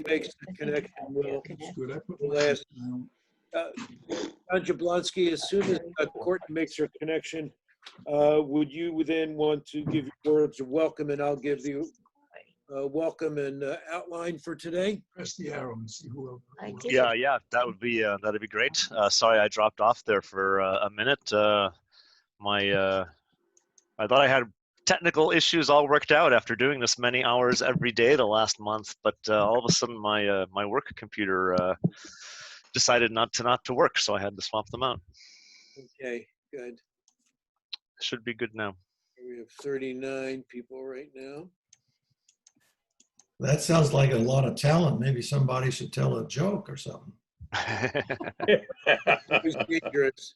makes the connection, we'll Good. I put we'll ask. John Jablonski, as soon as Courtney makes her connection, would you then want to give your words of welcome, and I'll give the welcome and outline for today? Press the arrow and see who. Yeah, that'd be great. Sorry, I dropped off there for a minute. I thought I had technical issues all worked out after doing this many hours every day the last month, but all of a sudden my work computer decided not to work, so I had to swap them out. Okay, good. Should be good now. We have 39 people right now. That sounds like a lot of talent. Maybe somebody should tell a joke or something. It's dangerous.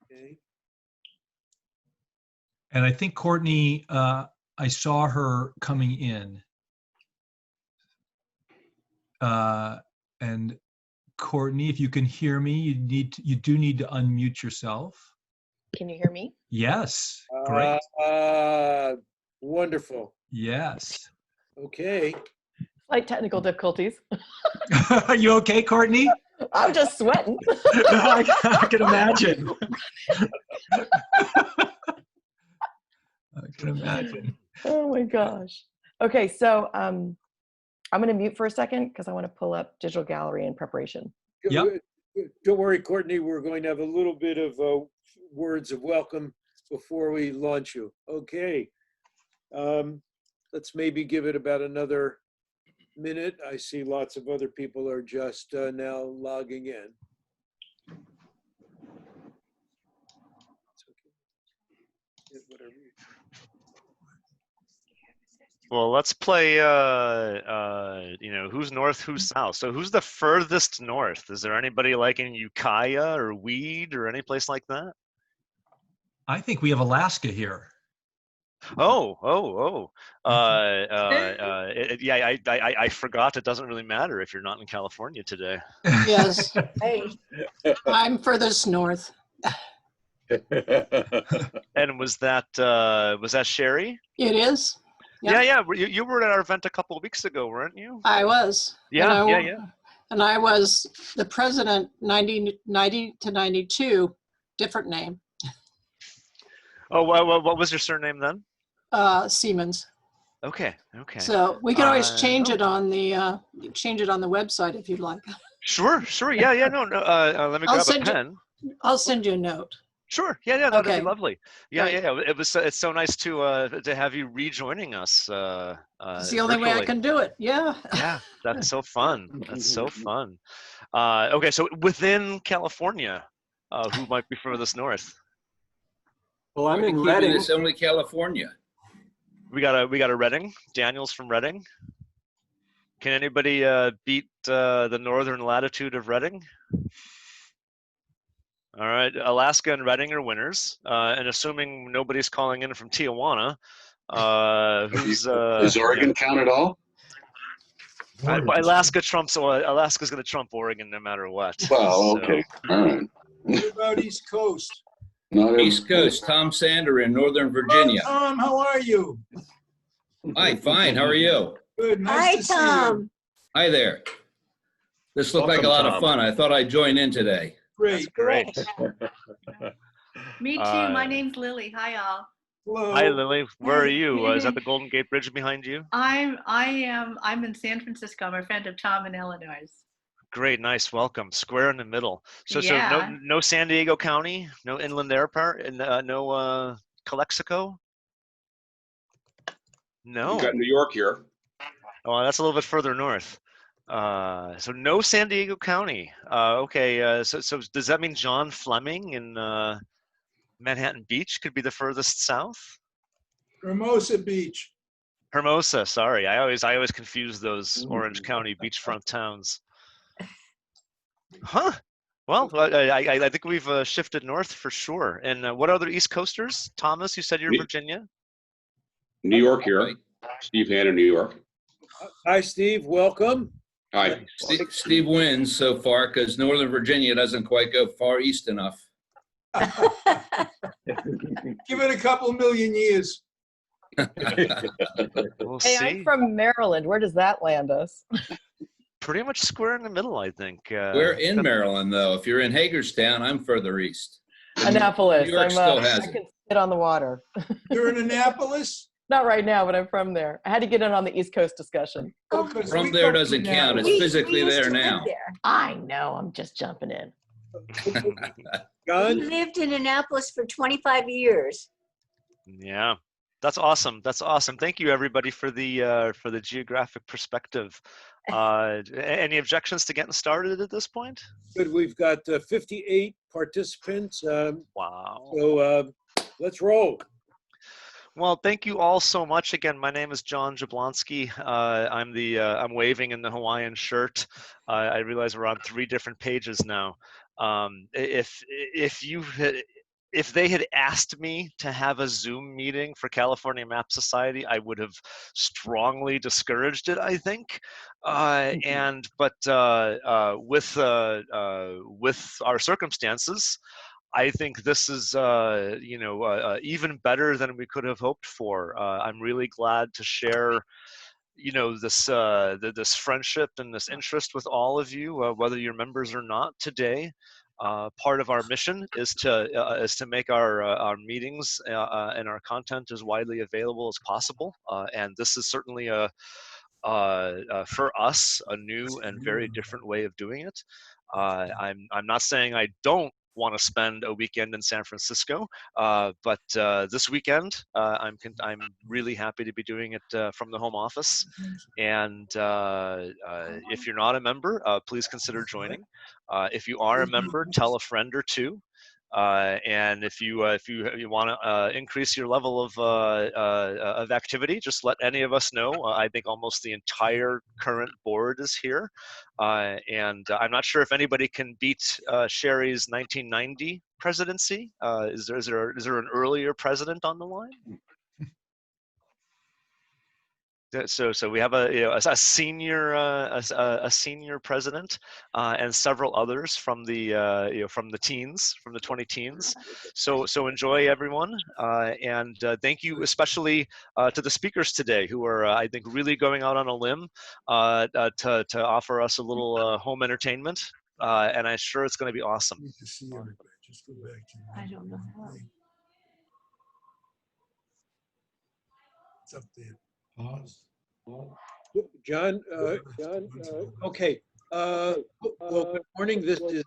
Okay. And I think Courtney, I saw her coming in. And Courtney, if you can hear me, you do need to unmute yourself. Can you hear me? Yes, great. Wonderful. Yes. Okay. Slight technical difficulties. Are you okay, Courtney? I'm just sweating. I can imagine. I can imagine. Oh my gosh. Okay, so I'm going to mute for a second because I want to pull up Digital Gallery in preparation. Yep. Don't worry, Courtney. We're going to have a little bit of words of welcome before we launch you. Okay. Let's maybe give it about another minute. I see lots of other people are just now logging in. It's okay. Yeah, whatever. Well, let's play, who's north, who's south. So who's the furthest north? Is there anybody like in Ukiah or Weed or any place like that? I think we have Alaska here. I forgot it doesn't really matter if you're not in California today. Yes, Hey. I'm furthest north. And was that Sherry? It is. Yeah, Yep. yeah. You were at our event a couple of weeks ago, weren't you? I was. Yeah, and yeah. And I was the president 90 to 92, different name, Oh, what was your surname then? Siemens. Okay. So we can always change oh. it on the website if you'd like. Sure. Yeah. No. Let me grab a pen. I'll send you a note. Sure. Yeah. That'd Okay. be lovely. Yeah, Right. yeah. It's so nice to have you rejoining us. It's the only way I virtually. can do it. Yeah. Yeah, that's so fun. That's so fun. Okay, so within California, who might be furthest north? Well, I'm in Keeping Reading. this only California. We got a Reading. Daniel's from Reading. Can anybody beat the northern latitude of Reading? All right, Alaska and Reading are winners. And assuming nobody's calling in from Tijuana, who's Does Oregon count at all? Alaska's going to trump Oregon no matter what. Well, okay, all right. What about East Coast? Not East Coast, Tom Sander in Northern Virginia. Oh, Tom, how are you? Hi, fine. How are you? Good. Nice to see you. Hi there. This looked like a lot of fun. I thought I'd join in today. Great. Great. Me too. My name's Lily. Hi, all. Hello. Hi, Lily. Where are you? Is that the Golden Gate Bridge behind you? I'm in San Francisco. I'm a friend of Tom in Illinois. Great, nice, welcome. Square in the middle. So Yeah. no San Diego County, no Inland Airport, and no Calexico. No. You got New York here. Oh, that's a little bit further north. So no San Diego County. Okay. So does that mean John Fleming in Manhattan Beach could be the furthest south? Hermosa Beach. Hermosa. Sorry, I always confuse those Orange County beachfront towns. Huh. Well, I think we've shifted north for sure. And what other East Coasters? Thomas, you said you're in Virginia? New York here. Steve Hanna, New York. Hi, Steve. Welcome. Hi. Steve wins so far because Northern Virginia doesn't quite go far east enough. Give it a couple million years. We'll Hey, see. I'm from Maryland. Where does that land us? Pretty much square in the middle, I think. We're in Maryland, though. If you're in Hagerstown, I'm further east. Annapolis. New York still I has it. can sit on the water. You're in Annapolis? Not right now, but I'm from there. I had to get in on the East Coast discussion. Oh, 'cause From we there come doesn't from count. It's Annapolis. physically used there to live now. there. I know. I'm just jumping in. We John, lived in Annapolis for 25 years. Yeah, that's awesome. That's awesome. Thank you, everybody, for the geographic perspective. Any objections to getting started at this point? good. We've got 58 participants. Wow. So let's roll. Well, thank you all so much. Again, my name is John Jablonski. I'm waving in the Hawaiian shirt. I realize we're on 3 different pages now. If they had asked me to have a Zoom meeting for California Map Society, I would have strongly discouraged it, I think. But with our circumstances, I think this is, even better than we could have hoped for. I'm really glad to share, this friendship and this interest with all of you, whether you're members or not today. Part of our mission is to make our meetings and our content as widely available as possible. And this is certainly for us a new and very different way of doing it. I'm not saying I don't want to spend a weekend in San Francisco, but this weekend I'm really happy to be doing it from the home office. And if you're not a member, please consider joining. If you are a member, tell a friend or two. And if you want to increase your level of activity, just let any of us know. I think almost the entire current board is here, and I'm not sure if anybody can beat Sherry's 1990 presidency. Is there an earlier president on the line? So we have a senior president and several others from the from the 20-teens. So enjoy, everyone, and thank you especially to the speakers today, who are I think really going out on a limb to offer us a little home entertainment, and I'm sure it's going to be awesome. Need to see everybody. Just go back to. I don't know how. It's up there. Pause. John, okay. Well, good morning. This is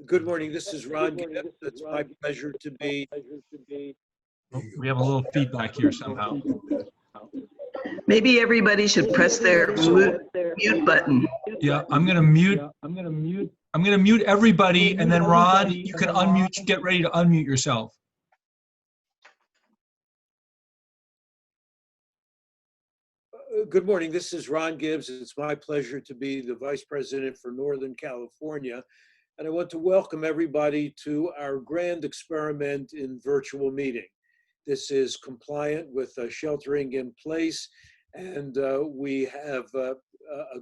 good morning. This is Ron Gibbs. It's my pleasure to be. Oh, we have a little feedback here somehow. Maybe everybody should press their mute button. Yeah, I'm gonna mute everybody, and then Ron, you can unmute. Get ready to unmute yourself. Good morning. This is Ron Gibbs. It's my pleasure to be the Vice President for Northern California. And I want to welcome everybody to our grand experiment in virtual meeting. This is compliant with sheltering in place, and we have a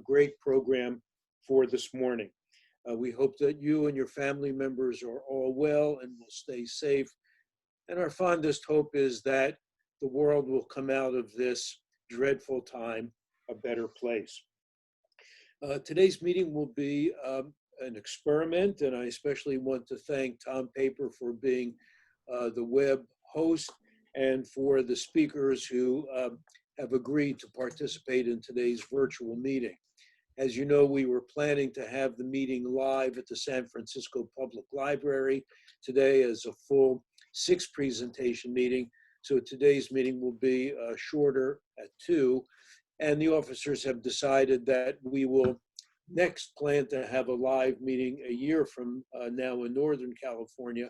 great program for this morning. We hope that you and your family members are all well and will stay safe. And our fondest hope is that the world will come out of this dreadful time a better place. Today's meeting will be an experiment, and I especially want to thank Tom Paper for being the web host and for the speakers who have agreed to participate in today's virtual meeting. As you know, we were planning to have the meeting live at the San Francisco Public Library today as a full 6-presentation meeting. So today's meeting will be shorter at 2, and the officers have decided that we will next plan to have a live meeting a year from now in Northern California,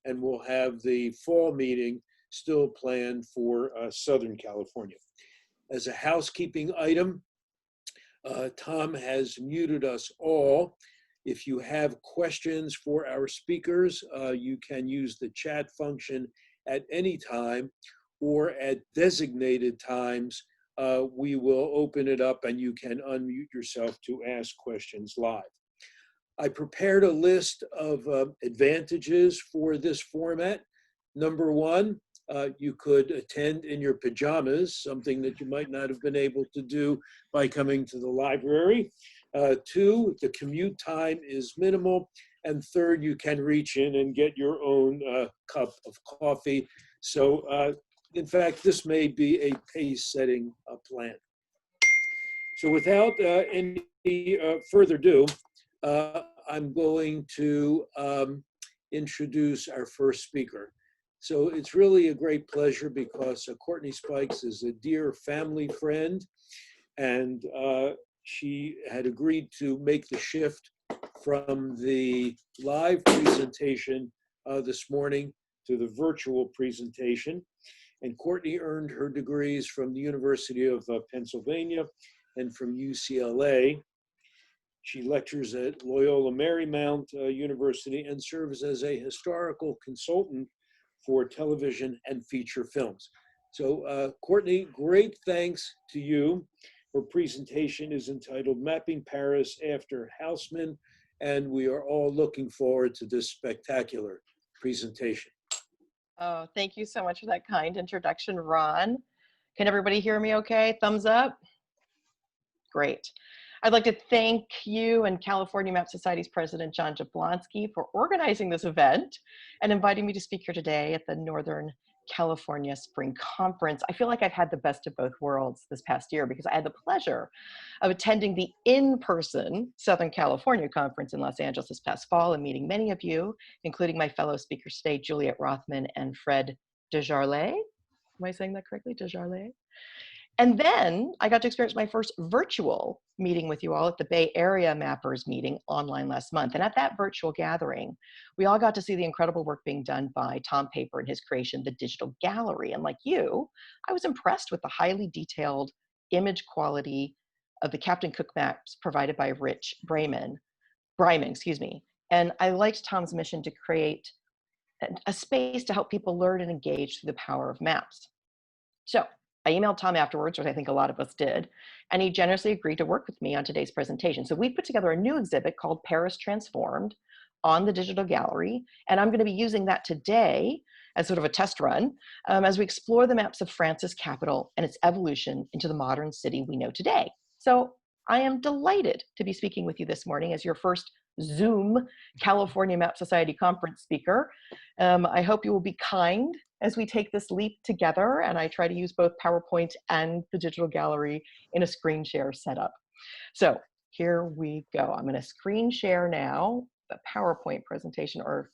and we'll have the fall meeting still planned for Southern California. As a housekeeping item, Tom has muted us all. If you have questions for our speakers, you can use the chat function at any time, or at designated times. We will open it up and you can unmute yourself to ask questions live. I prepared a list of advantages for this format. Number one, You could attend in your pajamas, something that you might not have been able to do by coming to the library. 2, the commute time is minimal. And 3rd, you can reach in and get your own cup of coffee. So in fact, this may be a pace-setting plan. So without any further ado, I'm going to introduce our first speaker. So it's really a great pleasure because Courtney Spikes is a dear family friend, and she had agreed to make the shift from the live presentation this morning to the virtual presentation. And Courtney earned her degrees from the University of Pennsylvania and from UCLA. She lectures at Loyola Marymount University and serves as a historical consultant for television and feature films. So Courtney, great thanks to you. Her presentation is entitled Mapping Paris After Haussmann, and we are all looking forward to this spectacular presentation. Oh, thank you so much for that kind introduction, Ron. Can everybody hear me okay? Thumbs up? Great. I'd like to thank you and California Map Society's President John Jablonski for organizing this event and inviting me to speak here today at the Northern California Spring Conference. I feel like I've had the best of both worlds this past year because I had the pleasure of attending the in-person Southern California Conference in Los Angeles this past fall and meeting many of you, including my fellow speakers today, Juliet Rothman and Fred Desjarlais. Am I saying that correctly? Desjarlais? And then I got to experience my first virtual meeting with you all at the Bay Area Mappers meeting online last month. And at that virtual gathering, we all got to see the incredible work being done by Tom Paper and his creation, The Digital Gallery. And like you, I was impressed with the highly detailed image quality of the Captain Cook maps provided by Rich Bryman, And I liked Tom's mission to create a space to help people learn and engage through the power of maps. So I emailed Tom afterwards, which I think a lot of us did, and he generously agreed to work with me on today's presentation. So we put together a new exhibit called Paris Transformed on the Digital Gallery, and I'm going to be using that today as sort of a test run as we explore the maps of France's capital and its evolution into the modern city we know today. So I am delighted to be speaking with you this morning as your first Zoom California Map Society conference speaker. I hope you will be kind as we take this leap together, and I try to use both PowerPoint and the Digital Gallery in a screen share setup. So here we go. I'm going to screen share now the PowerPoint presentation, or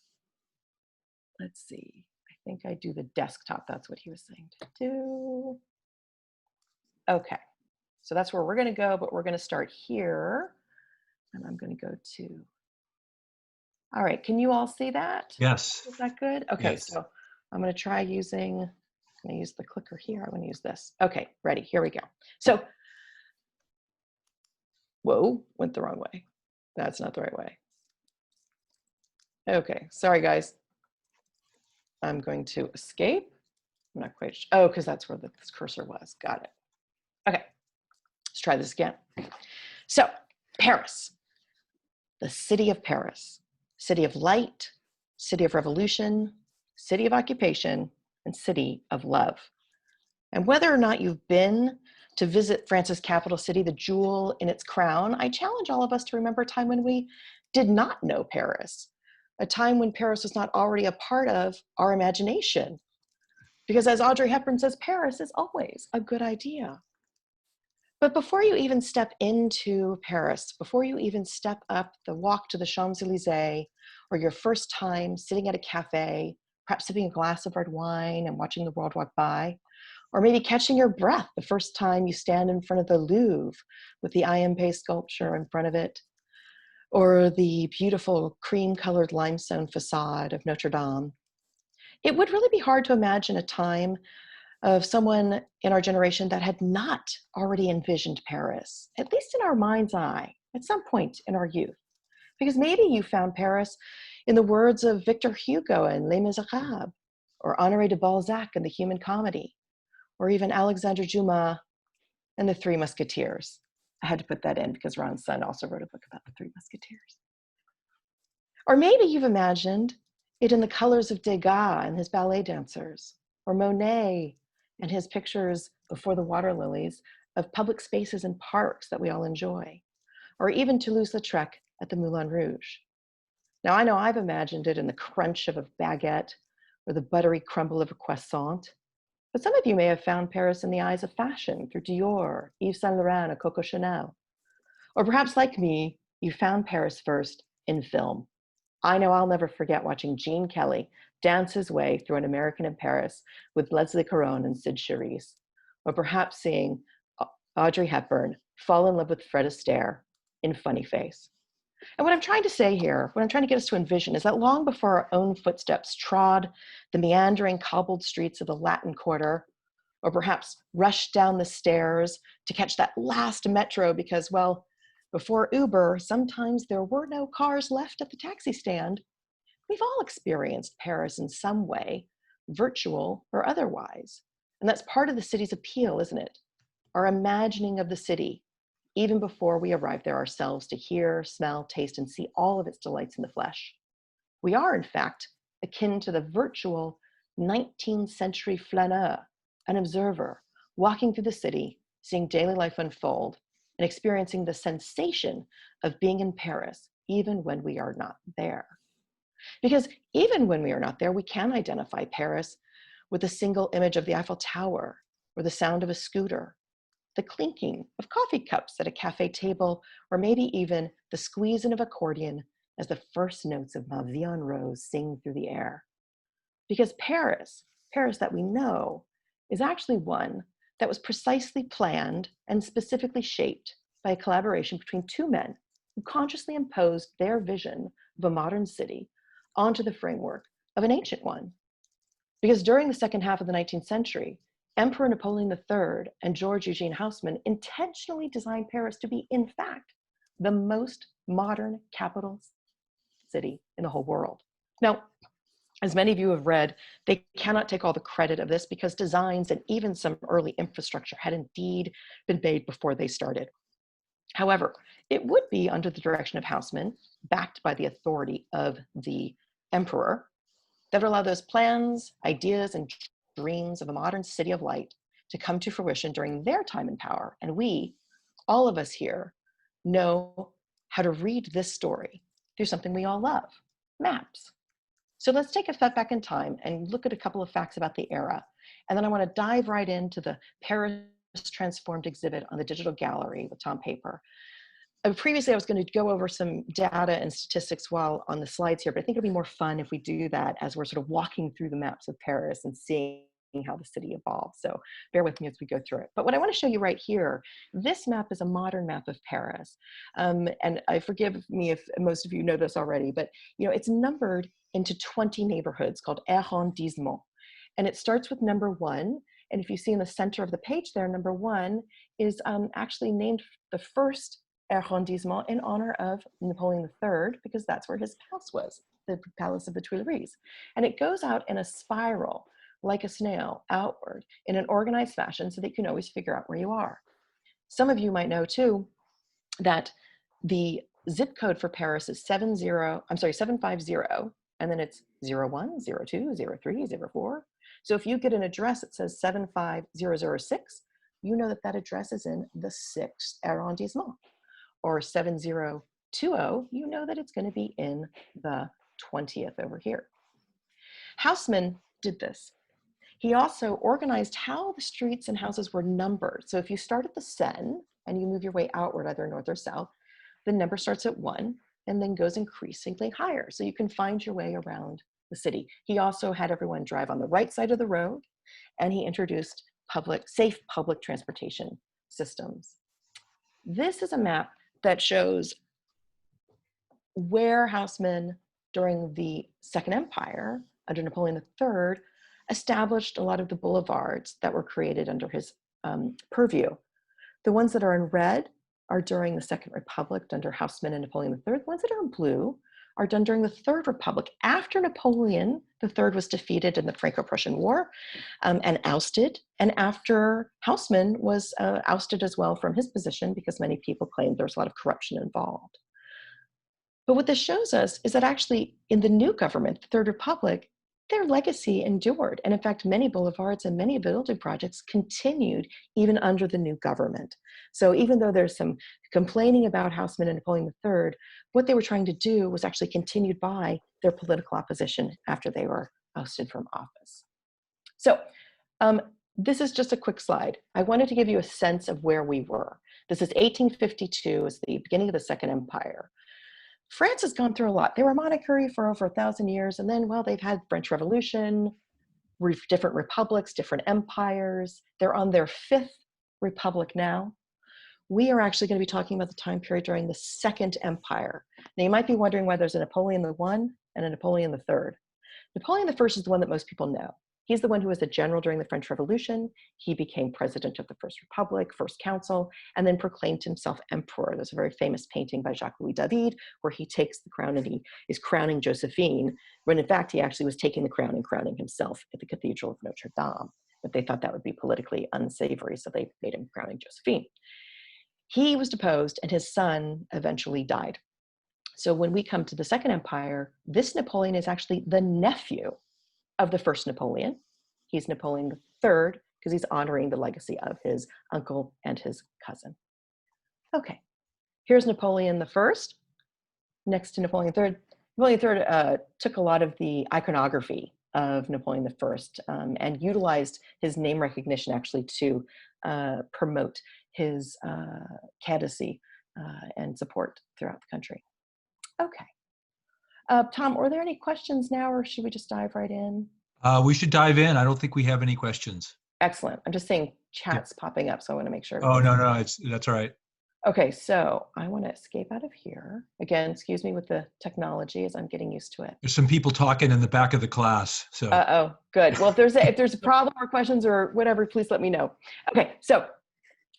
let's see, I think I do the desktop. That's what he was saying to do. Okay, so that's where we're going to go, but we're going to start here, and I'm going to go to, all right, can you all see that? Yes. Is that good? Okay, Yes. so I'm going to try using, I'm going to use the clicker here. I want to use this. Okay, ready. Here we go. So, whoa, went the wrong way. That's not the right way. Okay, sorry guys. I'm going to escape. I'm not quite sure. Oh, because that's where this cursor was. Got it. Okay, let's try this again. So, Paris, the city of Paris, city of light, city of revolution, city of occupation, and city of love. And whether or not you've been to visit France's capital city, the jewel in its crown, I challenge all of us to remember a time when we did not know Paris, a time when Paris was not already a part of our imagination. Because as Audrey Hepburn says, Paris is always a good idea. But before you even step into Paris, before you even step up the walk to the Champs-Élysées, or your first time sitting at a cafe, perhaps sipping a glass of red wine and watching the world walk by, or maybe catching your breath the first time you stand in front of the Louvre with the IMP sculpture in front of it, or the beautiful cream-colored limestone facade of Notre Dame. It would really be hard to imagine a time of someone in our generation that had not already envisioned Paris, at least in our mind's eye, at some point in our youth. Because maybe you found Paris in the words of Victor Hugo in Les Miserables, or Honoré de Balzac in The Human Comedy, or even Alexandre Dumas in The Three Musketeers. I had to put that in because Ron's son also wrote a book about the Three Musketeers. Or maybe you've imagined it in the colors of Degas and his ballet dancers, or Monet and his pictures before the water lilies of public spaces and parks that we all enjoy, or even Toulouse-Lautrec at the Moulin Rouge. Now, I know I've imagined it in the crunch of a baguette or the buttery crumble of a croissant, but some of you may have found Paris in the eyes of fashion through Dior, Yves Saint Laurent, or Coco Chanel. Or perhaps like me, you found Paris first in film. I know I'll never forget watching Gene Kelly dance his way through An American in Paris with Leslie Caron and Sid Charisse, or perhaps seeing Audrey Hepburn fall in love with Fred Astaire in Funny Face. And what I'm trying to say here, what I'm trying to get us to envision, is that long before our own footsteps trod the meandering cobbled streets of the Latin Quarter, or perhaps rushed down the stairs to catch that last metro because, well, before Uber, sometimes there were no cars left at the taxi stand. We've all experienced Paris in some way, virtual or otherwise. And that's part of the city's appeal, isn't it? Our imagining of the city, even before we arrive there ourselves to hear, smell, taste, and see all of its delights in the flesh. We are, in fact, akin to the virtual 19th century flaneur, an observer, walking through the city, seeing daily life unfold, and experiencing the sensation of being in Paris, even when we are not there. Because even when we are not there, we can identify Paris with a single image of the Eiffel Tower, or the sound of a scooter, the clinking of coffee cups at a cafe table, or maybe even the squeezing of accordion as the first notes of Ma Vie en Rose sing through the air. Because Paris that we know, is actually one that was precisely planned and specifically shaped by a collaboration between two men who consciously imposed their vision of a modern city onto the framework of an ancient one. Because during the second half of the 19th century, Emperor Napoleon III and George Eugene Haussmann intentionally designed Paris to be, in fact, the most modern capital city in the whole world. Now, as many of you have read, they cannot take all the credit of this because designs and even some early infrastructure had indeed been made before they started. However, it would be under the direction of Haussmann, backed by the authority of the emperor, that would allow those plans, ideas, and dreams of a modern city of light to come to fruition during their time in power. And we, all of us here, know how to read this story through something we all love, maps. So let's take a step back in time and look at a couple of facts about the era. And then I want to dive right into the Paris Transformed exhibit on the Digital Gallery with Tom Paper. Previously, I was going to go over some data and statistics while on the slides here, but I think it'll be more fun if we do that as we're sort of walking through the maps of Paris and seeing how the city evolves. So bear with me as we go through it. But what I want to show you right here, this map is a modern map of Paris. And I forgive me if most of you know this already, but it's numbered into 20 neighborhoods called arrondissements. And it starts with number 1. And if you see in the center of the page there, number 1 is actually named the first arrondissement in honor of Napoleon III, because that's where his house was, the Palace of the Tuileries. And it goes out in a spiral, like a snail, outward in an organized fashion so that you can always figure out where you are. Some of you might know too that the zip code for Paris is 750, and then it's 01, 02, 03, 04. So if you get an address that says 75006, you know that that address is in the 6th arrondissement. Or 7020, you know that it's going to be in the 20th over here. Haussmann did this. He also organized how the streets and houses were numbered. So if you start at the Seine and you move your way outward, either north or south, the number starts at 1 and then goes increasingly higher. So you can find your way around the city. He also had everyone drive on the right side of the road, and he introduced safe public transportation systems. This is a map that shows where Haussmann, during the Second Empire, under Napoleon III, established a lot of the boulevards that were created under his purview. The ones that are in red are during the Second Republic under Haussmann and Napoleon III. The ones that are in blue are done during the Third Republic, after Napoleon III was defeated in the Franco-Prussian War and ousted, and after Haussmann was ousted as well from his position because many people claimed there was a lot of corruption involved. But what this shows us is that actually in the new government, the Third Republic, their legacy endured. And in fact, many boulevards and many building projects continued even under the new government. So even though there's some complaining about Haussmann and Napoleon III, what they were trying to do was actually continued by their political opposition after they were ousted from office. So this is just a quick slide. I wanted to give you a sense of where we were. This is 1852, is the beginning of the Second Empire. France has gone through a lot. They were a monarchy for over 1,000 years, and then, well, they've had French Revolution, different republics, different empires. They're on their 5th republic now. We are actually going to be talking about the time period during the Second Empire. Now, you might be wondering why there's a Napoleon I and a Napoleon III. Napoleon I is the one that most people know. He's the one who was a general during the French Revolution. He became president of the First Republic, First Council, and then proclaimed himself emperor. There's a very famous painting by Jacques-Louis David where he takes the crown and he is crowning Josephine, when in fact he actually was taking the crown and crowning himself at the Cathedral of Notre Dame. But they thought that would be politically unsavory, so they made him crowning Josephine. He was deposed and his son eventually died. So when we come to the Second Empire, this Napoleon is actually the nephew of the first Napoleon. He's Napoleon III because he's honoring the legacy of his uncle and his cousin. Okay, here's Napoleon I, next to Napoleon III. Napoleon III took a lot of the iconography of Napoleon I and utilized his name recognition actually to promote his candidacy and support throughout the country. Okay. Tom, are there any questions now, or should we just dive right in? We should dive in. I don't think we have any questions. Excellent. I'm just seeing chats popping up, so I want to make sure. Oh, no, that's all right. Okay, so I want to escape out of here. Again, excuse me with the technology as I'm getting used to it. There's some people talking in the back of the class. So. Oh, good. Well, if there's a problem or questions or whatever, please let me know. Okay, so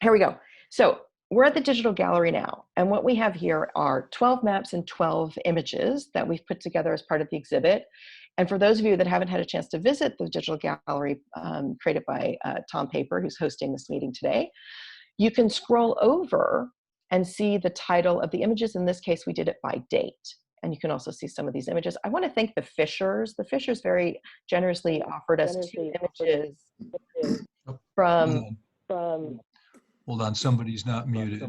here we go. So we're at the digital gallery now, and what we have here are 12 maps and 12 images that we've put together as part of the exhibit. And for those of you that haven't had a chance to visit the digital gallery created by Tom Paper, who's hosting this meeting today, you can scroll over and see the title of the images. In this case, we did it by date. And you can also see some of these images. I want to thank the Fishers. The Fishers very generously offered us 2 images from Hold on, somebody's not muted.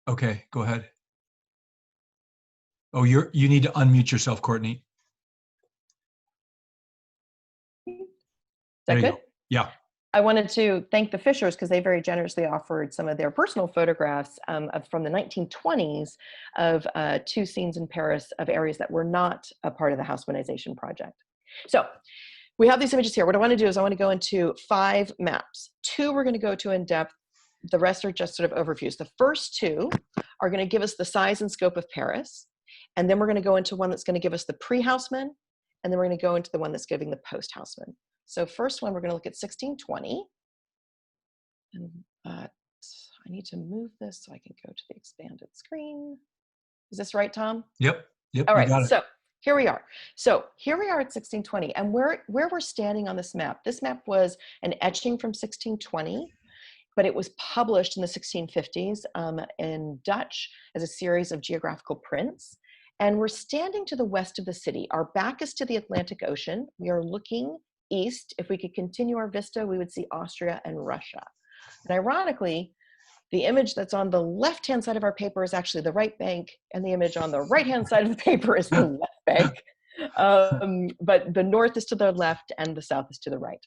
Okay, go ahead. Oh, you need to unmute yourself, Courtney. Is that good? Go. Yeah. I wanted to thank the Fishers because they very generously offered some of their personal photographs from the 1920s of 2 scenes in Paris of areas that were not a part of the Haussmannization project. So we have these images here. What I want to do is I want to go into 5 maps. 2 we're going to go to in depth. The rest are just sort of overviews. The first 2 are going to give us the size and scope of Paris. And then we're going to go into one that's going to give us the pre-Haussmann. And then we're going to go into the one that's giving the post-Haussmann. So first one, we're going to look at 1620. And I need to move this so I can go to the expanded screen. Is this right, Tom? Yep. All right, so here we are. So here we are at 1620. And where we're standing on this map was an etching from 1620, but it was published in the 1650s in Dutch as a series of geographical prints. And we're standing to the west of the city. Our back is to the Atlantic Ocean. We are looking east. If we could continue our vista, we would see Austria and Russia. And ironically, the image that's on the left-hand side of our paper is actually the right bank, and the image on the right-hand side of the paper is the left bank. But the north is to the left and the south is to the right.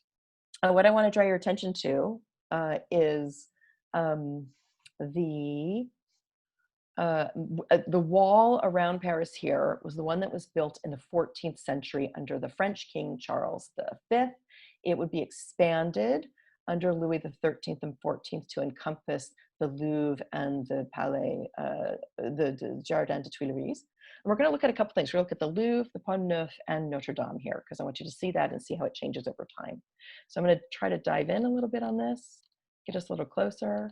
What I want to draw your attention to is the wall around Paris here was the one that was built in the 14th century under the French King Charles V. It would be expanded under Louis XIII and XIV to encompass the Louvre and the Palais, the Jardin des Tuileries. And we're going to look at a couple things. We're going to look at the Louvre, the Pont Neuf, and Notre Dame here, because I want you to see that and see how it changes over time. So I'm going to try to dive in a little bit on this, get us a little closer.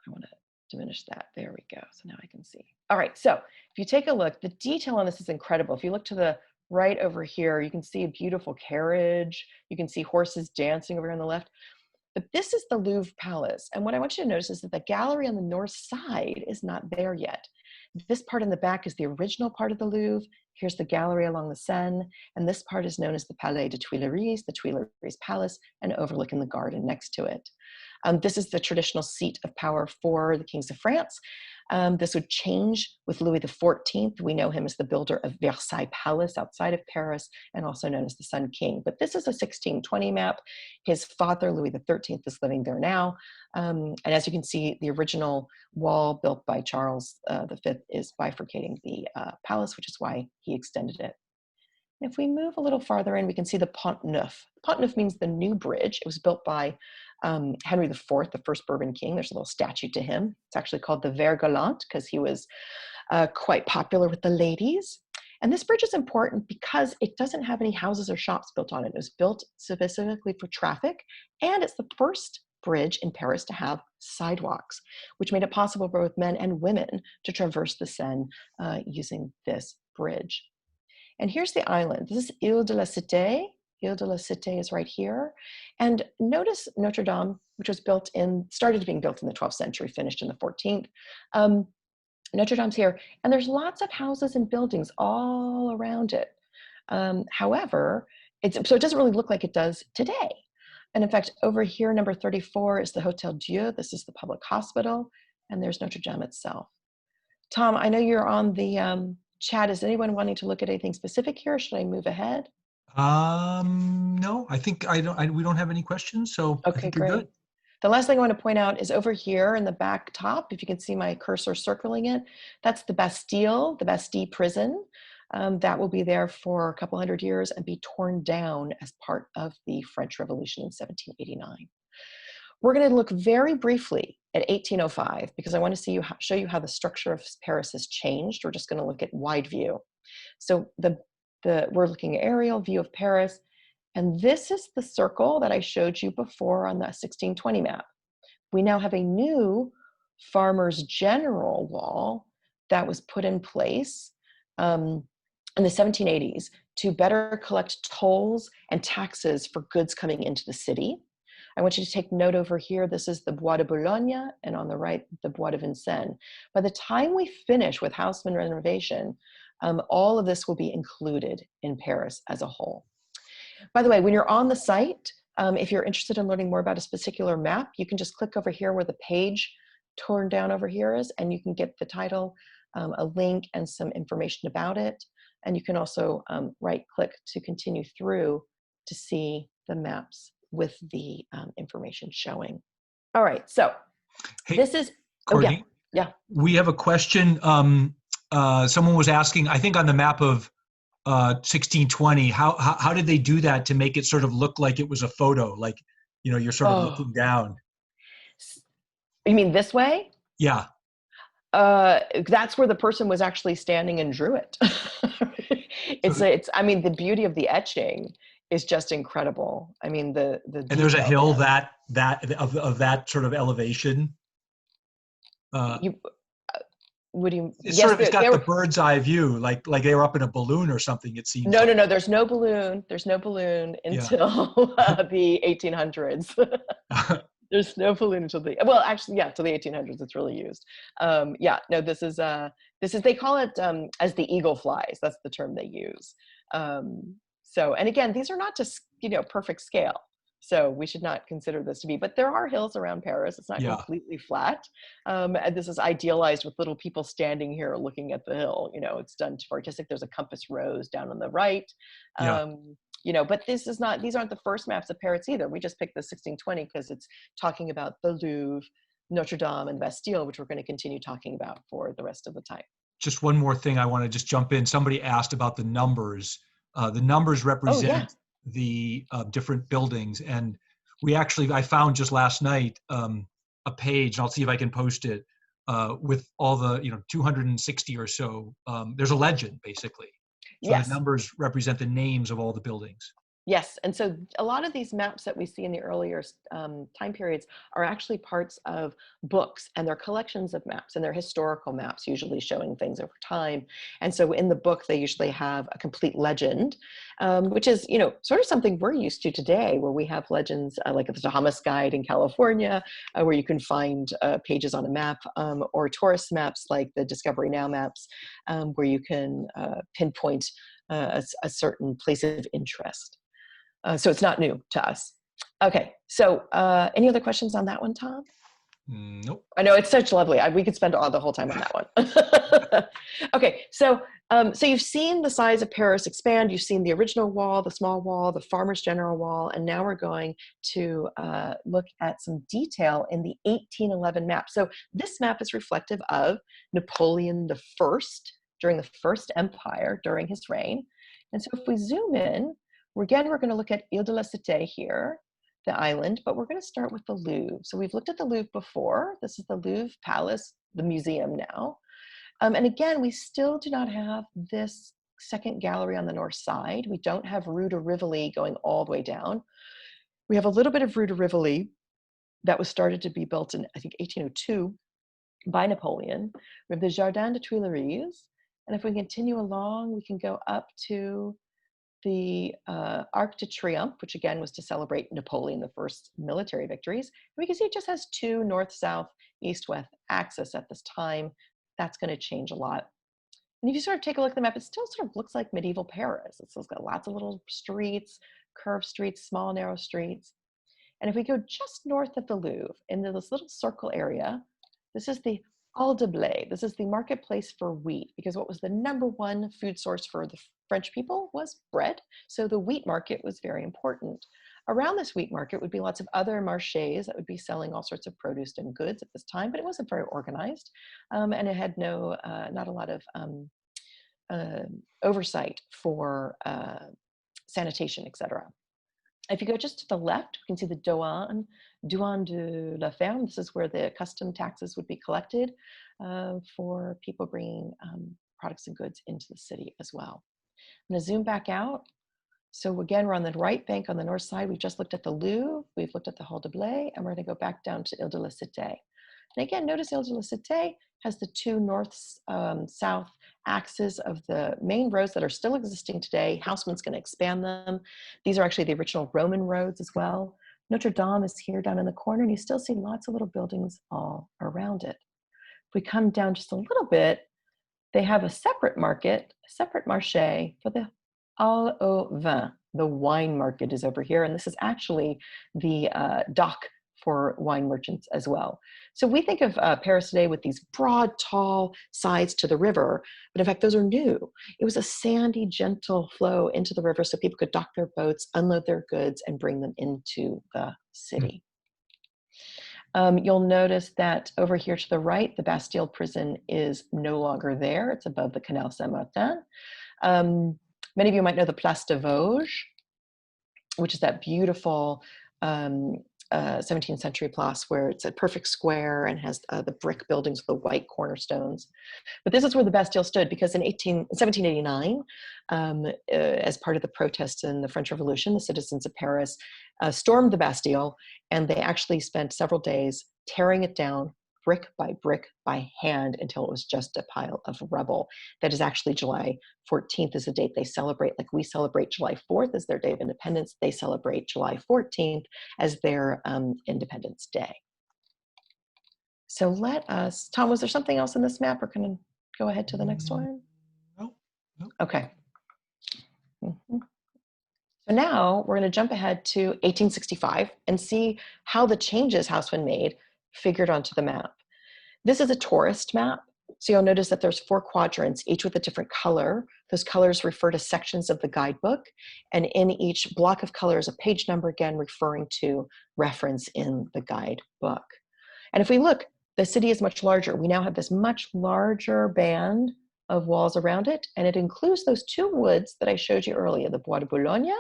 I want to diminish that. There we go. So now I can see. All right. So if you take a look, the detail on this is incredible. If you look to the right over here, you can see a beautiful carriage. You can see horses dancing over here on the left. But this is the Louvre Palace. And what I want you to notice is that the gallery on the north side is not there yet. This part in the back is the original part of the Louvre. Here's the gallery along the Seine, and this part is known as the Palais de Tuileries, the Tuileries Palace, and overlooking the garden next to it. This is the traditional seat of power for the kings of France. This would change with Louis XIV. We know him as the builder of Versailles Palace outside of Paris, and also known as the Sun King. But this is a 1620 map. His father, Louis XIII, is living there now. And as you can see, the original wall built by Charles V is bifurcating the palace, which is why he extended it. If we move a little farther in, we can see the Pont Neuf. Pont Neuf means the new bridge. It was built by Henry IV, the first Bourbon king. There's a little statue to him. It's actually called the Vert Galant because he was quite popular with the ladies. And this bridge is important because it doesn't have any houses or shops built on it. It was built specifically for traffic, and it's the first bridge in Paris to have sidewalks, which made it possible for both men and women to traverse the Seine using this bridge. And here's the island. This is Ile de la Cité. Ile de la Cité is right here. And notice Notre Dame, which was started being built in the 12th century, finished in the 14th. Notre Dame's here. And there's lots of houses and buildings all around it. However, so it doesn't really look like it does today. And in fact, over here, number 34 is the Hotel Dieu. This is the public hospital. And there's Notre Dame itself. Tom, I know you're on the chat. Is anyone wanting to look at anything specific here? Or should I move ahead? No, I think we don't have any questions. So I Okay, think you're great. good. The last thing I want to point out is over here in the back top, if you can see my cursor circling it, that's the Bastille prison. That will be there for a couple hundred years and be torn down as part of the French Revolution in 1789. We're going to look very briefly at 1805 because I want to show you how the structure of Paris has changed. We're just going to look at wide view. So we're looking at aerial view of Paris, and this is the circle that I showed you before on the 1620 map. We now have a new Farmers General wall that was put in place in the 1780s to better collect tolls and taxes for goods coming into the city. I want you to take note over here. This is the Bois de Boulogne, and on the right, the Bois de Vincennes. By the time we finish with Haussmann renovation, all of this will be included in Paris as a whole. By the way, when you're on the site, if you're interested in learning more about a particular map, you can just click over here where the page torn down over here is, and you can get the title, a link, and some information about it. And you can also right-click to continue through to see the maps with the information showing. All right, so Hey, this is, Courtney, yeah. we have a question. Someone was asking, I think on the map of 1620, how did they do that to make it sort of look like it was a photo, like, you know, you're sort of looking down? You mean this way? Yeah. That's where the person was actually standing and drew it. I mean, the beauty of the etching is just incredible. I mean, the And there's a hill that of that sort of elevation. What do you? It's Yes, sort of, it's got there the bird's eye view, like they were up in a balloon or something. It seems. No, there's no balloon. There's no balloon until the 1800s. There's no balloon until till the 1800s. It's really used. This is they call it as the eagle flies. That's the term they use. And again, these are not just perfect scale. So we should not consider this to be, but there are hills around Paris. It's not completely flat. And this is idealized with little people standing here looking at the hill. It's done for artistic. There's a compass rose down on the right. But these aren't the first maps of Paris either. We just picked the 1620 because it's talking about the Louvre, Notre Dame, and Bastille, which we're going to continue talking about for the rest of the time. Just one more thing I want to just jump in. Somebody asked about the numbers. The numbers represent the different buildings, and I found just last night a page, and I'll see if I can post it, with all the 260 or so. There's a legend basically. So the numbers represent the names of all the buildings. Yes, and so a lot of these maps that we see in the earlier time periods are actually parts of books, and they're collections of maps, and they're historical maps, usually showing things over time. And so in the book, they usually have a complete legend, which is, you know, sort of something we're used to today, where we have legends like the Bahamas Guide in California, where you can find pages on a map, or tourist maps like the Discovery Now maps, where you can pinpoint a certain place of interest. So it's not new to us. Okay, so any other questions on that one, Tom? Nope. I know it's such lovely. We could spend all the whole time on that one. Okay, so so you've seen the size of Paris expand. You've seen the original wall, the small wall, the Farmers General Wall, and now we're going to look at some detail in the 1811 map. So this map is reflective of Napoleon I during the First Empire during his reign. And so if we zoom in, we're going to look at Ile de la Cité here, the island, but we're going to start with the Louvre. So we've looked at the Louvre before. This is the Louvre Palace, the museum now. And again, we still do not have this second gallery on the north side. We don't have Rue de Rivoli going all the way down. We have a little bit of Rue de Rivoli that was started to be built in, I think, 1802 by Napoleon. We have the Jardin des Tuileries. And if we continue along, we can go up to the Arc de Triomphe, which again was to celebrate Napoleon I's military victories. And we can see it just has two north-south, east-west axis at this time. That's going to change a lot. And if you sort of take a look at the map, it still sort of looks like medieval Paris. It's still got lots of little streets, curved streets, small, narrow streets. And if we go just north of the Louvre, into this little circle area, this is the Hall de Blé. This is the marketplace for wheat, because what was the #1 food source for the French people was bread. So the wheat market was very important. Around this wheat market would be lots of other marchés that would be selling all sorts of produce and goods at this time, but it wasn't very organized. And it had not a lot of oversight for sanitation, etc. If you go just to the left, we can see the Douane de la Ferme. This is where the custom taxes would be collected for people bringing products and goods into the city as well. I'm going to zoom back out. So again, we're on the right bank on the north side. We've just looked at the Louvre, we've looked at the Hall de Blé, and we're going to go back down to Ile de la Cité. And again, notice Ile de la Cité has the two north-south axes of the main roads that are still existing today. Haussmann's going to expand them. These are actually the original Roman roads as well. Notre Dame is here down in the corner, and you still see lots of little buildings all around it. If we come down just a little bit, they have a separate market, a separate marché for the Halle au Vin. The wine market is over here, and this is actually the dock for wine merchants as well. So we think of Paris today with these broad, tall sides to the river, but in fact, those are new. It was a sandy, gentle flow into the river so people could dock their boats, unload their goods, and bring them into the city. You'll notice that over here to the right, the Bastille prison is no longer there. It's above the Canal Saint-Martin. Many of you might know the Place de Vosges, which is that beautiful 17th century place where it's a perfect square and has the brick buildings with the white cornerstones. But this is where the Bastille stood because in 1789, as part of the protests in the French Revolution, the citizens of Paris stormed the Bastille, and they actually spent several days tearing it down brick by hand until it was just a pile of rubble. That is actually July 14th is the date they celebrate. Like we celebrate July 4th as their Day of Independence, they celebrate July 14th as their Independence Day. So let us, Tom, was there something else in this map, or can I go ahead to the next one? No. Okay. So now we're going to jump ahead to 1865 and see how the changes Haussmann made figured onto the map. This is a tourist map. So you'll notice that there's 4 quadrants, each with a different color. Those colors refer to sections of the guidebook. And in each block of color is a page number, again, referring to reference in the guidebook. And if we look, the city is much larger. We now have this much larger band of walls around it. And it includes those 2 woods that I showed you earlier, the Bois de Boulogne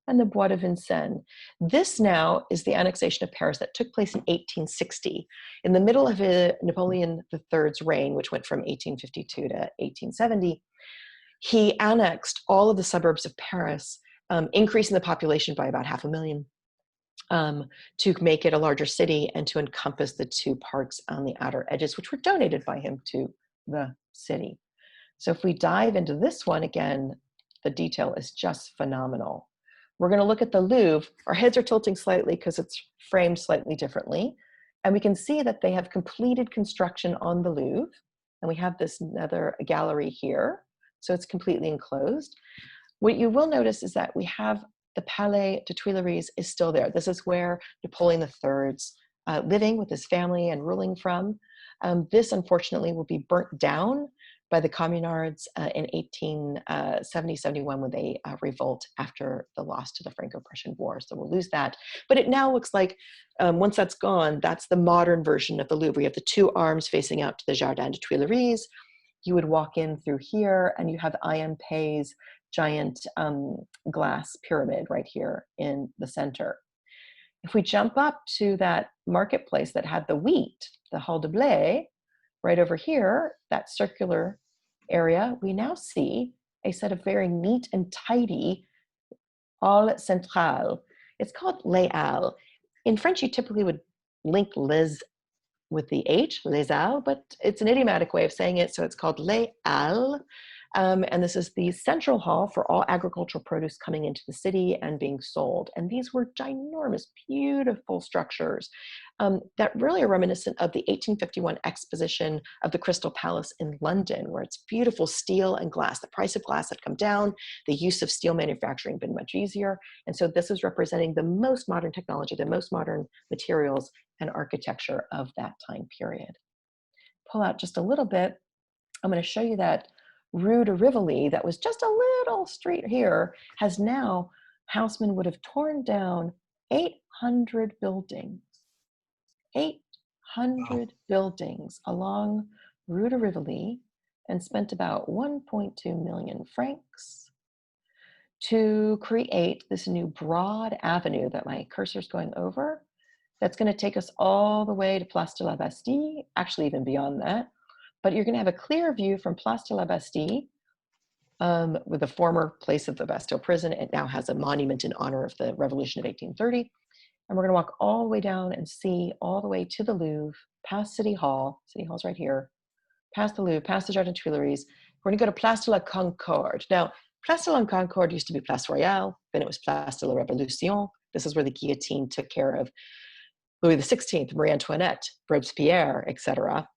and the Bois de Vincennes. This now is the annexation of Paris that took place in 1860. In the middle of Napoleon III's reign, which went from 1852 to 1870, he annexed all of the suburbs of Paris increasing the population by about 500,000 to make it a larger city and to encompass the 2 parks on the outer edges, which were donated by him to the city. So if we dive into this one again, the detail is just phenomenal. We're going to look at the Louvre. Our heads are tilting slightly because it's framed slightly differently. And we can see that they have completed construction on the Louvre. And we have this other gallery here. So it's completely enclosed. What you will notice is that we have the Palais de Tuileries is still there. This is where Napoleon III's living with his family and ruling from. This, unfortunately, will be burnt down by the Communards in 1870-71 when they revolt after the loss to the Franco-Prussian War. So we'll lose that. But it now looks like once that's gone, that's the modern version of the Louvre. You have the 2 arms facing out to the Jardin des Tuileries. You would walk in through here and you have I.M. Pei's giant glass pyramid right here in the center. If we jump up to that marketplace that had the wheat, the Hall de Blé, right over here, that circular area, we now see a set of very neat and tidy Halles Centrales. It's called Les Halles. In French, you typically would link les with the H, les Halles, but it's an idiomatic way of saying it, so it's called Les Halles. And this is the central hall for all agricultural produce coming into the city and being sold. And these were ginormous, beautiful structures that really are reminiscent of the 1851 exposition of the Crystal Palace in London, where it's beautiful steel and glass. The price of glass had come down, the use of steel manufacturing been much easier. And so this is representing the most modern technology, the most modern materials and architecture of that time period. Pull out just a little bit. I'm going to show you that Rue de Rivoli, that was just a little street here, has now, Haussmann would have torn down 800 buildings. 800 buildings along Rue de Rivoli and spent about 1.2 million francs to create this new broad avenue that my cursor's going over. That's going to take us all the way to Place de la Bastille, actually even beyond that. But you're going to have a clear view from Place de la Bastille with the former place of the Bastille prison. It now has a monument in honor of the Revolution of 1830. And we're going to walk all the way down and see all the way to the Louvre, past City Hall. City Hall's right here. Past the Louvre, past the Jardin des Tuileries. We're going to go to Place de la Concorde. Now, Place de la Concorde used to be Place Royale. Then it was Place de la Révolution. This is where the guillotine took care of Louis XVI, Marie Antoinette, Robespierre, etc.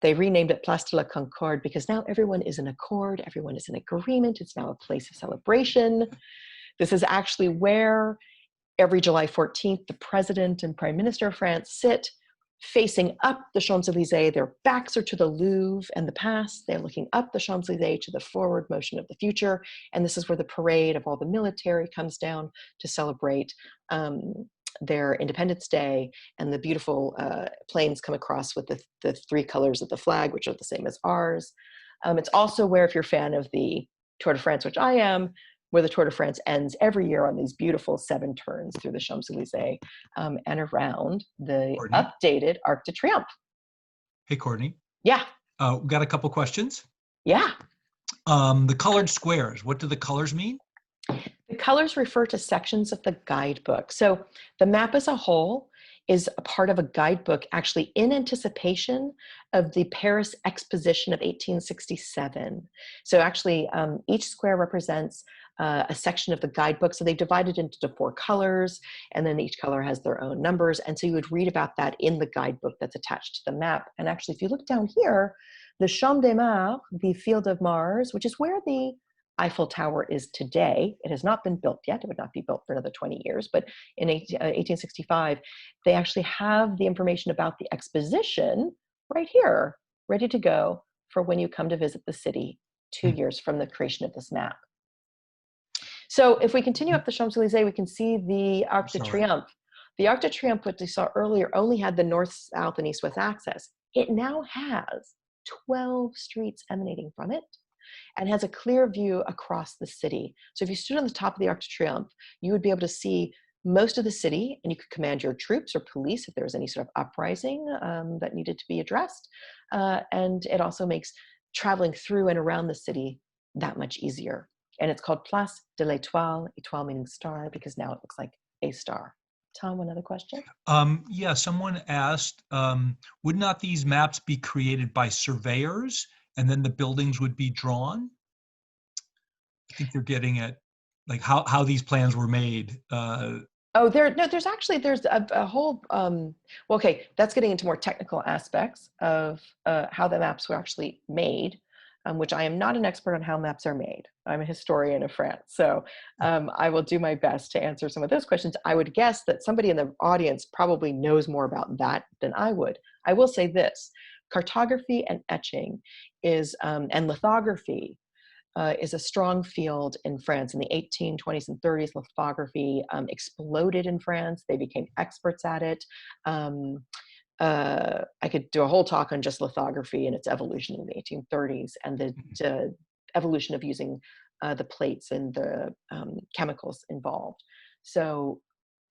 They renamed it Place de la Concorde because now everyone is in accord, everyone is in agreement. It's now a place of celebration. This is actually where every July 14th, the president and prime minister of France sit facing up the Champs-Élysées. Their backs are to the Louvre and the past. They're looking up the Champs-Élysées to the forward motion of the future. And this is where the parade of all the military comes down to celebrate their Independence Day, and the beautiful planes come across with the 3 colors of the flag, which are the same as ours. It's also where, if you're a fan of the Tour de France, which I am, where the Tour de France ends every year on these beautiful 7 turns through the Champs-Élysées and around the updated Arc de Triomphe. Hey, Courtney. Yeah. Got a couple questions. Yeah. The colored squares, what do the colors mean? The colors refer to sections of the guidebook. So the map as a whole is a part of a guidebook actually in anticipation of the Paris Exposition of 1867. So actually each square represents a section of the guidebook. So they divided into the 4 colors, and then each color has their own numbers. And so you would read about that in the guidebook that's attached to the map. And actually, if you look down here, the Champ de Mars, the Field of Mars, which is where the Eiffel Tower is today. It has not been built yet. It would not be built for another 20 years. But in 1865, they actually have the information about the exposition right here, ready to go for when you come to visit the city 2 years from the creation of this map. So if we continue up the Champs-Élysées, we can see the Arc de Triomphe. The Arc de Triomphe, what we saw earlier, only had the north, south, and east-west access. It now has 12 streets emanating from it, and has a clear view across the city. So if you stood on the top of the Arc de Triomphe, you would be able to see most of the city, and you could command your troops or police if there was any sort of uprising that needed to be addressed. And it also makes traveling through and around the city that much easier. And it's called Place de l'Étoile, étoile meaning star, because now it looks like a star. Tom, another question? Yeah, someone asked, would not these maps be created by surveyors and then the buildings would be drawn? I think they're getting at like how these plans were made. Oh, there's actually, there's a whole, well, okay, that's getting into more technical aspects of how the maps were actually made, which I am not an expert on how maps are made. I'm a historian of France. So I will do my best to answer some of those questions. I would guess that somebody in the audience probably knows more about that than I would. I will say this, cartography and etching is, and lithography is a strong field in France. In the 1820s and 30s, lithography exploded in France. They became experts at it. I could do a whole talk on just lithography and its evolution in the 1830s and the evolution of using the plates and the chemicals involved. So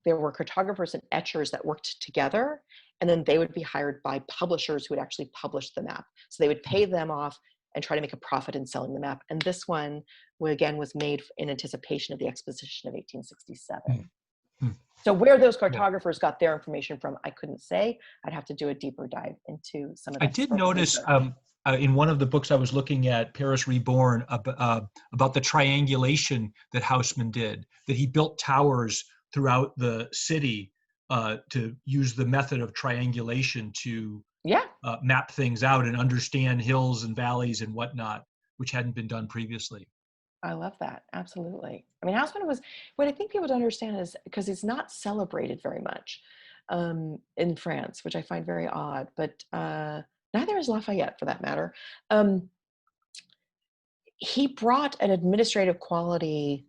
there were cartographers and etchers that worked together, and then they would be hired by publishers who would actually publish the map. So they would pay them off and try to make a profit in selling the map. And this one, again, was made in anticipation of the Exposition of 1867. So where those cartographers got their information from, I couldn't say. I'd have to do a deeper dive into some of that. I did notice in one of the books I was looking at, Paris Reborn, about the triangulation that Haussmann did, that he built towers throughout the city to use the method of triangulation to map things out and understand hills and valleys and whatnot, which hadn't been done previously. I love that. Absolutely. I mean, Haussmann was, what I think people don't understand is because he's not celebrated very much in France, which I find very odd, but neither is Lafayette for that matter. He brought an administrative quality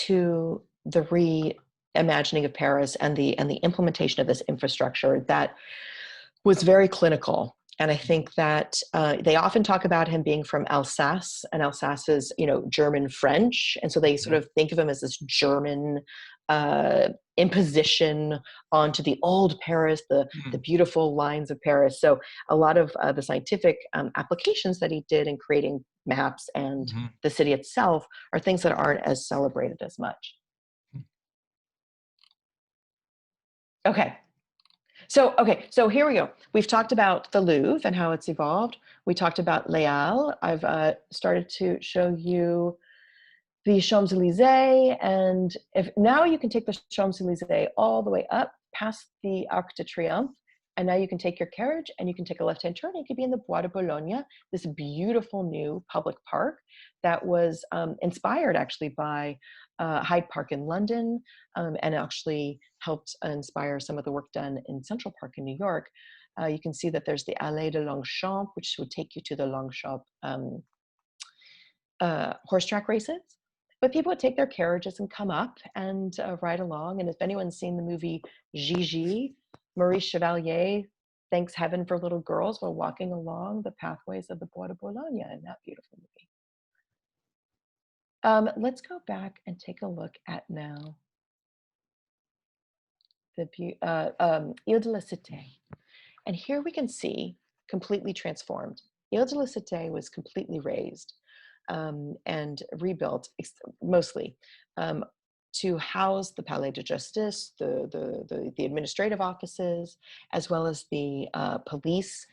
to the reimagining of Paris and the implementation of this infrastructure that was very clinical. And I think that they often talk about him being from Alsace, and Alsace is, German French. And so they sort of think of him as this German imposition onto the old Paris, the beautiful lines of Paris. So a lot of the scientific applications that he did in creating maps and the city itself are things that aren't as celebrated as much. Okay. So here we go. We've talked about the Louvre and how it's evolved. We talked about Les Halles. I've started to show you the Champs-Élysées, and now you can take the Champs-Élysées all the way up past the Arc de Triomphe, and now you can take your carriage and you can take a left-hand turn. You could be in the Bois de Boulogne, this beautiful new public park that was inspired actually by Hyde Park in London, and actually helped inspire some of the work done in Central Park in New York. You can see that there's the Allée de Longchamp, which would take you to the Longchamp horse track races. But people would take their carriages and come up and ride along. And if anyone's seen the movie Gigi, Maurice Chevalier thanks heaven for little girls while walking along the pathways of the Bois de Boulogne in that beautiful movie. Let's go back and take a look at now the Ile de la Cité. And here we can see completely transformed. Ile de la Cité was completely razed and rebuilt mostly to house the Palais de Justice, the administrative offices, as well as the police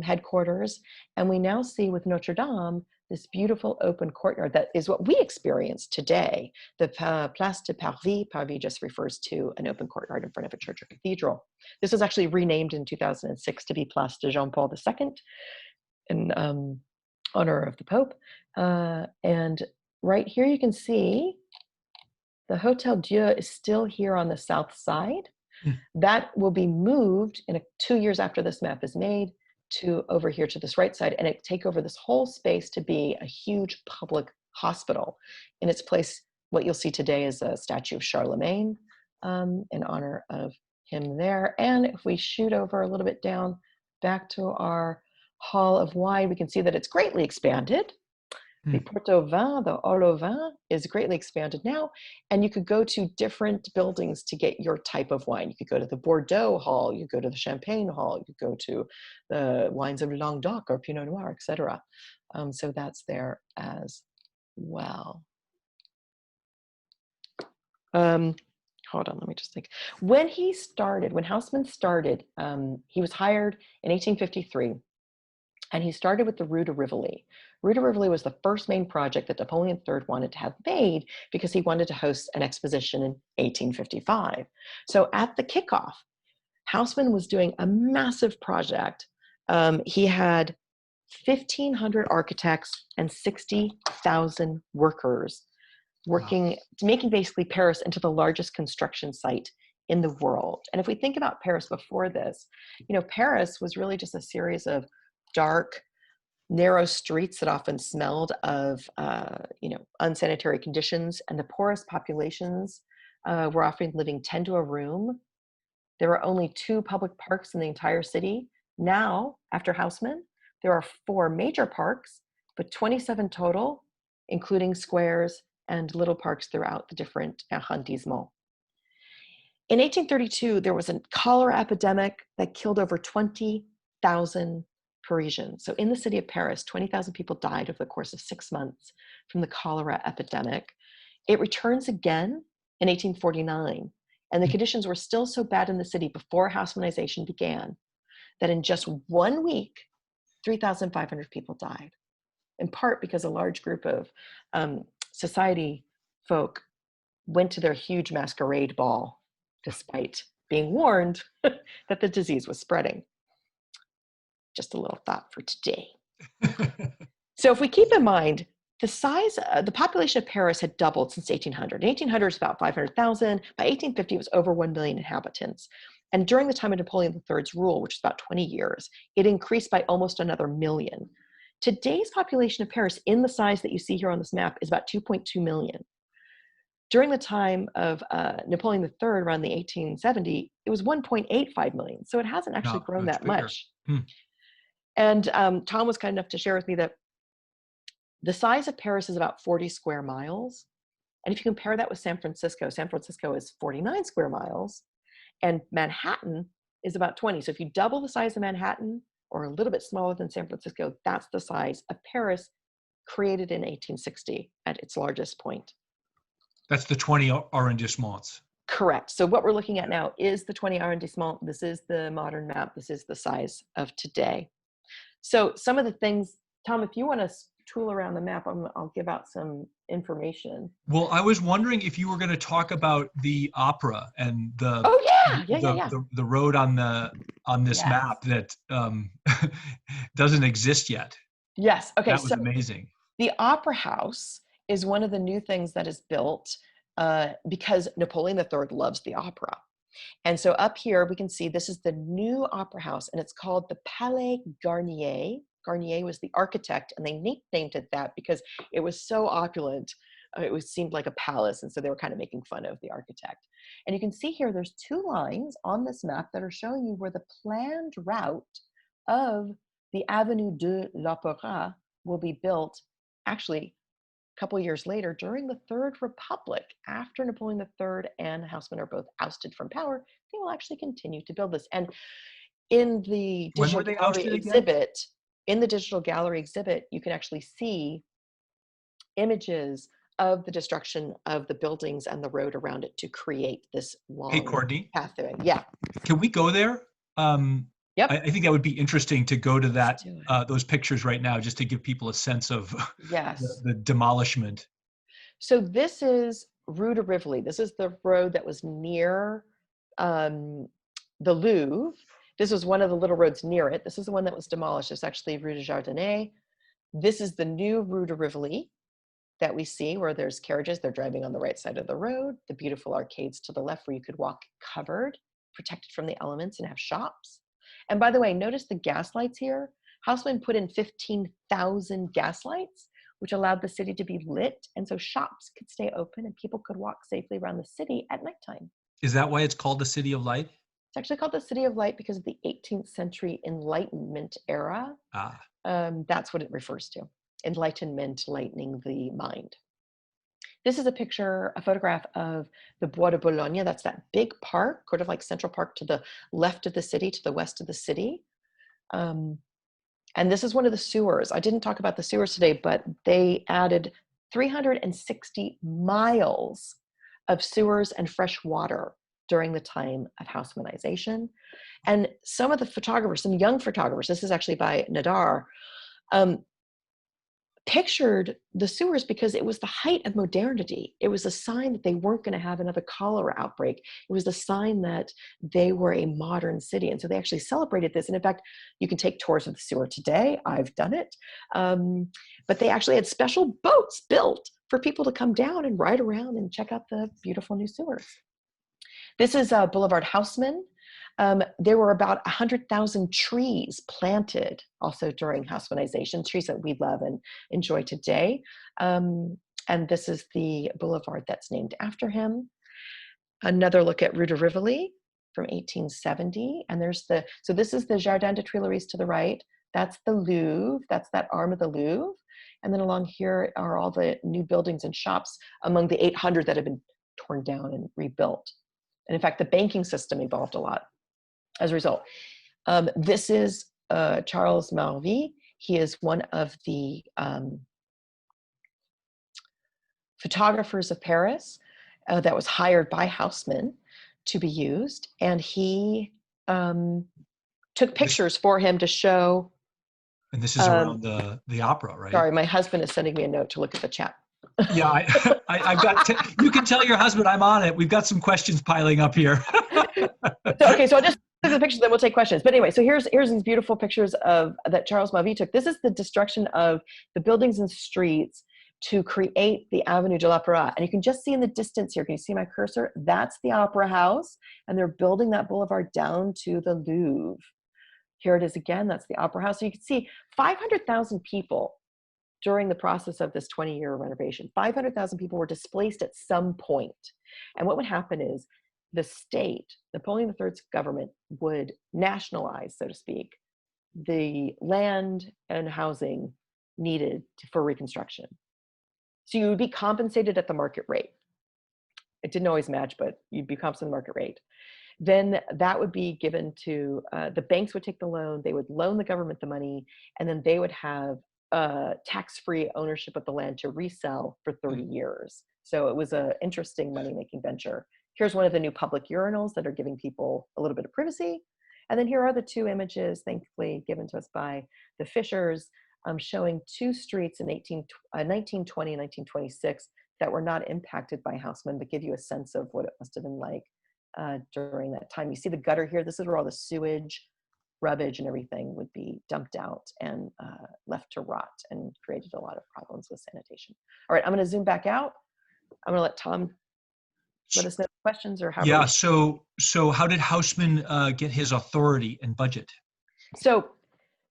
headquarters. And we now see with Notre Dame this beautiful open courtyard that is what we experience today. The Place de Parvis, Parvis just refers to an open courtyard in front of a church or cathedral. This was actually renamed in 2006 to be Place de Jean-Paul II in honor of the Pope. And right here you can see the Hôtel Dieu is still here on the south side. That will be moved in 2 years after this map is made to over here to this right side, and it take over this whole space to be a huge public hospital. In its place, what you'll see today is a statue of Charlemagne in honor of him there. And if we shoot over a little bit down back to our Hall of Wine, we can see that it's greatly expanded. The Porte au Vin, the Hall au Vin, is greatly expanded now, and you could go to different buildings to get your type of wine. You could go to the Bordeaux Hall, you go to the Champagne Hall, you could go to the wines of Languedoc or Pinot Noir, etc. So that's there as well. Hold on, let me just think. When Haussmann started, he was hired in 1853, and he started with the Rue de Rivoli. Rue de Rivoli was the first main project that Napoleon III wanted to have made because he wanted to host an exposition in 1855. So at the kickoff, Haussmann was doing a massive project. He had 1,500 architects and 60,000 workers working, making basically Paris into the largest construction site in the world. And if we think about Paris before this, Paris was really just a series of dark, narrow streets that often smelled of, unsanitary conditions, and the poorest populations were often living 10 to a room. There were only 2 public parks in the entire city. Now, after Haussmann, there are 4 major parks, but 27 total, including squares and little parks throughout the different arrondissements. In 1832, there was a cholera epidemic that killed over 20,000 Parisians. So in the city of Paris, 20,000 people died over the course of 6 months from the cholera epidemic. It returns again in 1849, and the conditions were still so bad in the city before Haussmannization began that in just 1 week, 3,500 people died, in part because a large group of society folk went to their huge masquerade ball despite being warned that the disease was spreading. Just a little thought for today. So if we keep in mind, the population of Paris had doubled since 1800. In 1800, it was about 500,000. By 1850, it was over 1 million inhabitants. And during the time of Napoleon III's rule, which is about 20 years, it increased by almost another million. Today's population of Paris, in the size that you see here on this map, is about 2.2 million. During the time of Napoleon III, around the 1870, it was 1.85 million. So it hasn't actually grown that much. And Tom was kind enough to share with me that the size of Paris is about 40 square miles. And if you compare that with San Francisco is 49 square miles, and Manhattan is about 20. So if you double the size of Manhattan, or a little bit smaller than San Francisco, that's the size of Paris, created in 1860 at its largest point. That's the 20 arrondissements. Correct. So what we're looking at now is the 20 arrondissements. This is the modern map. This is the size of today. So some of the things, Tom, if you want to tool around the map, I'll give out some information. Well, I was wondering if you were going to talk about the opera and the the road on this map that doesn't exist yet. Yes. Okay. That was amazing. The Opera House is one of the new things that is built because Napoleon III loves the opera. And so up here we can see this is the new opera house, and it's called the Palais Garnier. Garnier was the architect, and they nicknamed it that because it was so opulent. It seemed like a palace, and so they were kind of making fun of the architect. And you can see here there's 2 lines on this map that are showing you where the planned route of the Avenue de l'Opéra will be built, actually a couple years later during the Third Republic. After Napoleon III and Haussmann are both ousted from power, they will actually continue to build this. And in the digital gallery exhibit, you can actually see images of the destruction of the buildings and the road around it to create this long pathway. Yeah. Can we go there? Yep. I think that would be interesting to go to that those pictures right now, just to give people a sense of the demolishment. So this is Rue de Rivoli. This is the road that was near the Louvre. This was one of the little roads near it. This is the one that was demolished. It's actually Rue de Jardinay. This is the new Rue de Rivoli that we see, where there's carriages. They're driving on the right side of the road. The beautiful arcades to the left where you could walk covered, protected from the elements, and have shops. And by the way, notice the gas lights here. Haussmann put in 15,000 gas lights, which allowed the city to be lit. And so shops could stay open and people could walk safely around the city at nighttime. Is that why it's called the City of Light? It's actually called the City of Light because of the 18th century Enlightenment era. That's what it refers to. Enlightenment, lightening the mind. This is a photograph of the Bois de Boulogne. That's that big park, sort of like Central Park to the left of the city, to the west of the city. And this is one of the sewers. I didn't talk about the sewers today, but they added 360 miles of sewers and fresh water during the time of Haussmannization. And some of the photographers, some young photographers, this is actually by Nadar, pictured the sewers because it was the height of modernity. It was a sign that they weren't going to have another cholera outbreak. It was a sign that they were a modern city. And so they actually celebrated this. And in fact, you can take tours of the sewer today. I've done it. But they actually had special boats built for people to come down and ride around and check out the beautiful new sewers. This is Boulevard Haussmann. There were about 100,000 trees planted also during Haussmannization, trees that we love and enjoy today. And this is the boulevard that's named after him. Another look at Rue de Rivoli from 1870. And so this is the Jardin des Tuileries to the right. That's the Louvre, that's that arm of the Louvre. And then along here are all the new buildings and shops among the 800 that have been torn down and rebuilt. And in fact, the banking system evolved a lot as a result. This is Charles Marvy. He is one of the photographers of Paris that was hired by Haussmann to be used. And he took pictures for him to show. And this is around the opera, right? Sorry, my husband is sending me a note to look at the chat. Yeah, I've got, you can tell your husband I'm on it. We've got some questions piling up here. Okay, so I'll just look at the pictures, then we'll take questions. But anyway, so here's these beautiful pictures that Charles Marvy took. This is the destruction of the buildings and streets to create the Avenue de l'Opéra. And you can just see in the distance here, can you see my cursor? That's the Opera House, and they're building that boulevard down to the Louvre. Here it is again, that's the Opera House. So you can see 500,000 people during the process of this 20-year renovation. 500,000 people were displaced at some point. And what would happen is the state, Napoleon III's government, would nationalize, so to speak, the land and housing needed for reconstruction. So you would be compensated at the market rate. It didn't always match, but you'd be compensated at the market rate. Then that would be given to, the banks would take the loan, they would loan the government the money, and then they would have tax-free ownership of the land to resell for 30 years. So it was an interesting money-making venture. Here's one of the new public urinals that are giving people a little bit of privacy. And then here are the two images, thankfully, given to us by the Fishers, showing two streets in 1920 and 1926 that were not impacted by Haussmann, but give you a sense of what it must have been like during that time. You see the gutter here. This is where all the sewage, rubbish, and everything would be dumped out and left to rot, and created a lot of problems with sanitation. All right, I'm going to zoom back out. I'm going to let Tom let us know questions or how. Yeah. So how did Haussmann get his authority and budget? So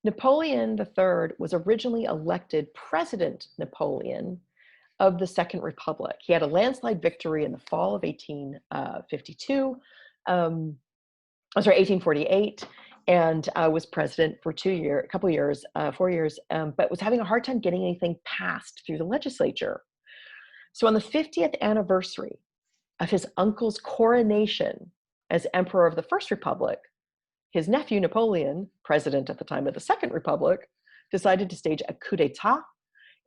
Napoleon III was originally elected President Napoleon of the Second Republic. He had a landslide victory in the fall of 1848, and was president for 4 years, but was having a hard time getting anything passed through the legislature. So on the 50th anniversary of his uncle's coronation as Emperor of the First Republic, his nephew Napoleon, president at the time of the Second Republic, decided to stage a coup d'etat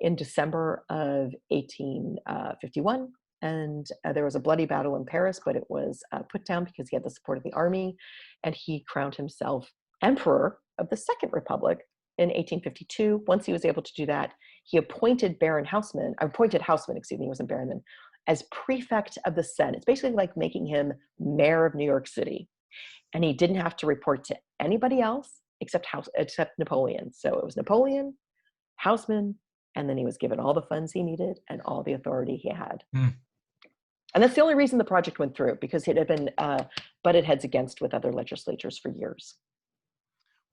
in December of 1851. And there was a bloody battle in Paris, but it was put down because he had the support of the army, and he crowned himself Emperor of the Second Republic in 1852. Once he was able to do that, he appointed Haussmann, excuse me, he wasn't Baron then, as prefect of the Senate. It's basically like making him mayor of New York City. And he didn't have to report to anybody else except Napoleon. So it was Napoleon, Haussmann, and then he was given all the funds he needed and all the authority he had. And that's the only reason the project went through, because it had been butted heads against with other legislatures for years.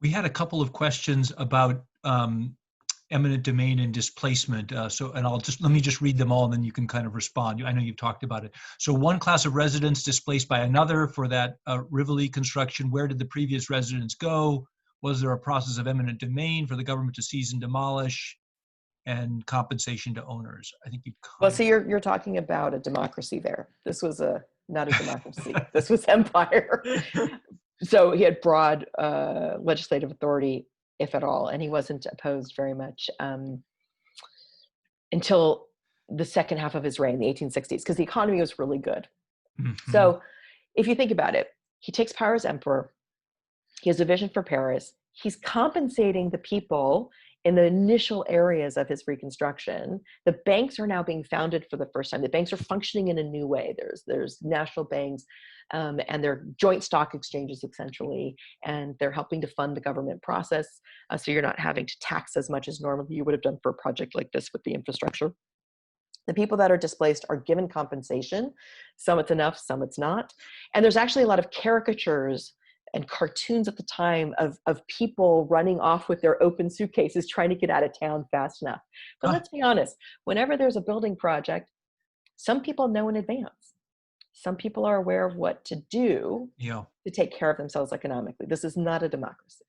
We had a couple of questions about eminent domain and displacement. Let me just read them all, and then you can kind of respond. I know you've talked about it. So one class of residents displaced by another for that Rivoli construction. Where did the previous residents go? Was there a process of eminent domain for the government to seize and demolish? And compensation to owners. I think you. Well, so you're talking about a democracy there. This was not a democracy. This was empire. So he had broad legislative authority, if at all, and he wasn't opposed very much until the second half of his reign, the 1860s, because the economy was really good. Mhm. So if you think about it, he takes power as emperor. He has a vision for Paris. He's compensating the people in the initial areas of his reconstruction. The banks are now being founded for the first time. The banks are functioning in a new way. There's national banks, and they're joint stock exchanges essentially, and they're helping to fund the government process. So you're not having to tax as much as normally you would have done for a project like this with the infrastructure. The people that are displaced are given compensation. Some it's enough, some it's not. And there's actually a lot of caricatures and cartoons at the time of people running off with their open suitcases trying to get out of town fast enough. But let's be honest, whenever there's a building project, some people know in advance. Some people are aware of what to do Yeah. to take care of themselves economically. This is not a democracy.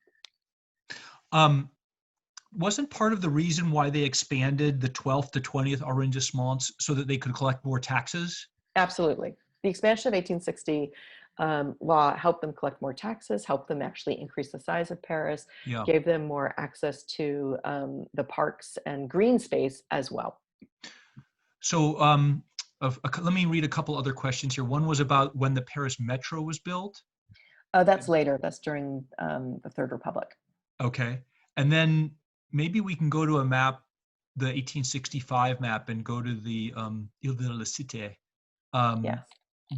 Wasn't part of the reason why they expanded the 12th to 20th arrondissements so that they could collect more taxes? Absolutely. The expansion of 1860 law helped them collect more taxes, helped them actually increase the size of Paris, Yeah. gave them more access to the parks and green space as well. So let me read a couple other questions here. One was about when the Paris Metro was built. That's later. That's during the Third Republic. Okay. And then maybe we can go to a map, the 1865 map, and go to the Ile de la Cité. Yes.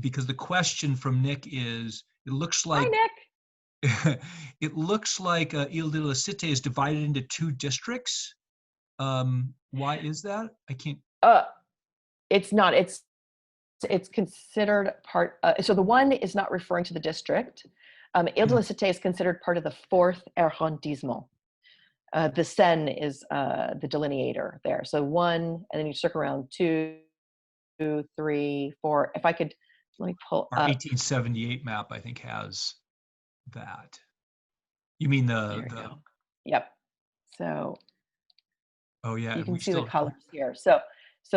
Because the question from Nick is, it looks like Hi, Nick. it looks like Ile de la Cité is divided into two districts. Why is that? I can't. It's not. It's considered part. So the one is not referring to the district. Ile de la Cité is considered part of the 4th arrondissement. The Seine is the delineator there. So 1, and then you circle around 2, 3, 4. If I could, let me pull Our up. 1878 map, I think, has that. You mean There you go. Yep. So oh yeah, you can we see still the colors here. So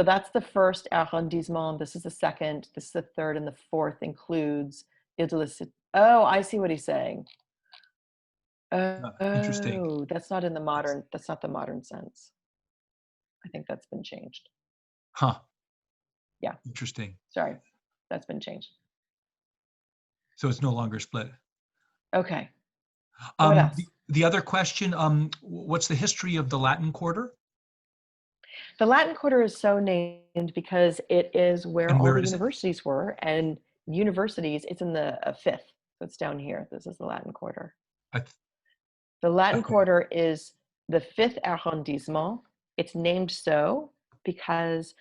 that's the 1st arrondissement. This is the 2nd. This is the 3rd, and the 4th includes Ile de la Cité. Oh, I see what he's saying. interesting. Oh, that's not in the modern. That's not the modern sense. I think that's been changed. Huh. Yeah. Interesting. Sorry, that's been changed. So it's no longer split. Okay. What else? The other question, what's the history of the Latin Quarter? The Latin Quarter is so named because it is where all the is it? universities were, and universities, it's in the 5th. So it's down here. This is the Latin Quarter. The Latin Quarter is the 5th arrondissement. It's named so because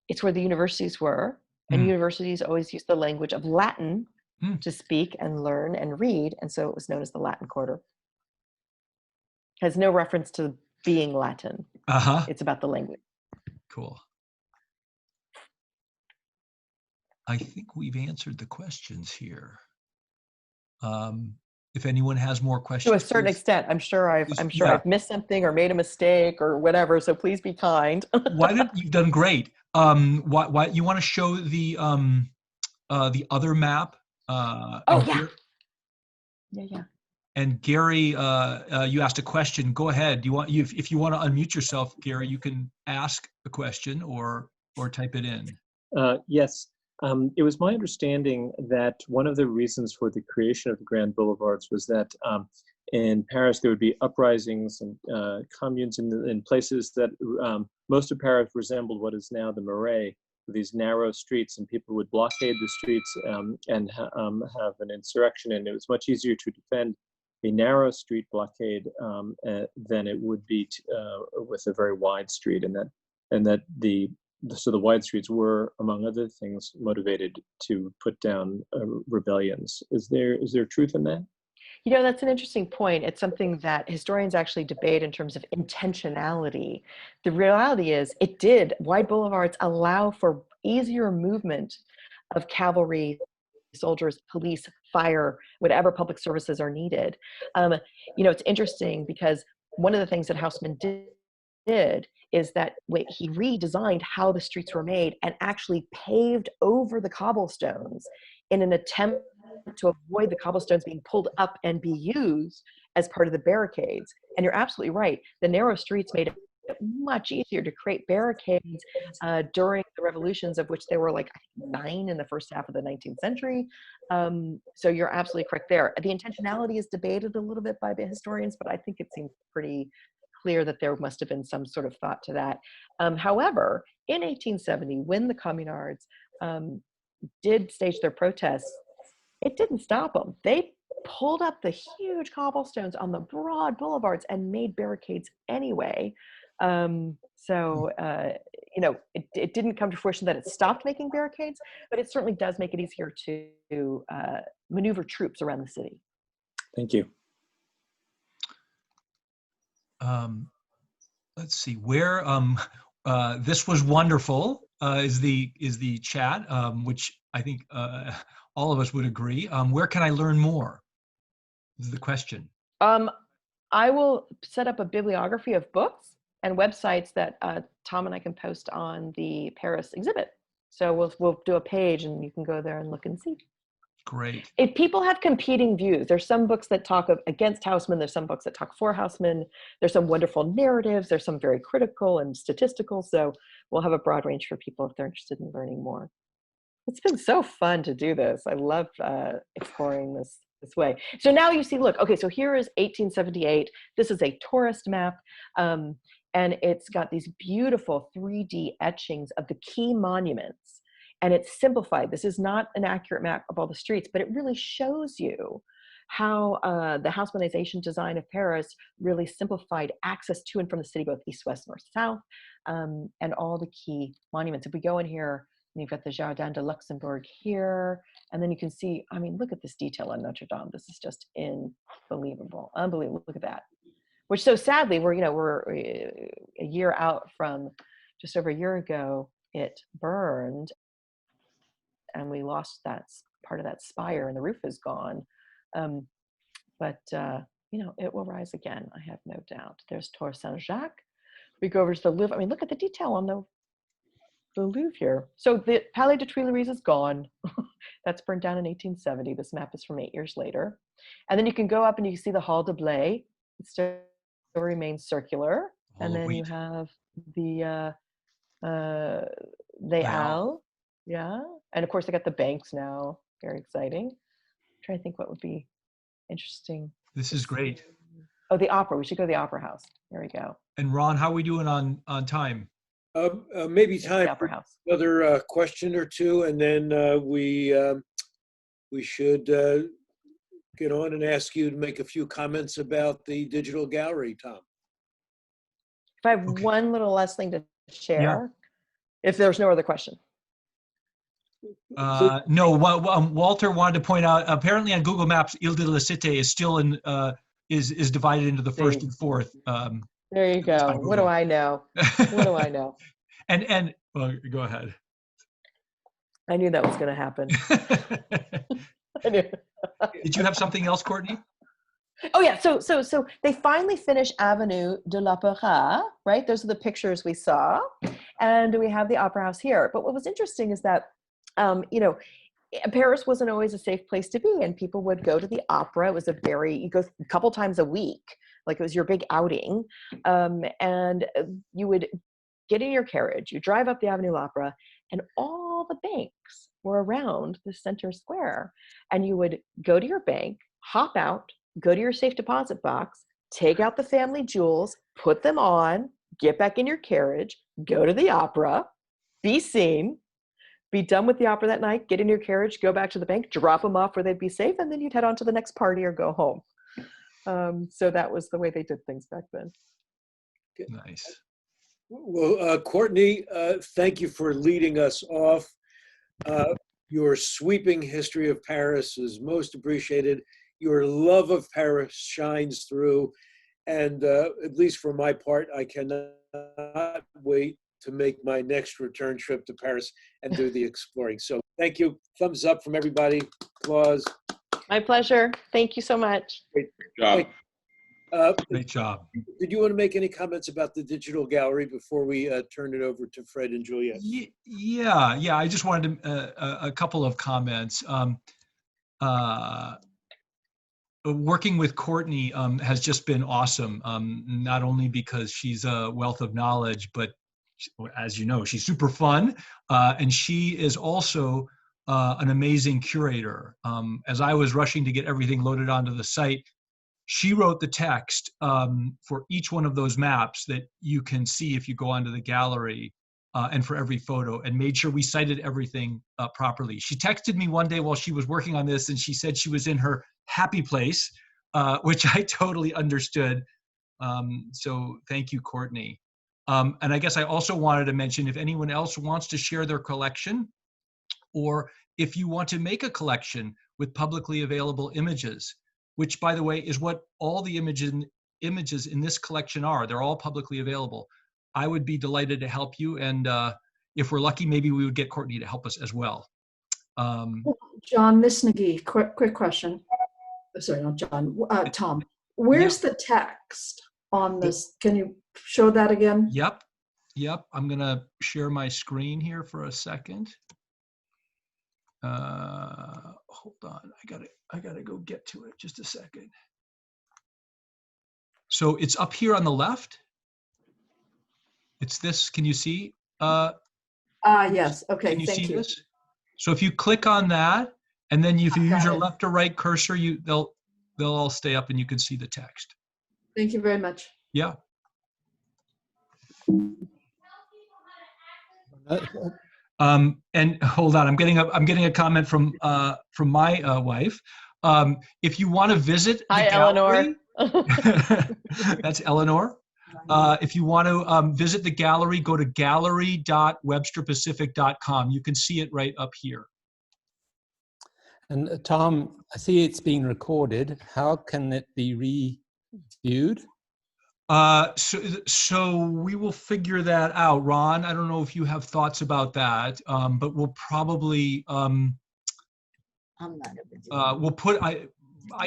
it's where the universities were, and universities always used the language of Latin to speak and learn and read, and so it was known as the Latin Quarter. It has no reference to being Latin. It's about the language. Cool. I think we've answered the questions here. If anyone has more questions, To a certain extent, I'm sure yeah. I've missed something or made a mistake or whatever. So please be kind. You've done great. Why you want to show the other map? Yeah. And Gary, you asked a question. Go ahead. If you want to unmute yourself, Gary, you can ask a question or type it in. Yes. It was my understanding that one of the reasons for the creation of the Grand Boulevards was that in Paris there would be uprisings and communes in places that most of Paris resembled what is now the Marais, these narrow streets, and people would blockade the streets and have an insurrection, and it was much easier to defend a narrow street blockade than it would be with a very wide street, and that so the wide streets were, among other things, motivated to put down rebellions. Is there truth in that? You know, that's an interesting point. It's something that historians actually debate in terms of intentionality. The reality is wide boulevards allow for easier movement of cavalry, soldiers, police, fire, whatever public services are needed. It's interesting because one of the things that Haussmann did is that he redesigned how the streets were made and actually paved over the cobblestones in an attempt to avoid the cobblestones being pulled up and be used as part of the barricades. And you're absolutely right. The narrow streets made it much easier to create barricades during the revolutions, of which there were like 9 in the first half of the 19th century. So you're absolutely correct there. The intentionality is debated a little bit by the historians, but I think it seems pretty clear that there must have been some sort of thought to that. However, in 1870, when the communards did stage their protests, it didn't stop them. They pulled up the huge cobblestones on the broad boulevards and made barricades anyway. It didn't come to fruition that it stopped making barricades, but it certainly does make it easier to maneuver troops around the city. Thank you. Let's see where this was wonderful is the chat, which I think all of us would agree. Where can I learn more? Is the question. I will set up a bibliography of books and websites that Tom and I can post on the Paris exhibit. So we'll do a page and you can go there and look and see. Great. If people have competing views, there's some books that talk against Haussmann, there's some books that talk for Haussmann, there's some wonderful narratives, there's some very critical and statistical. So we'll have a broad range for people if they're interested in learning more. It's been so fun to do this. I love exploring this way. So now you see, look, okay, so here is 1878. This is a tourist map. And it's got these beautiful 3D etchings of the key monuments. And it's simplified. This is not an accurate map of all the streets, but it really shows you how the Haussmannization design of Paris really simplified access to and from the city, both east, west, north, south, and all the key monuments. If we go in here, and you've got the Jardin de Luxembourg here, and then you can see, I mean, look at this detail on Notre Dame. This is just unbelievable, unbelievable. Look at that. Which so sadly, we're a year out from, just over a year ago, it burned, and we lost that part of that spire, and the roof is gone. But it will rise again. I have no doubt. There's Tour Saint-Jacques. We go over to the Louvre. I mean, look at the detail on the Louvre here. So the Palais de Tuileries is gone. That's burned down in 1870. This map is from 8 years later. And then you can go up and you can see the Hall de Blé. It still remains circular. And then you have the Halles. Yeah. And of course, they got the banks now. Very exciting. I'm trying to think what would be interesting. This is great. Oh, the opera. We should go to the Opera House. There we go. And Ron, how are we doing on time? Maybe time for another question or two, and then we should get on and ask you to make a few comments about the digital gallery, Tom. If I have one little last thing to share, if there's no other question. No, Walter wanted to point out, apparently on Google Maps, Ile de la Cité is still is divided into the first and fourth. There you go. What do I know? What do I know? And well, go ahead. I knew that was going to happen. I knew. Did you have something else, Courtney? Oh yeah. So they finally finished Avenue de l'Opéra, right? Those are the pictures we saw, and we have the Opera House here. But what was interesting is that, Paris wasn't always a safe place to be, and people would go to the opera. It was you go a couple times a week, like it was your big outing, and you would get in your carriage, you drive up the Avenue de l'Opéra, and all the banks were around the center square, and you would go to your bank, hop out, go to your safe deposit box, take out the family jewels, put them on, get back in your carriage, go to the opera, be seen, be done with the opera that night, get in your carriage, go back to the bank, drop them off where they'd be safe, and then you'd head on to the next party or go home. So that was the way they did things back then. Nice. Well, Courtney, thank you for leading us off. Your sweeping history of Paris is most appreciated. Your love of Paris shines through. And at least for my part, I cannot wait to make my next return trip to Paris and do the exploring. So thank you. Thumbs up from everybody. Applause. My pleasure. Thank you so much. Great job. Great job. Did you want to make any comments about the digital gallery before we turn it over to Fred and Juliet? Yeah. I just wanted a couple of comments. working with Courtney has just been awesome. Not only because she's a wealth of knowledge, but as you know, she's super fun. And she is also an amazing curator. As I was rushing to get everything loaded onto the site, she wrote the text for each one of those maps that you can see if you go onto the gallery, and for every photo, and made sure we cited everything properly. She texted me one day while she was working on this, and she said she was in her happy place, which I totally understood. So thank you, Courtney. And I guess I also wanted to mention, if anyone else wants to share their collection, or if you want to make a collection with publicly available images, which, by the way, is what all the images in this collection are. They're all publicly available. I would be delighted to help you. And if we're lucky, maybe we would get Courtney to help us as well. John, Miss McGee, quick question. Sorry, not John. Tom, where's the text on this? Can you show that again? Yep. I'm going to share my screen here for a second. Hold on. I gotta go get to it. Just a second. So it's up here on the left. It's this. Can you see? Yes. Okay. Can you Thank see you. this? So if you click on that, and then if you use your left or right cursor, they'll all stay up, and you can see the text. Thank you very much. Yeah. And hold on, I'm getting a comment from my wife. If you want to visit the gallery, that's Eleanor. If you want to visit the gallery, go to gallery.websterpacific.com. You can see it right up here. And Tom, I see it's being recorded. How can it be reviewed? So we will figure that out. Ron, I don't know if you have thoughts about that, but we'll probably I'm not a we'll put I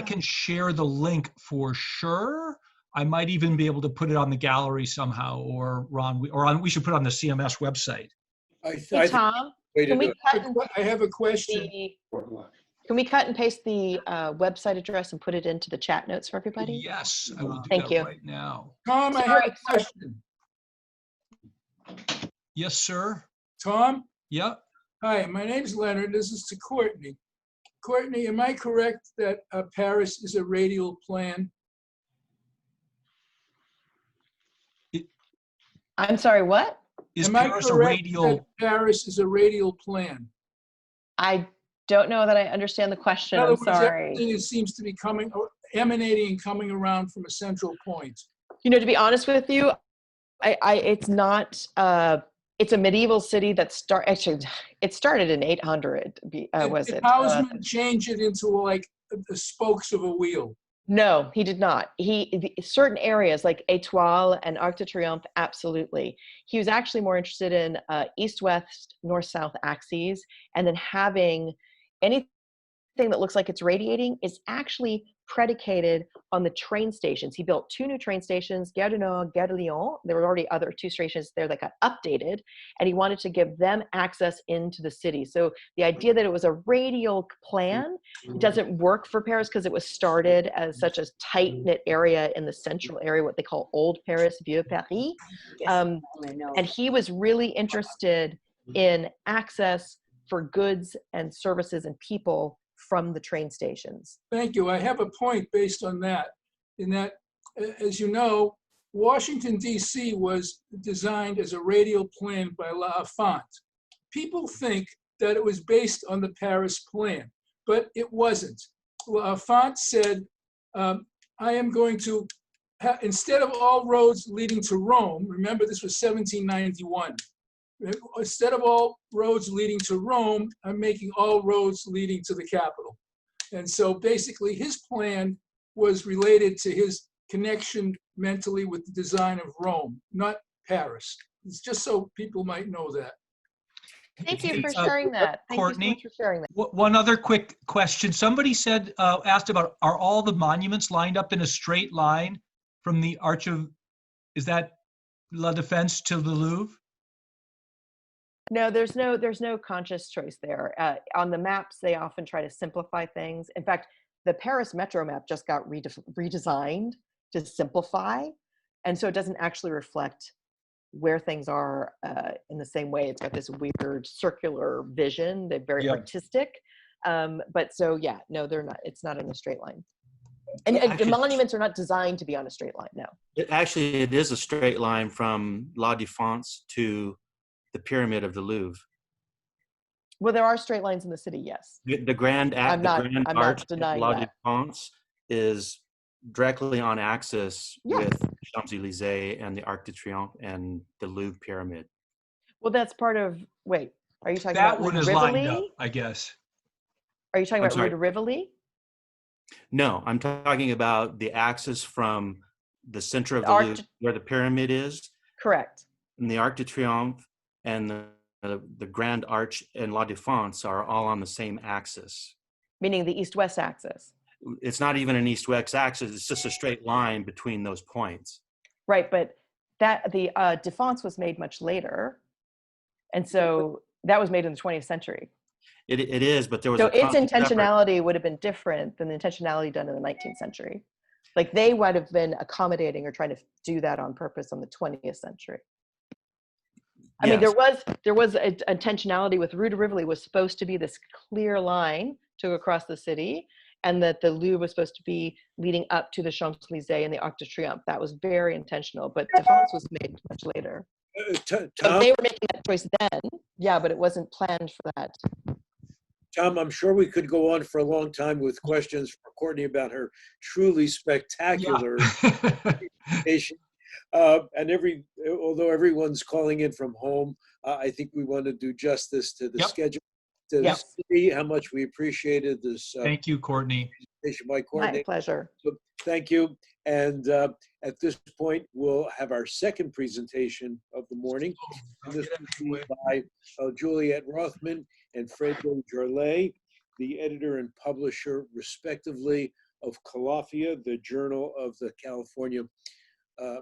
can share the link for sure. I might even be able to put it on the gallery somehow, or Ron, we should put it on the CMS website. Hey, Tom, can we cut and I have a question. Can we cut and paste the website address and put it into the chat notes for everybody? Yes, I will do Thank that you. right now. Tom, I have a question. Yes, sir. Tom? Yeah. Hi, my name's Leonard. This is to Courtney. Courtney, am I correct that Paris is a radial plan? I'm sorry, what? Am I correct that Paris is a radial plan? I don't know that I understand the question. In other I'm words, sorry. everything seems to be emanating and coming around from a central point. You know, to be honest with you, it's not. It's a medieval city that it started in 800. Did Houseman change it into like the spokes of a wheel? No, he did not. Certain areas like Étoile and Arc de Triomphe, absolutely. He was actually more interested in east-west, north-south axes, and then having anything that looks like it's radiating is actually predicated on the train stations. He built 2 new train stations, Gare du Nord, Gare de Lyon. There were already other 2 stations there that got updated, and he wanted to give them access into the city. So the idea that it was a radial plan doesn't work for Paris because it was started as such a tight-knit area in the central area, what they call Old Paris, Vieux Paris. And he was really interested in access for goods and services and people from the train stations. Thank you. I have a point based on that. In that, as you know, Washington, D.C. was designed as a radial plan by L'Enfant. People think that it was based on the Paris plan, but it wasn't. L'Enfant said, I am going to, instead of all roads leading to Rome, remember this was 1791, instead of all roads leading to Rome, I'm making all roads leading to the capital. And so basically his plan was related to his connection mentally with the design of Rome, not Paris. It's just so people might know that. Thank you for sharing that. Thank Courtney, you so much for sharing that. One other quick question. Somebody said, asked about, are all the monuments lined up in a straight line from the Arch of, is that La Défense to the Louvre? No, there's no conscious choice there. On the maps, they often try to simplify things. In fact, the Paris Metro map just got redesigned to simplify. And so it doesn't actually reflect where things are in the same way. It's got this weird circular vision. They're very artistic. But so, yeah, no, they're not. It's not in a straight line. And the monuments are not designed to be on a straight line, no. It is a straight line from La Défense to the Pyramid of the Louvre. Well, there are straight lines in the city, yes. The Grand I'm not Arch of denying La that. Défense is directly on axis with Champs-Élysées and the Arc de Triomphe and the Louvre Pyramid. Well, that's part of, wait, are you talking That about one Rue is de lined Rivoli? up, I guess. Are you talking I'm about Rue sorry. de Rivoli? No, I'm talking about the axis from the center of The the Arc Louvre, where the pyramid is, Correct. and the Arc de Triomphe and the Grand Arch and La Défense are all on the same axis. Meaning the east-west axis. It's not even an east-west axis, it's just a straight line between those points. Right, but that the Défense was made much later. And so that was made in the 20th century. It is, but there was So a its conscious effort. intentionality would have been different than the intentionality done in the 19th century. Like they would have been accommodating or trying to do that on purpose on the 20th century. I mean, there was a intentionality with Rue de Rivoli was supposed to be this clear line to go across the city, and that the Louvre was supposed to be leading up to the Champs-Élysées and the Arc de Triomphe. That was very intentional, but Défense was made much later. So they were making that choice then, yeah, but it wasn't planned for that. Tom, I'm sure we could go on for a long time with questions for Courtney about her truly spectacular presentation. And although everyone's calling in from home, I think we want to do justice to the schedule, to see how much we appreciated this. Thank you, Courtney. Presentation by Courtney. My pleasure. So, thank you. And at this point, we'll have our second presentation of the morning. And this will be by Juliet Rothman and Fredo Jorlet, the editor and publisher, respectively, of Calafia, the Journal of the California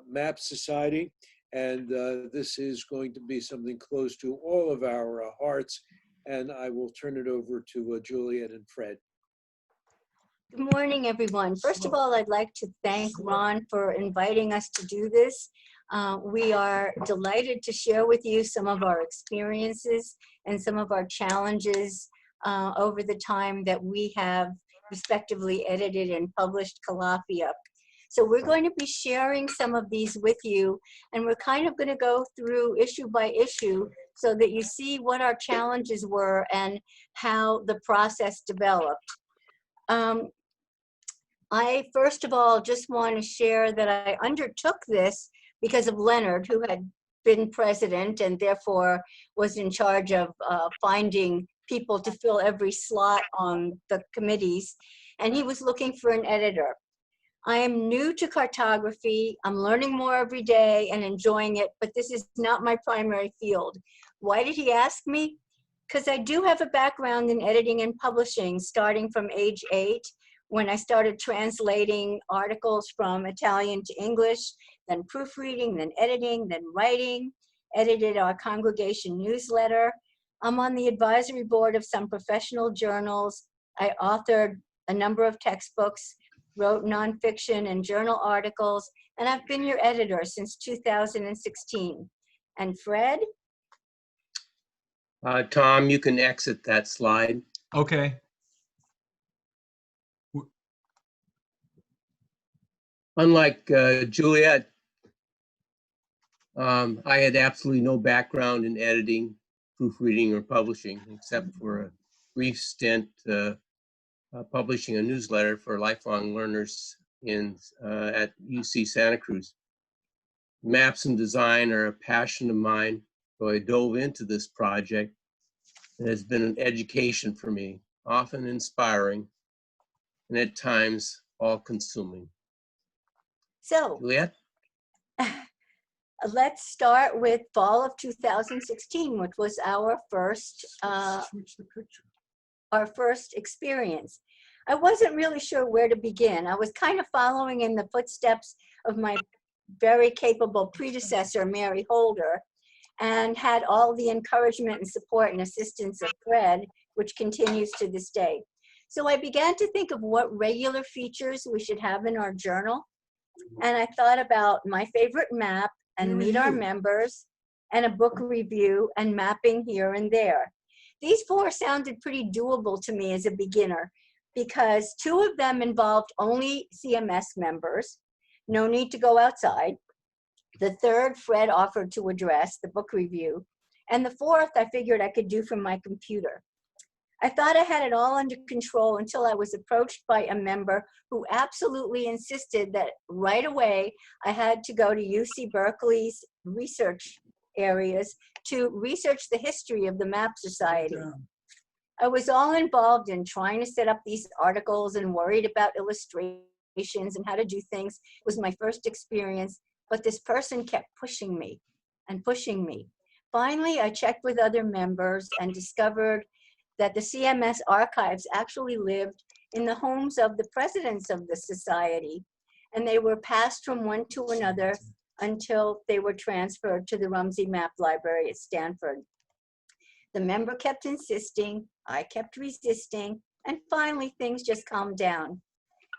Map Society. And this is going to be something close to all of our hearts. And I will turn it over to Juliet and Fred. Good morning, everyone. First of all, I'd like to thank Ron for inviting us to do this. We are delighted to share with you some of our experiences and some of our challenges over the time that we have respectively edited and published Calafia. So we're going to be sharing some of these with you, and we're kind of going to go through issue by issue so that you see what our challenges were and how the process developed. I, first of all, just want to share that I undertook this because of Leonard, who had been president and therefore was in charge of finding people to fill every slot on the committees, and he was looking for an editor. I am new to cartography. I'm learning more every day and enjoying it, but this is not my primary field. Why did he ask me? Because I do have a background in editing and publishing, starting from age 8, when I started translating articles from Italian to English, then proofreading, then editing, then writing, edited our congregation newsletter. I'm on the advisory board of some professional journals. I authored a number of textbooks, wrote nonfiction and journal articles, and I've been your editor since 2016. And Fred? Tom, you can exit that slide. Okay. Unlike Juliet, I had absolutely no background in editing, proofreading, or publishing, except for a brief stint publishing a newsletter for lifelong learners at UC Santa Cruz. Maps and design are a passion of mine, so I dove into this project. It has been an education for me, often inspiring, and at times all-consuming. So, Juliet? let's start with fall of 2016, which was our first experience. I wasn't really sure where to begin. I was kind of following in the footsteps of my very capable predecessor, Mary Holder, and had all the encouragement and support and assistance of Fred, which continues to this day. So I began to think of what regular features we should have in our journal. And I thought about my favorite map and meet our members and a book review and mapping here and there. These 4 sounded pretty doable to me as a beginner because 2 of them involved only CMS members. No need to go outside. The 3rd, Fred offered to address, the book review. And the 4th, I figured I could do from my computer. I thought I had it all under control until I was approached by a member who absolutely insisted that right away I had to go to UC Berkeley's research areas to research the history of the Map Society. I was all involved in trying to set up these articles and worried about illustrations and how to do things. It was my first experience, but this person kept pushing me and pushing me. Finally, I checked with other members and discovered that the CMS archives actually lived in the homes of the presidents of the society, and they were passed from one to another until they were transferred to the Rumsey Map Library at Stanford. The member kept insisting, I kept resisting, and finally things just calmed down.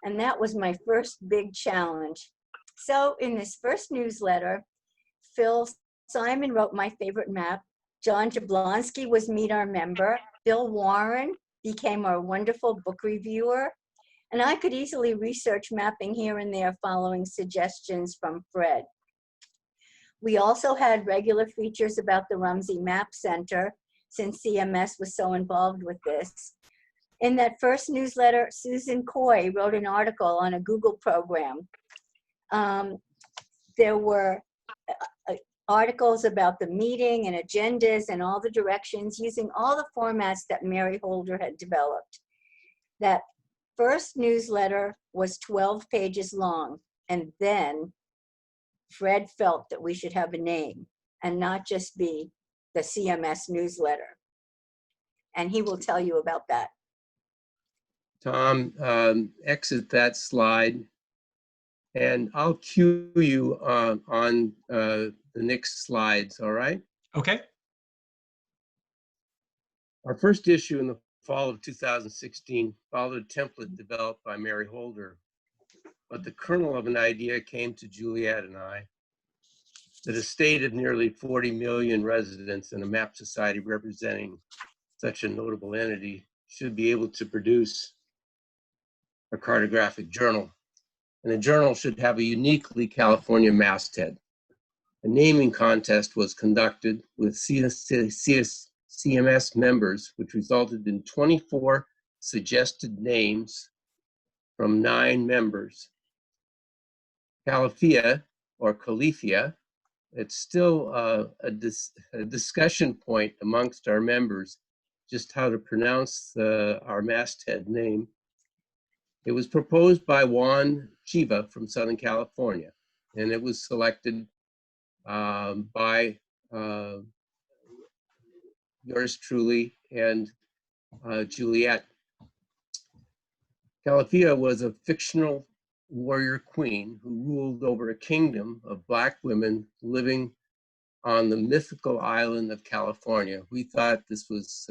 And that was my first big challenge. So in this first newsletter, Phil Simon wrote my favorite map. John Jablonski was Meet Our Member. Bill Warren became our wonderful book reviewer. And I could easily research mapping here and there following suggestions from Fred. We also had regular features about the Rumsey Map Center, since CMS was so involved with this. In that first newsletter, Susan Coy wrote an article on a Google program. There were articles about the meeting and agendas and all the directions using all the formats that Mary Holder had developed. That first newsletter was 12 pages long, and then Fred felt that we should have a name and not just be the CMS newsletter. And he will tell you about that. Tom, exit that slide, and I'll cue you on the next slides, all right? Okay. Our first issue in the fall of 2016 followed a template developed by Mary Holder, but the kernel of an idea came to Juliet and I, that a state of nearly 40 million residents and a map society representing such a notable entity should be able to produce a cartographic journal. And the journal should have a uniquely California masthead. A naming contest was conducted with CMS members, which resulted in 24 suggested names from 9 members. Califia, or Califia, it's still a discussion point amongst our members, just how to pronounce our masthead name. It was proposed by Juan Chiva from Southern California, and it was selected by yours truly and Juliet. Califia was a fictional warrior queen who ruled over a kingdom of Black women living on the mythical island of California. We thought this was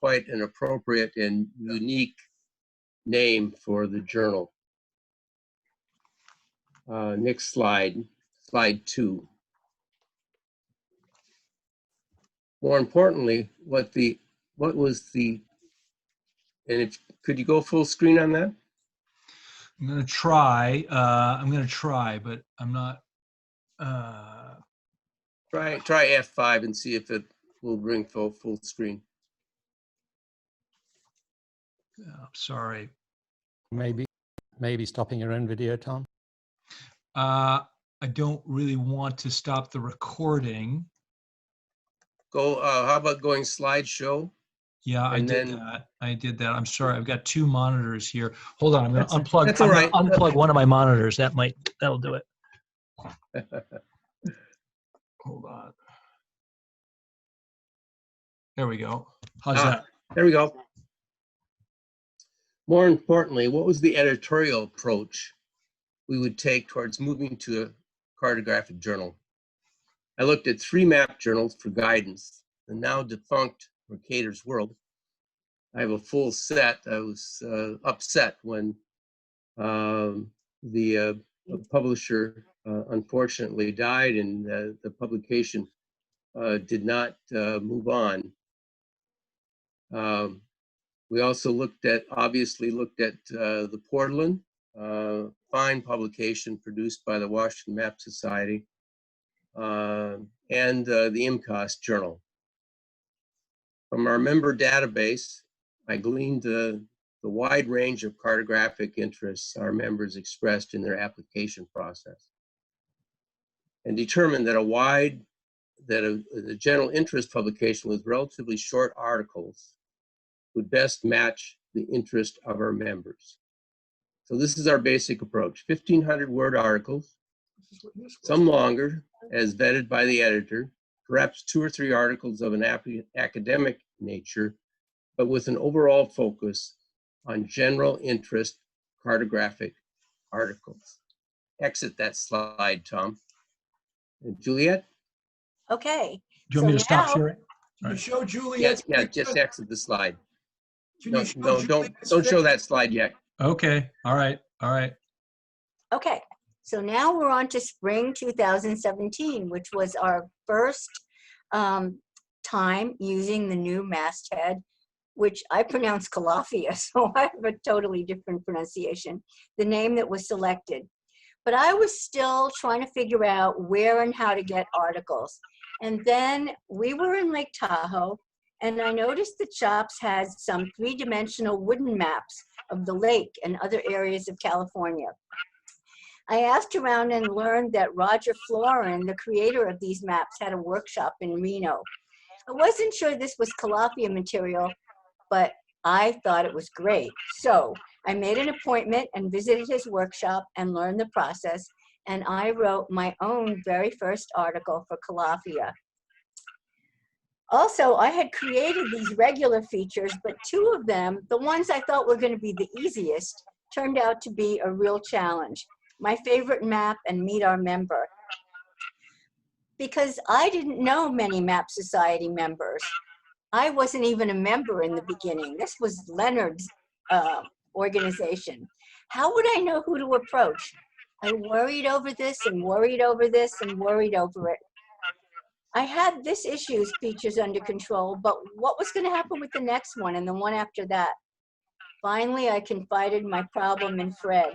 quite an appropriate and unique name for the journal. Next slide, slide 2. More importantly, could you go full screen on that? I'm going to try. But I'm not. Try F5 and see if it will bring full screen. I'm sorry. Maybe stopping your own video, Tom. I don't really want to stop the recording. Go. How about going slideshow? Yeah, I did that. I'm sorry. I've got 2 monitors here. Hold on. I'm going to unplug. That's all right. Unplug one of my monitors. That'll do it. Hold on. There we go. How's that? There we go. More importantly, what was the editorial approach we would take towards moving to a cartographic journal? I looked at 3 map journals for guidance: the now defunct Mercator's World, I have a full set. I was upset when the publisher unfortunately died, and the publication did not move on. We also obviously looked at the Portland, fine publication produced by the Washington Map Society, and the IMCOS journal. From our member database, I gleaned the wide range of cartographic interests our members expressed in their application process, and determined that a general interest publication with relatively short articles would best match the interest of our members. So this is our basic approach: 1,500 word articles, some longer as vetted by the editor, perhaps 2 or 3 articles of an academic nature, but with an overall focus on general interest cartographic articles. Exit that slide, Tom. And Juliet? Okay. Do you want me to stop sharing? Can you show Juliet? Yeah, just exit the slide. Can No, you show don't Juliet's show that slide yet. Okay. All right. All right. Okay, so now we're on to spring 2017, which was our first time using the new masthead, which I pronounce Calafia, so I have a totally different pronunciation, the name that was selected. But I was still trying to figure out where and how to get articles. And then we were in Lake Tahoe, and I noticed that Shops has some 3-dimensional wooden maps of the lake and other areas of California. I asked around and learned that Roger Florin, the creator of these maps, had a workshop in Reno. I wasn't sure this was Calafia material, but I thought it was great. So I made an appointment and visited his workshop and learned the process, and I wrote my own very first article for Calafia. Also, I had created these regular features, but 2 of them, the ones I thought were going to be the easiest, turned out to be a real challenge. My favorite map and Meet Our Member. Because I didn't know many Map Society members. I wasn't even a member in the beginning. This was Leonard's organization. How would I know who to approach? I worried over this and worried over this and worried over it. I had this issue's features under control, but what was going to happen with the next one and the one after that? Finally, I confided my problem in Fred,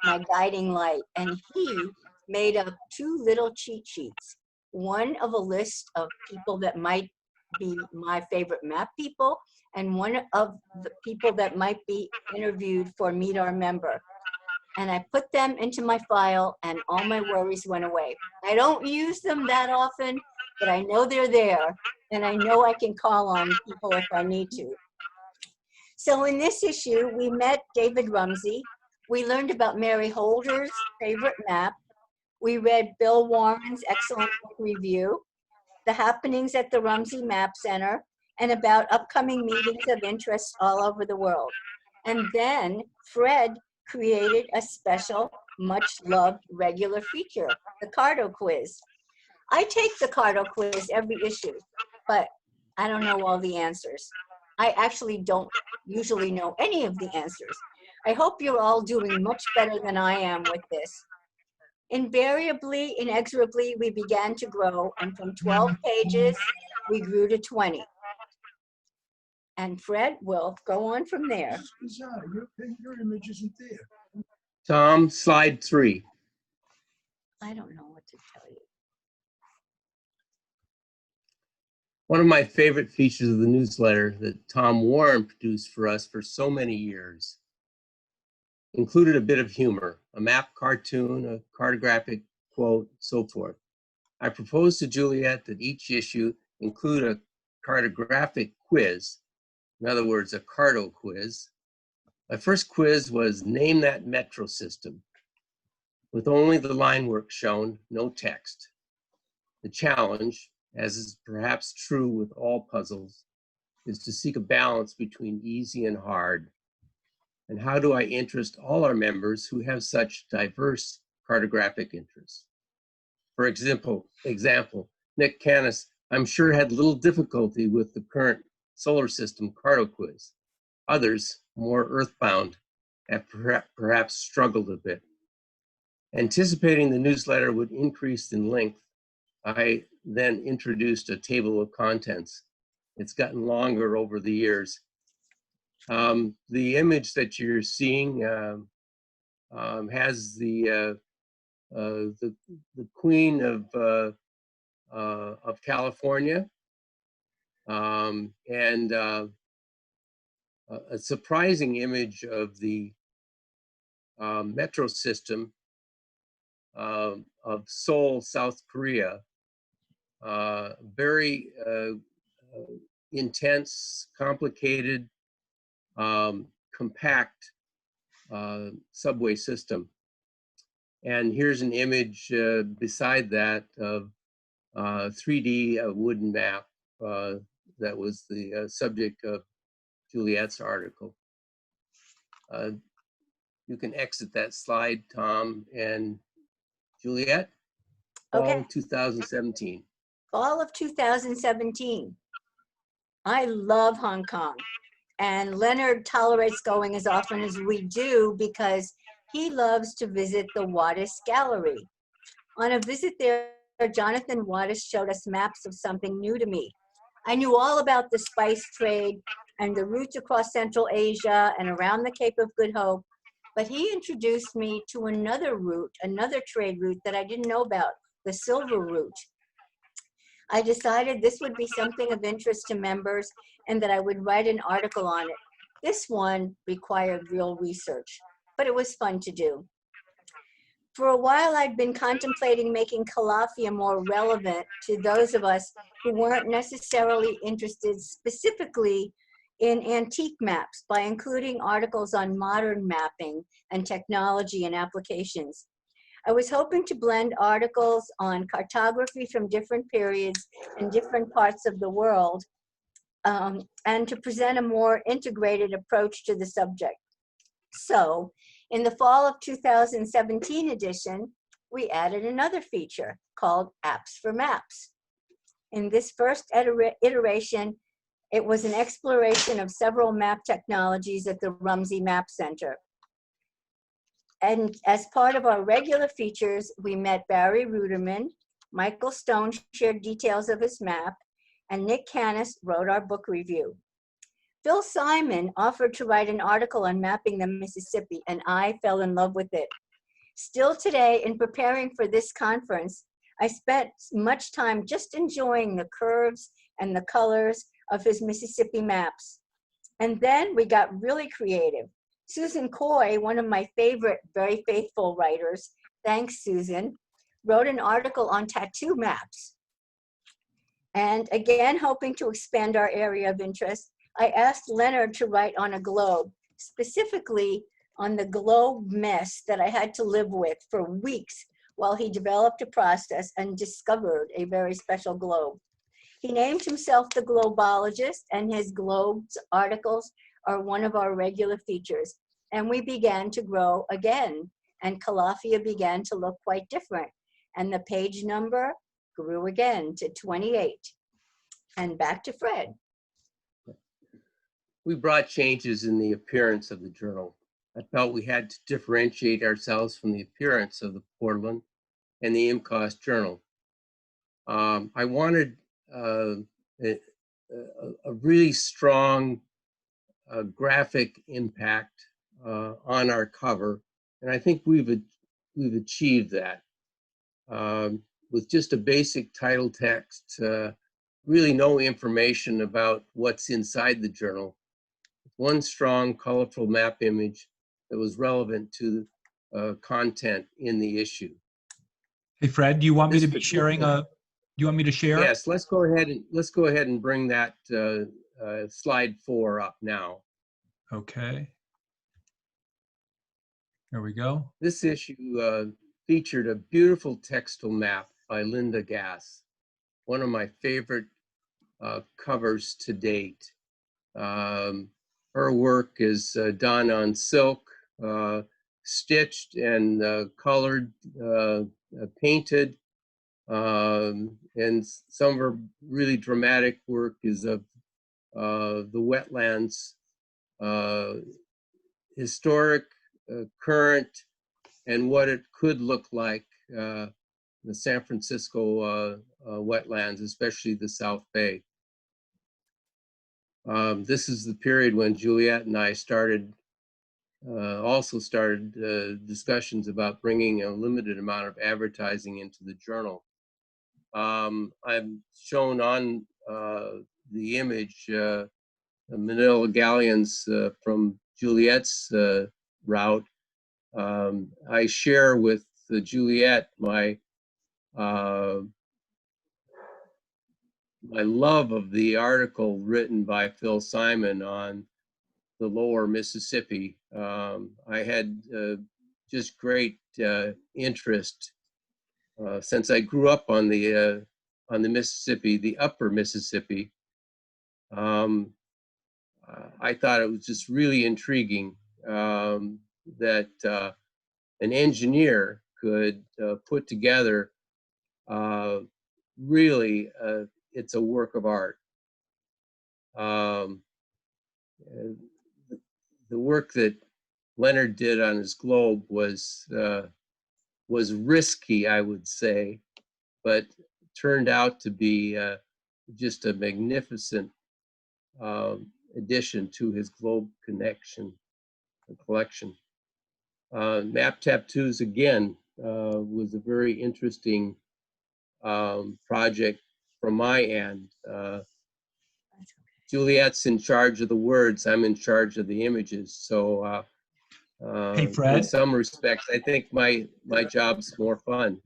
my guiding light, and he made up 2 little cheat sheets. One of a list of people that might be my favorite map people, and one of the people that might be interviewed for Meet Our Member. And I put them into my file, and all my worries went away. I don't use them that often, but I know they're there, and I know I can call on people if I need to. So in this issue, we met David Rumsey. We learned about Mary Holder's favorite map. We read Bill Warren's excellent book review, the happenings at the Rumsey Map Center, and about upcoming meetings of interest all over the world. And then Fred created a special, much-loved regular feature, the Cardo Quiz. I take the Cardo Quiz every issue, but I don't know all the answers. I actually don't usually know any of the answers. I hope you're all doing much better than I am with this. Invariably, inexorably, we began to grow, and from 12 pages, we grew to 20. And Fred will go on from there. That's bizarre. Your image isn't there. Tom, slide 3. I don't know what to tell you. One of my favorite features of the newsletter that Tom Warren produced for us for so many years included a bit of humor, a map cartoon, a cartographic quote, so forth. I proposed to Juliet that each issue include a cartographic quiz, in other words, a Cardo quiz. My first quiz was Name That Metro System, with only the line work shown, no text. The challenge, as is perhaps true with all puzzles, is to seek a balance between easy and hard. And how do I interest all our members who have such diverse cartographic interests? For example, Nick Canis, I'm sure, had little difficulty with the current solar system Cardo quiz. others, more earthbound, have perhaps struggled a bit. Anticipating the newsletter would increase in length, I then introduced a table of contents. It's gotten longer over the years. The image that you're seeing has the Queen of California, and a surprising image of the metro system of Seoul, South Korea. Very intense, complicated, compact subway system. And here's an image beside that of 3D wooden map that was the subject of Juliet's article. You can exit that slide, Tom and Juliet. Okay. Fall 2017. Fall of 2017. I love Hong Kong, and Leonard tolerates going as often as we do because he loves to visit the Wattis Gallery. On a visit there, Jonathan Wattis showed us maps of something new to me. I knew all about the spice trade and the routes across Central Asia and around the Cape of Good Hope, but he introduced me to another route, another trade route that I didn't know about, the silver route. I decided this would be something of interest to members and that I would write an article on it. This one required real research, but it was fun to do. For a while, I'd been contemplating making Calafia more relevant to those of us who weren't necessarily interested specifically in antique maps by including articles on modern mapping and technology and applications. I was hoping to blend articles on cartography from different periods and different parts of the world, and to present a more integrated approach to the subject. So, in the fall of 2017 edition, we added another feature called Apps for Maps. In this first iteration, it was an exploration of several map technologies at the Rumsey Map Center. And as part of our regular features, we met Barry Ruderman, Michael Stone shared details of his map, and Nick Canis wrote our book review. Phil Simon offered to write an article on mapping the Mississippi, and I fell in love with it. Still today, in preparing for this conference, I spent much time just enjoying the curves and the colors of his Mississippi maps. And then we got really creative. Susan Coy, one of my favorite, very faithful writers, thanks Susan, wrote an article on tattoo maps. And again, hoping to expand our area of interest, I asked Leonard to write on a globe, specifically on the globe mess that I had to live with for weeks while he developed a process and discovered a very special globe. He named himself the Globologist, and his globes articles are one of our regular features. And we began to grow again, and Calafia began to look quite different. And the page number grew again to 28. And back to Fred. We brought changes in the appearance of the journal. I felt we had to differentiate ourselves from the appearance of the Portland and the IMCOS journal. I wanted a really strong graphic impact on our cover, and I think we've achieved that with just a basic title text, really no information about what's inside the journal. One strong, colorful map image that was relevant to content in the issue. Hey, Fred, do you want me to be sharing a? Do you want me to share? Yes, let's go ahead and bring that slide 4 up now. Okay. There we go. This issue featured a beautiful textile map by Linda Gass, one of my favorite covers to date. Her work is done on silk, stitched and colored, painted, and some of her really dramatic work is of the wetlands historic, current, and what it could look like, the San Francisco wetlands, especially the South Bay. This is the period when Juliet and I also started discussions about bringing a limited amount of advertising into the journal. I've shown on the image manila galleons from Juliet's route. I share with Juliet my my love of the article written by Phil Simon on the lower Mississippi. I had just great interest since I grew up on the Mississippi, the upper Mississippi. I thought it was just really intriguing that an engineer could put together really it's a work of art. The work that Leonard did on his globe was risky, I would say, but turned out to be just a magnificent addition to his globe collection. Map Tattoos, again, was a very interesting project from my end. Juliet's in charge of the words, I'm in charge of the images. So Hey, Fred. in some respects, I think my job's more fun.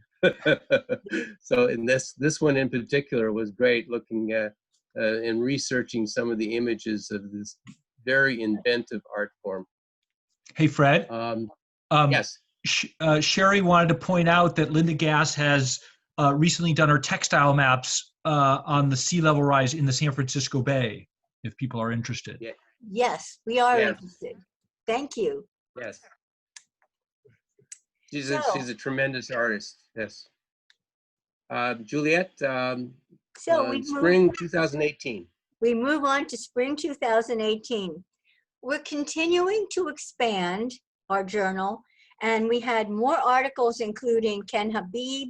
So in this one in particular was great, looking at and researching some of the images of this very inventive art form. Hey, Fred. Yes. Sherry wanted to point out that Linda Gass has recently done her textile maps on the sea level rise in the San Francisco Bay, if people are interested. Yeah. Yes, we are Yes. interested. Thank you. Yes. She's a tremendous artist. Yes. Juliet, So we spring 2018. We move on to spring 2018. We're continuing to expand our journal, and we had more articles, including Ken Habib,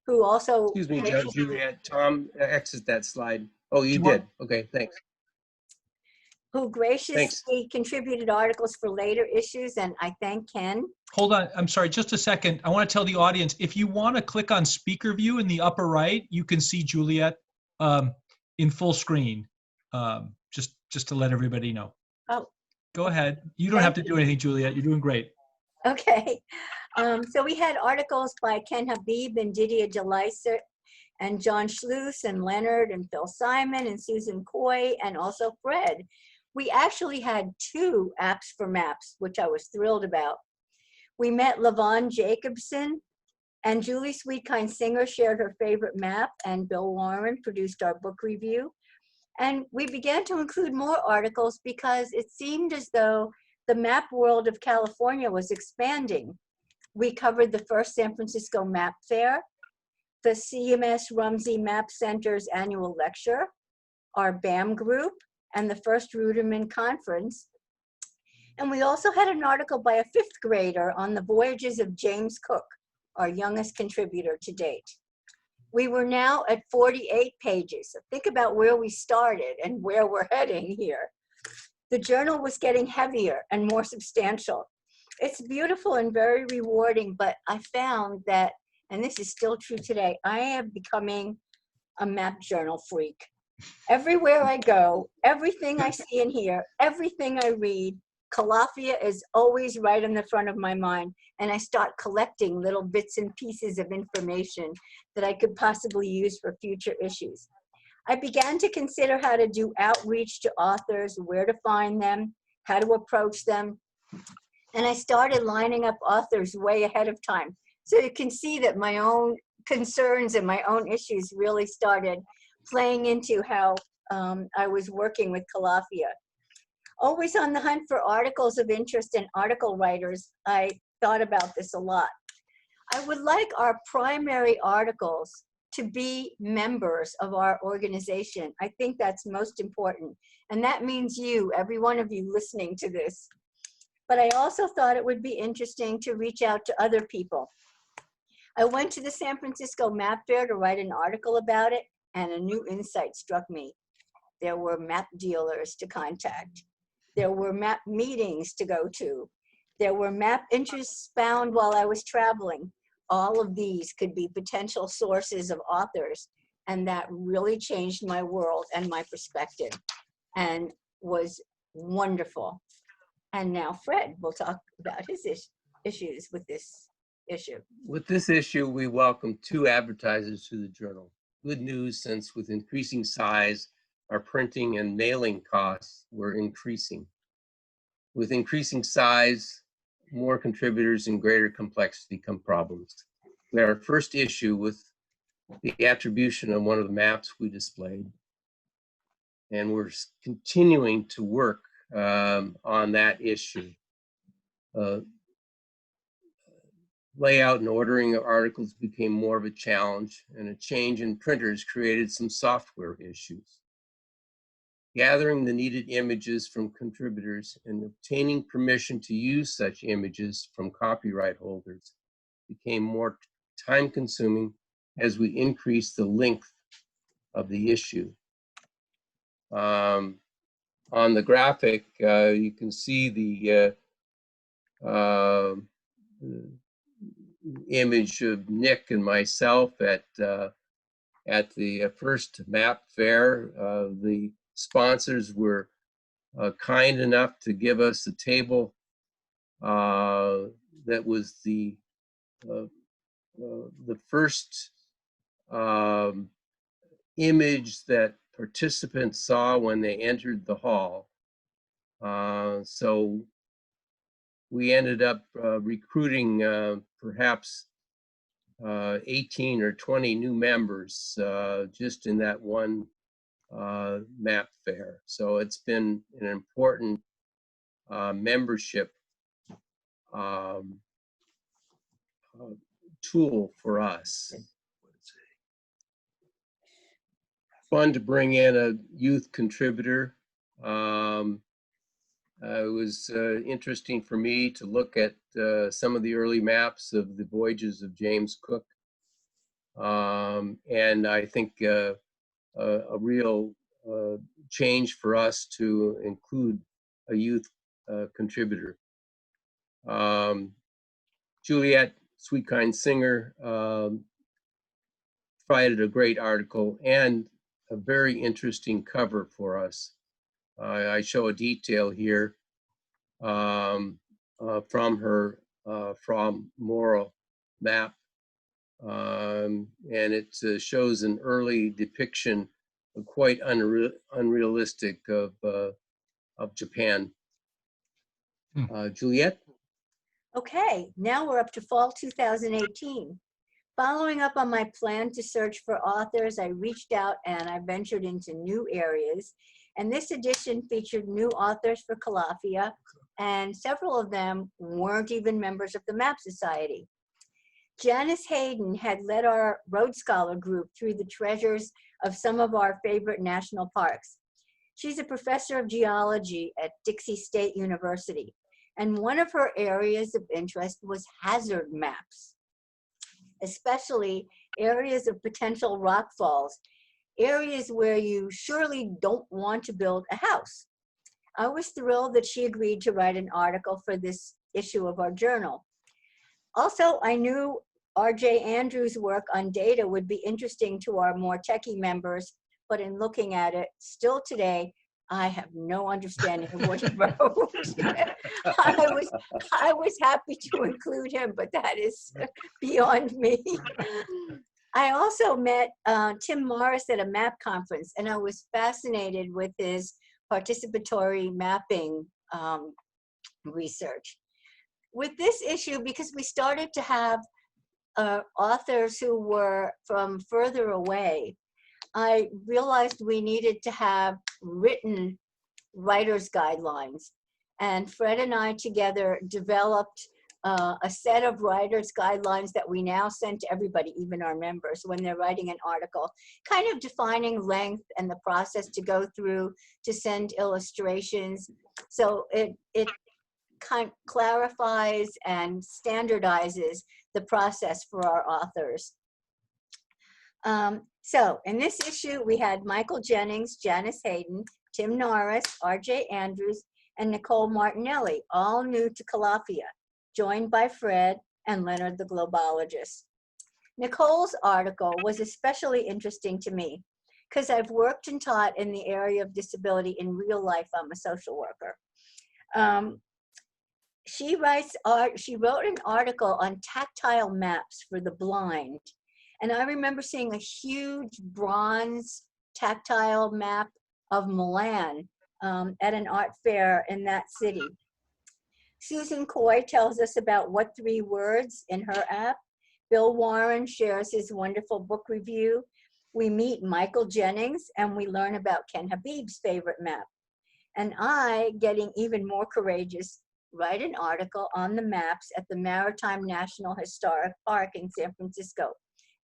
who also— Excuse me, Juliet. Tom, exit that slide. Oh, you did. Okay, thanks. Who graciously contributed articles for later issues, and I thank Ken. Hold on, I'm sorry, just a second. I want to tell the audience, if you want to click on speaker view in the upper right, you can see Juliet in full screen, just to let everybody know. Oh. Go ahead. You don't have to do anything, Juliet. You're doing great. Okay. So we had articles by Ken Habib and Didier Delisser and John Schluss and Leonard and Phil Simon and Susan Coy and also Fred. We actually had 2 apps for maps, which I was thrilled about. We met Lavon Jacobson, and Julie Sweetkind Singer shared her favorite map, and Bill Warren produced our book review. And we began to include more articles because it seemed as though the map world of California was expanding. We covered the first San Francisco Map Fair, the CMS Rumsey Map Center's annual lecture, our BAM group, and the first Ruderman Conference. And we also had an article by a 5th grader on the voyages of James Cook, our youngest contributor to date. We were now at 48 pages. So think about where we started and where we're heading here. The journal was getting heavier and more substantial. It's beautiful and very rewarding, but I found that, and this is still true today, I am becoming a map journal freak. Everywhere I go, everything I see and hear, everything I read, Calafia is always right in the front of my mind, and I start collecting little bits and pieces of information that I could possibly use for future issues. I began to consider how to do outreach to authors, where to find them, how to approach them, and I started lining up authors way ahead of time. So you can see that my own concerns and my own issues really started playing into how I was working with Calafia. Always on the hunt for articles of interest and article writers, I thought about this a lot. I would like our primary articles to be members of our organization. I think that's most important. And that means you, every one of you listening to this. But I also thought it would be interesting to reach out to other people. I went to the San Francisco Map Fair to write an article about it, and a new insight struck me. There were map dealers to contact. There were map meetings to go to. There were map interests found while I was traveling. All of these could be potential sources of authors, and that really changed my world and my perspective and was wonderful. And now Fred will talk about his issues with this issue. With this issue, we welcome 2 advertisers to the journal. Good news, since with increasing size, our printing and mailing costs were increasing. With increasing size, more contributors and greater complexity come problems. We had our first issue with the attribution of one of the maps we displayed. And we're continuing to work on that issue. Layout and ordering of articles became more of a challenge, and a change in printers created some software issues. Gathering the needed images from contributors and obtaining permission to use such images from copyright holders became more time-consuming as we increased the length of the issue. On the graphic, you can see the image of Nick and myself at the first map fair. The sponsors were kind enough to give us a table that was the first image that participants saw when they entered the hall. So we ended up recruiting perhaps 18 or 20 new members just in that one map fair. So it's been an important membership tool for us. Fun to bring in a youth contributor. It was interesting for me to look at some of the early maps of the voyages of James Cook. And I think a real change for us to include a youth contributor. Juliet Sweetkind Singer provided a great article and a very interesting cover for us. I show a detail here from her From Moral map, and it shows an early depiction of quite unrealistic of Japan. Juliet? Okay, now we're up to fall 2018. Following up on my plan to search for authors, I reached out and I ventured into new areas. And this edition featured new authors for Calafia, and several of them weren't even members of the Map Society. Janice Hayden had led our Road Scholar group through the treasures of some of our favorite national parks. She's a professor of geology at Dixie State University, and one of her areas of interest was hazard maps, especially areas of potential rock falls, areas where you surely don't want to build a house. I was thrilled that she agreed to write an article for this issue of our journal. Also, I knew R.J. Andrews' work on data would be interesting to our more techie members, but in looking at it, still today, I have no understanding of what he wrote. I was happy to include him, but that is beyond me. I also met Tim Morris at a map conference, and I was fascinated with his participatory mapping research. With this issue, because we started to have authors who were from further away, I realized we needed to have written writer's guidelines. And Fred and I together developed a set of writers' guidelines that we now send to everybody, even our members, when they're writing an article, kind of defining length and the process to go through to send illustrations. So it kind of clarifies and standardizes the process for our authors. So in this issue, we had Michael Jennings, Janice Hayden, Tim Norris, R.J. Andrews, and Nicole Martinelli, all new to Calafia, joined by Fred and Leonard the Globologist. Nicole's article was especially interesting to me because I've worked and taught in the area of disability in real life. I'm a social worker. She wrote an article on tactile maps for the blind. And I remember seeing a huge bronze tactile map of Milan at an art fair in that city. Susan Coy tells us about What 3 Words in her app. Bill Warren shares his wonderful book review. We meet Michael Jennings and we learn about Ken Habib's favorite map. And I, getting even more courageous, write an article on the maps at the Maritime National Historic Park in San Francisco.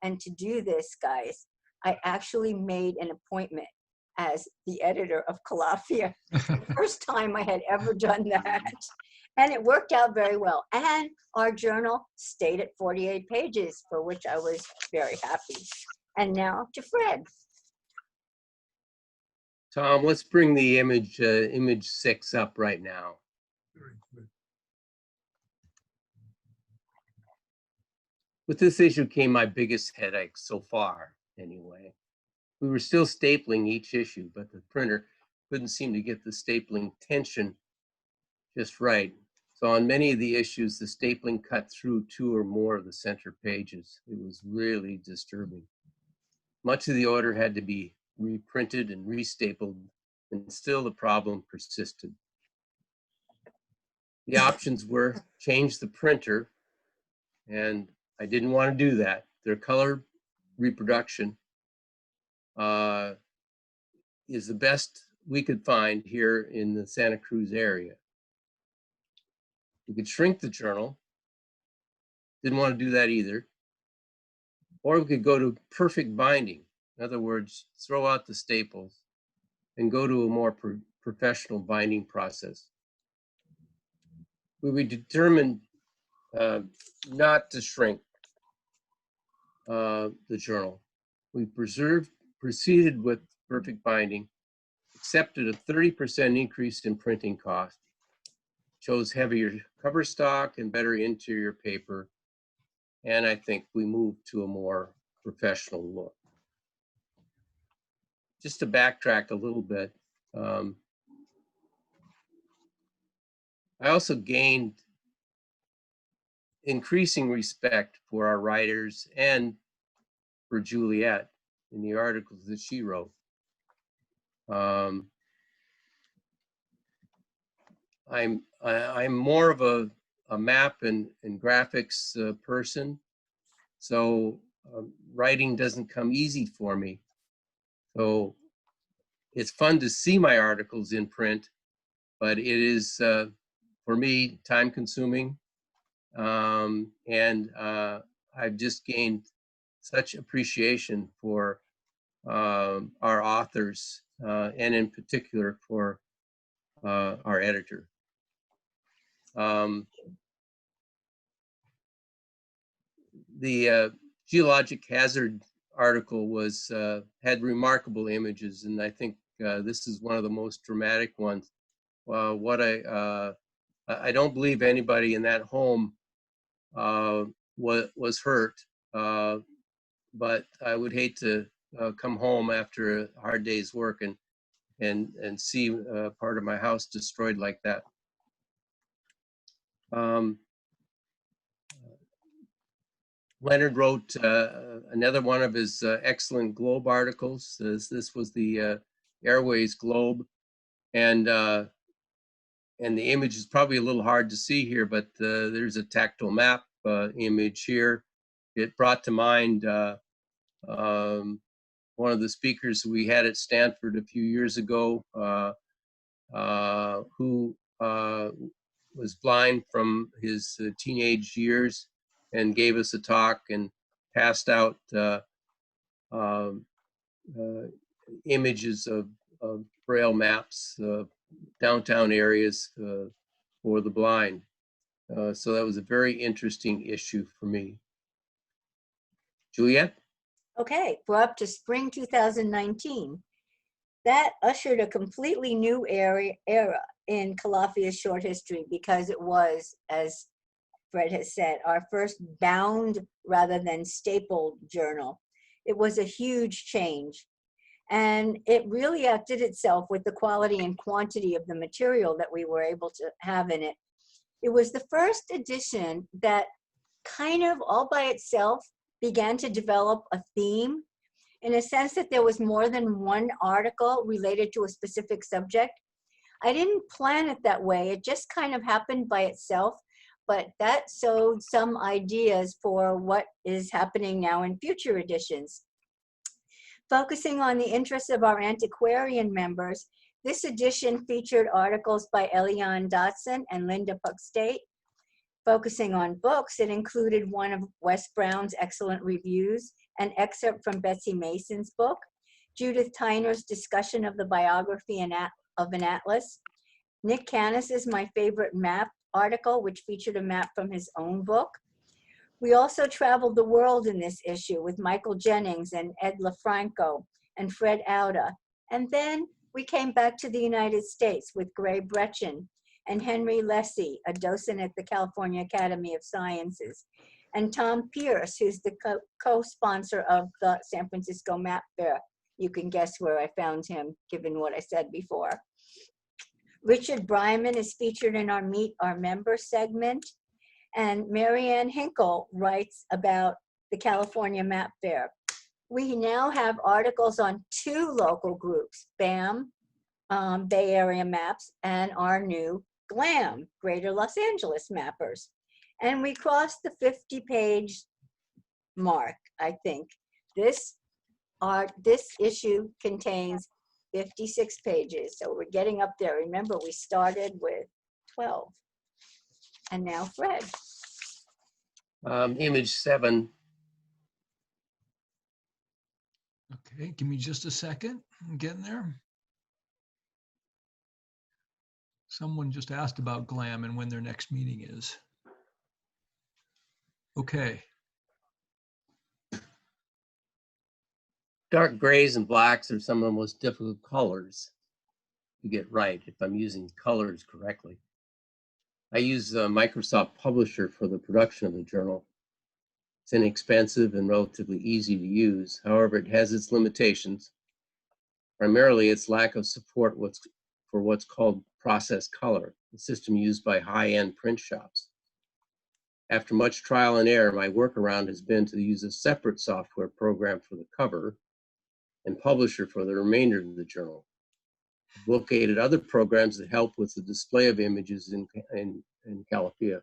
And to do this, guys, I actually made an appointment as the editor of Calafia. First time I had ever done that. And it worked out very well. And our journal stayed at 48 pages, for which I was very happy. And now to Fred. Tom, let's bring the image 6 up right now. With this issue came my biggest headache so far, anyway. We were still stapling each issue, but the printer couldn't seem to get the stapling tension just right. So on many of the issues, the stapling cut through 2 or more of the center pages. It was really disturbing. Much of the order had to be reprinted and restapled, and still the problem persisted. The options were change the printer, and I didn't want to do that. Their color reproduction is the best we could find here in the Santa Cruz area. We could shrink the journal. Didn't want to do that either. Or we could go to perfect binding. In other words, throw out the staples and go to a more professional binding process. We determined not to shrink the journal. We proceeded with perfect binding, accepted a 30% increase in printing cost, chose heavier cover stock and better interior paper, and I think we moved to a more professional look. Just to backtrack a little bit, I also gained increasing respect for our writers and for Juliet in the articles that she wrote. I'm more of a map and graphics person, so writing doesn't come easy for me. So it's fun to see my articles in print, but it is, for me, time consuming. And I've just gained such appreciation for our authors, and in particular for our editor. The geologic hazard article was had remarkable images, and I think this is one of the most dramatic ones. I don't believe anybody in that home was hurt, but I would hate to come home after a hard day's work and see part of my house destroyed like that. Leonard wrote another one of his excellent Globe articles. This was the Airways Globe, and the image is probably a little hard to see here, but there's a tactile map image here. It brought to mind one of the speakers we had at Stanford a few years ago, who was blind from his teenage years and gave us a talk and passed out images of Braille maps, downtown areas for the blind. So that was a very interesting issue for me. Juliet? Okay, we're up to spring 2019. That ushered a completely new era in Calafia's short history because it was, as Fred has said, our first bound rather than stapled journal. It was a huge change. And it really outdid itself with the quality and quantity of the material that we were able to have in it. It was the first edition that kind of all by itself began to develop a theme, in a sense that there was more than one article related to a specific subject. I didn't plan it that way. It just kind of happened by itself, but that sowed some ideas for what is happening now in future editions. Focusing on the interests of our antiquarian members, this edition featured articles by Eliane Dotson and Linda Puckstate. Focusing on books, it included one of Wes Brown's excellent reviews, an excerpt from Betsy Mason's book, Judith Tyner's discussion of the biography of an atlas, Nick Canis's My Favorite Map article, which featured a map from his own book. We also traveled the world in this issue with Michael Jennings and Ed LaFranco and Fred Auda. And then we came back to the United States with Gray Brechin and Henry Lessie, a docent at the California Academy of Sciences, and Tom Pierce, who's the co-sponsor of the San Francisco Map Fair. You can guess where I found him, given what I said before. Richard Bryman is featured in our Meet Our Member segment, and Marianne Hinkle writes about the California Map Fair. We now have articles on 2 local groups, BAM, Bay Area Maps, and our new GLAM, Greater Los Angeles Mappers. And we crossed the 50-page mark, I think. This issue contains 56 pages, so we're getting up there. Remember, we started with 12. And now Fred. Image 7. Okay, give me just a second. I'm getting there. Someone just asked about GLAM and when their next meeting is. Okay. Dark grays and blacks are some of the most difficult colors to get right, if I'm using colors correctly. I use Microsoft Publisher for the production of the journal. It's inexpensive and relatively easy to use. However, it has its limitations. Primarily, its lack of support for what's called process color, a system used by high-end print shops. After much trial and error, my workaround has been to use a separate software program for the cover and Publisher for the remainder of the journal. I've located other programs that help with the display of images in Calafia.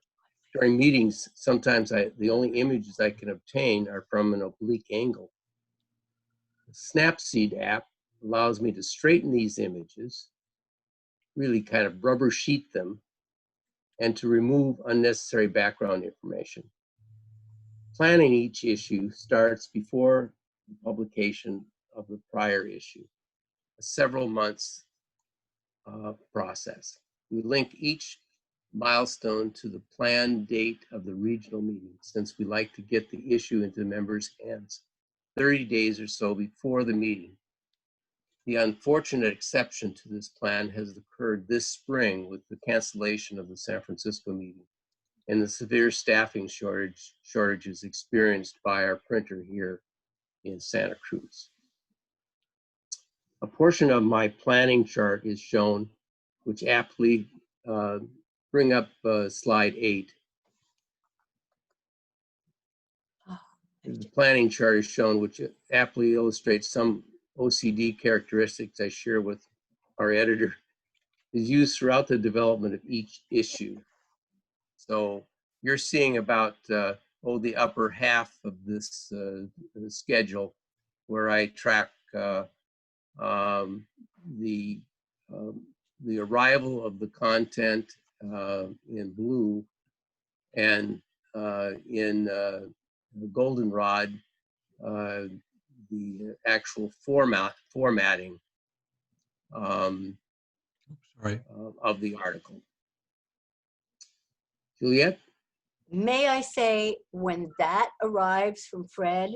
During meetings, sometimes the only images I can obtain are from an oblique angle. The Snapseed app allows me to straighten these images, really kind of rubber sheet them, and to remove unnecessary background information. Planning each issue starts before the publication of the prior issue, a several months process. We link each milestone to the planned date of the regional meeting, since we like to get the issue into members' hands 30 days or so before the meeting. The unfortunate exception to this plan has occurred this spring with the cancellation of the San Francisco meeting and the severe staffing shortages experienced by our printer here in Santa Cruz. A portion of my planning chart is shown, which aptly bring up slide 8. The planning chart is shown, which aptly illustrates some OCD characteristics I share with our editor, is used throughout the development of each issue. So you're seeing about the upper half of this schedule, where I track the arrival of the content in blue, and in goldenrod, the actual formatting Right. of the article. Juliet? May I say, when that arrives from Fred,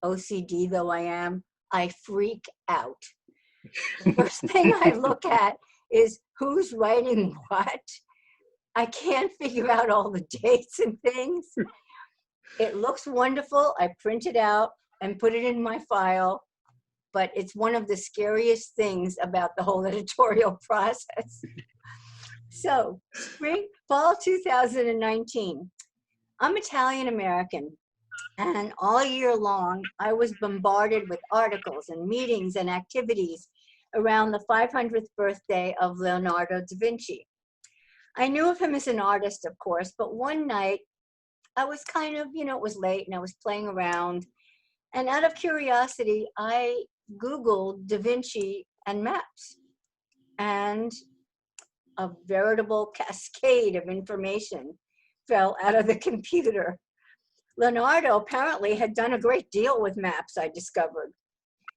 OCD though I am, I freak out. The first thing I look at is who's writing what. I can't figure out all the dates and things. It looks wonderful. I print it out and put it in my file, but it's one of the scariest things about the whole editorial process. So, fall 2019. I'm Italian American, and all year long, I was bombarded with articles and meetings and activities around the 500th birthday of Leonardo da Vinci. I knew of him as an artist, of course, but one night I was kind of, it was late and I was playing around. And out of curiosity, I Googled Da Vinci and maps. And a veritable cascade of information fell out of the computer. Leonardo apparently had done a great deal with maps, I discovered.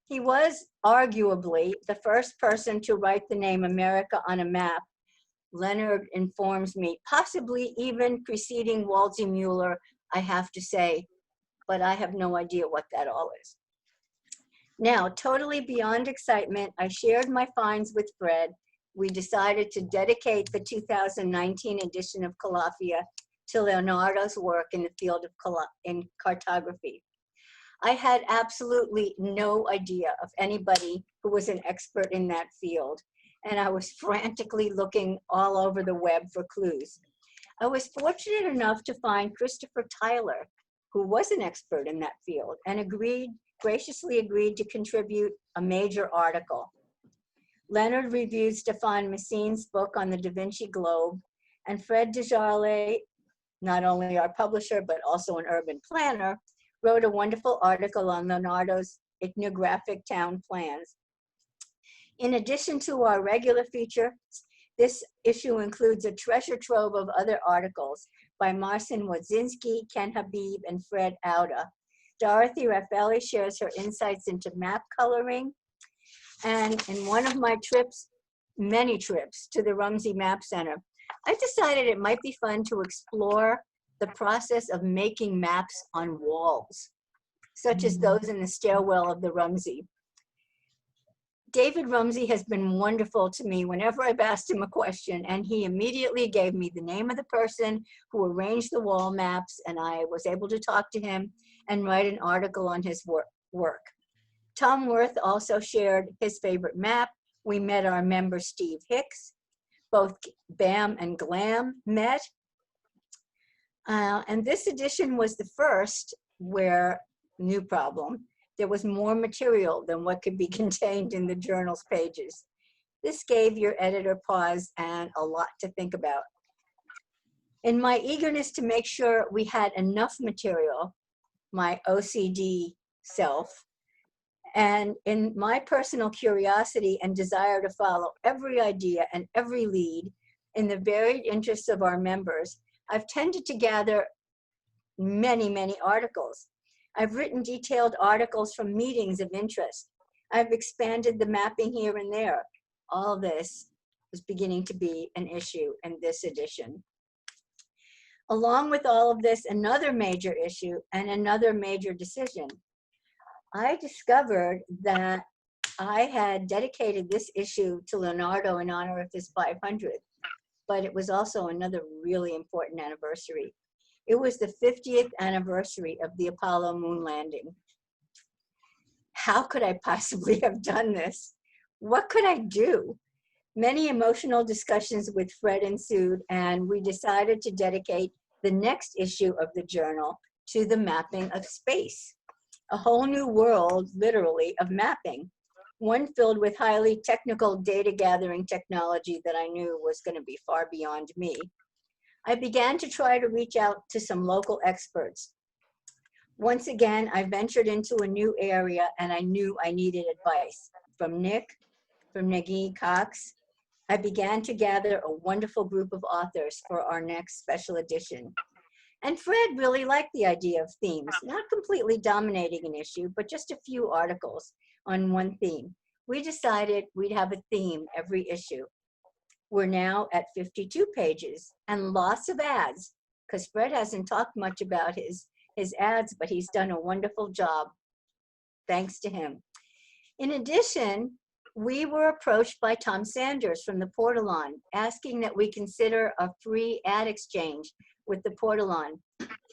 He was arguably the first person to write the name America on a map. Leonard informs me, possibly even preceding Waldseemüller, I have to say, but I have no idea what that all is. Now, totally beyond excitement, I shared my finds with Fred. We decided to dedicate the 2019 edition of Calafia to Leonardo's work in the field of cartography. I had absolutely no idea of anybody who was an expert in that field, and I was frantically looking all over the web for clues. I was fortunate enough to find Christopher Tyler, who was an expert in that field, and graciously agreed to contribute a major article. Leonard reviewed Stéphane Messine's book on the Da Vinci Globe, and Fred Desjarlais, not only our publisher, but also an urban planner, wrote a wonderful article on Leonardo's ethnographic town plans. In addition to our regular feature, this issue includes a treasure trove of other articles by Marcin Wodzinski, Ken Habib, and Fred Auda. Dorothy Raffaelli shares her insights into map coloring. And in one of my trips, many trips to the Rumsey Map Center, I decided it might be fun to explore the process of making maps on walls, such as those in the stairwell of the Rumsey. David Rumsey has been wonderful to me whenever I've asked him a question, and he immediately gave me the name of the person who arranged the wall maps, and I was able to talk to him and write an article on his work. Tom Worth also shared his favorite map. We met our member Steve Hicks. Both BAM and GLAM met. And this edition was the first where, new problem, there was more material than what could be contained in the journal's pages. This gave your editor pause and a lot to think about. In my eagerness to make sure we had enough material, my OCD self, and in my personal curiosity and desire to follow every idea and every lead in the varied interests of our members, I've tended to gather many, many articles. I've written detailed articles from meetings of interest. I've expanded the mapping here and there. All this was beginning to be an issue in this edition. Along with all of this, another major issue and another major decision. I discovered that I had dedicated this issue to Leonardo in honor of his 500th, but it was also another really important anniversary. It was the 50th anniversary of the Apollo moon landing. How could I possibly have done this? What could I do? Many emotional discussions with Fred ensued, and we decided to dedicate the next issue of the journal to the mapping of space. A whole new world, literally, of mapping. One filled with highly technical data gathering technology that I knew was going to be far beyond me. I began to try to reach out to some local experts. Once again, I ventured into a new area and I knew I needed advice from Nick, from Nagy Cox, I began to gather a wonderful group of authors for our next special edition. And Fred really liked the idea of themes, not completely dominating an issue, but just a few articles on one theme. We decided we'd have a theme every issue. We're now at 52 pages and lots of ads, because Fred hasn't talked much about his ads, but he's done a wonderful job. Thanks to him. In addition, we were approached by Tom Sanders from the Portalon, asking that we consider a free ad exchange with the Portalon.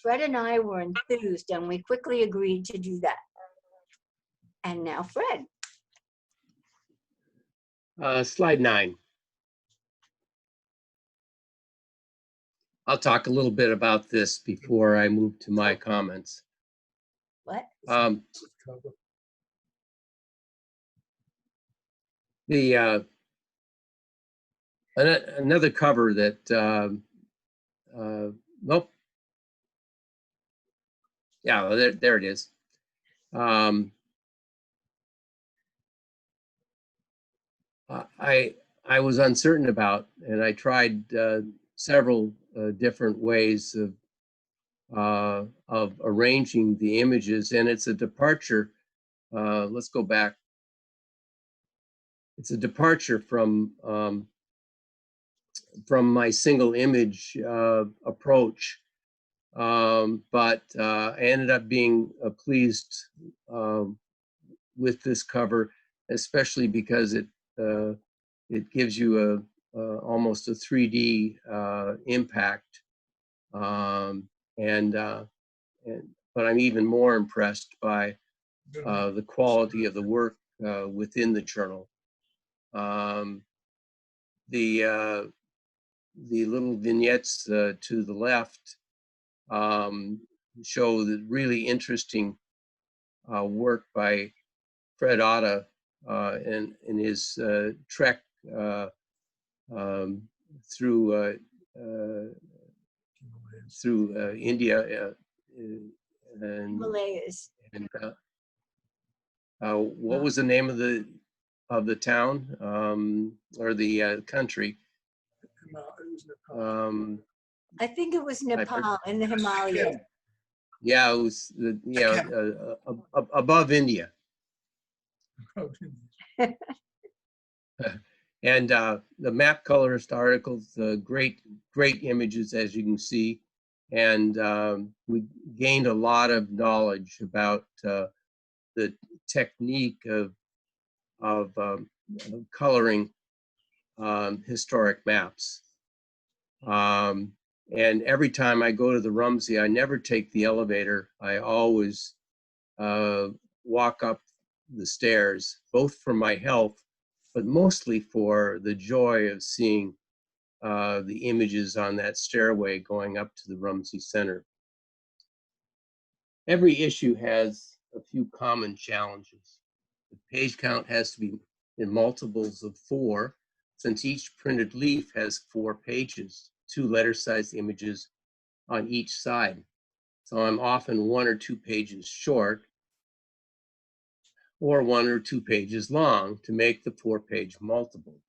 Fred and I were enthused, and we quickly agreed to do that. And now Fred. Slide 9. I'll talk a little bit about this before I move to my comments. What? Another cover that nope. Yeah, well, there it is. I was uncertain about, and I tried several different ways of arranging the images, and it's a departure. Let's go back. It's a departure from my single image approach, but I ended up being pleased with this cover, especially because it gives you almost a 3D impact, but I'm even more impressed by the quality of the work within the journal. The little vignettes to the left show the really interesting work by Fred Otta in his trek through India and Himalayas. And what was the name of the town or the country? I think it was Nepal in the Himalayas. Yeah, it was above India. And the map colorist articles, great images, as you can see. And we gained a lot of knowledge about the technique of coloring historic maps. And every time I go to the Rumsey, I never take the elevator. I always walk up the stairs, both for my health, but mostly for the joy of seeing the images on that stairway going up to the Rumsey Center. Every issue has a few common challenges. The page count has to be in multiples of 4, since each printed leaf has 4 pages, 2 letter-sized images on each side. So I'm often 1 or 2 pages short, or 1 or 2 pages long to make the 4-page multiple.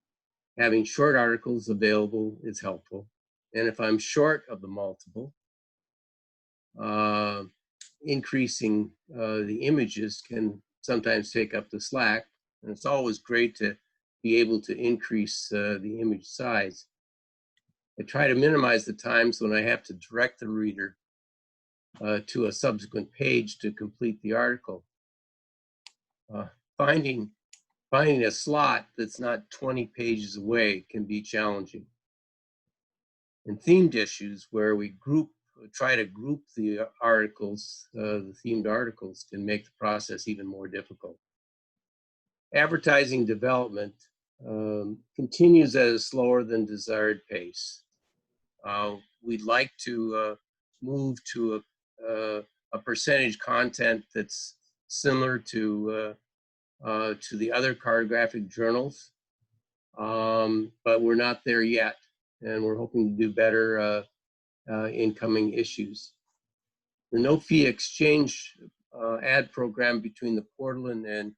Having short articles available is helpful. And if I'm short of the multiple, increasing the images can sometimes take up the slack. And it's always great to be able to increase the image size. I try to minimize the times when I have to direct the reader to a subsequent page to complete the article. Finding a slot that's not 20 pages away can be challenging. In themed issues, where we try to group the articles, the themed articles, can make the process even more difficult. Advertising development continues at a slower than desired pace. We'd like to move to a percentage content that's similar to the other cartographic journals, but we're not there yet, and we're hoping to do better in coming issues. The no-fee exchange ad program between the Portalon and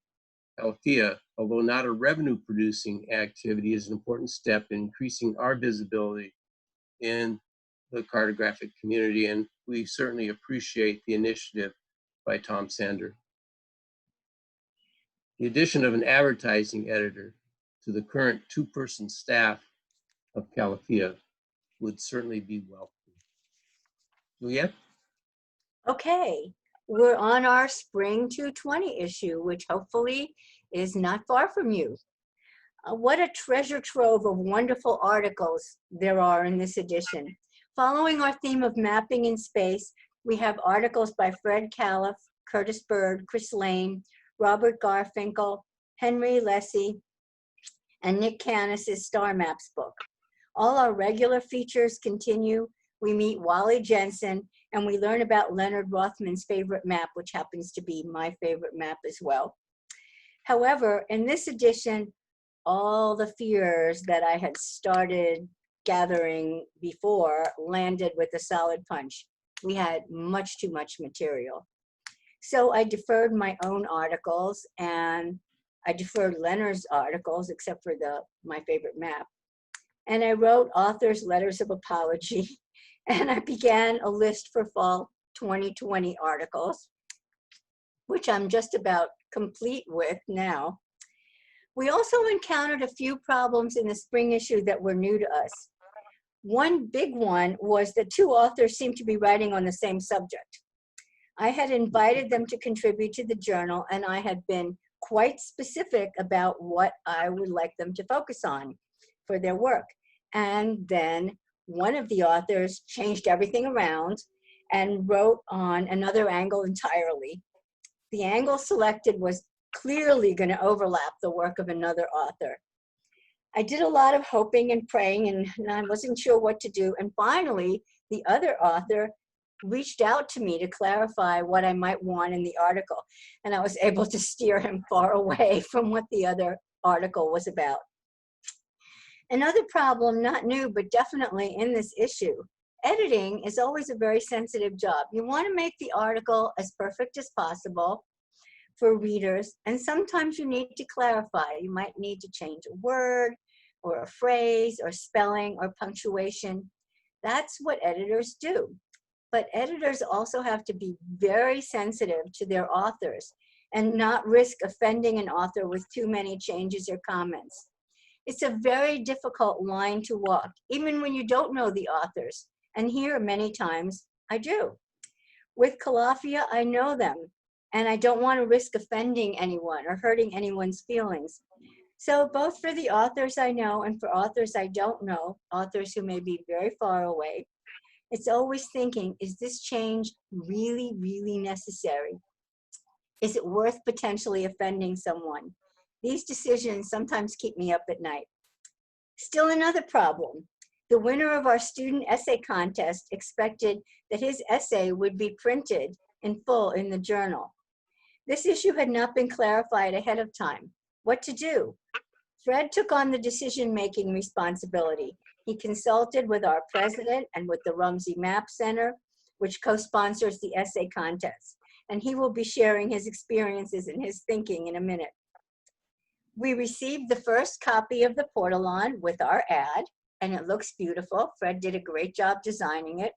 Althea, although not a revenue-producing activity, is an important step in increasing our visibility in the cartographic community, and we certainly appreciate the initiative by Tom Sander. The addition of an advertising editor to the current two-person staff of Calafia would certainly be welcome. Juliet? Okay, we're on our spring 220 issue, which hopefully is not far from you. What a treasure trove of wonderful articles there are in this edition. Following our theme of mapping in space, we have articles by Fred Califf, Curtis Bird, Chris Lane, Robert Garfinkel, Henry Lessie, and Nick Canis's Star Maps book. All our regular features continue. We meet Wally Jensen, and we learn about Leonard Rothman's favorite map, which happens to be my favorite map as well. However, in this edition, all the fears that I had started gathering before landed with a solid punch. We had much too much material. So I deferred my own articles, and I deferred Leonard's articles, except for my favorite map. And I wrote authors' letters of apology, and I began a list for fall 2020 articles, which I'm just about complete with now. We also encountered a few problems in the spring issue that were new to us. One big one was that two authors seemed to be writing on the same subject. I had invited them to contribute to the journal, and I had been quite specific about what I would like them to focus on for their work. And then one of the authors changed everything around and wrote on another angle entirely. The angle selected was clearly going to overlap the work of another author. I did a lot of hoping and praying, and I wasn't sure what to do. And finally, the other author reached out to me to clarify what I might want in the article. And I was able to steer him far away from what the other article was about. Another problem, not new, but definitely in this issue, editing is always a very sensitive job. You want to make the article as perfect as possible for readers, and sometimes you need to clarify. You might need to change a word or a phrase or spelling or punctuation. That's what editors do. But editors also have to be very sensitive to their authors and not risk offending an author with too many changes or comments. It's a very difficult line to walk, even when you don't know the authors. And here, many times, I do. With Calafia, I know them, and I don't want to risk offending anyone or hurting anyone's feelings. So both for the authors I know and for authors I don't know, authors who may be very far away, it's always thinking, is this change really, really necessary? Is it worth potentially offending someone? These decisions sometimes keep me up at night. Still another problem. The winner of our student essay contest expected that his essay would be printed in full in the journal. This issue had not been clarified ahead of time. What to do? Fred took on the decision-making responsibility. He consulted with our president and with the Rumsey Map Center, which co-sponsors the essay contest, and he will be sharing his experiences and his thinking in a minute. We received the first copy of the Portalon with our ad, and it looks beautiful. Fred did a great job designing it.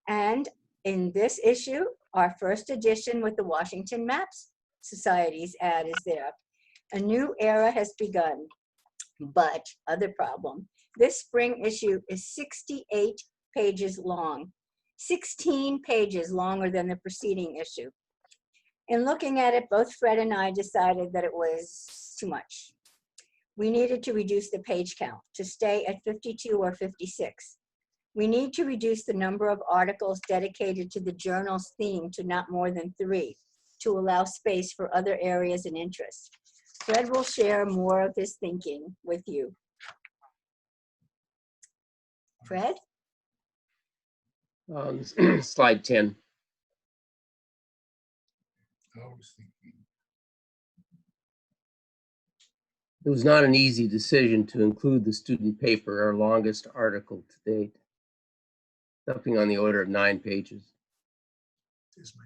And in this issue, our first edition with the Washington Maps Society's ad is there. A new era has begun, but other problem. This spring issue is 68 pages long, 16 pages longer than the preceding issue. In looking at it, both Fred and I decided that it was too much. We needed to reduce the page count to stay at 52 or 56. We need to reduce the number of articles dedicated to the journal's theme to not more than 3 to allow space for other areas and interests. Fred will share more of his thinking with you. Fred? Slide 10. It was not an easy decision to include the student paper, our longest article to date, something on the order of 9 pages.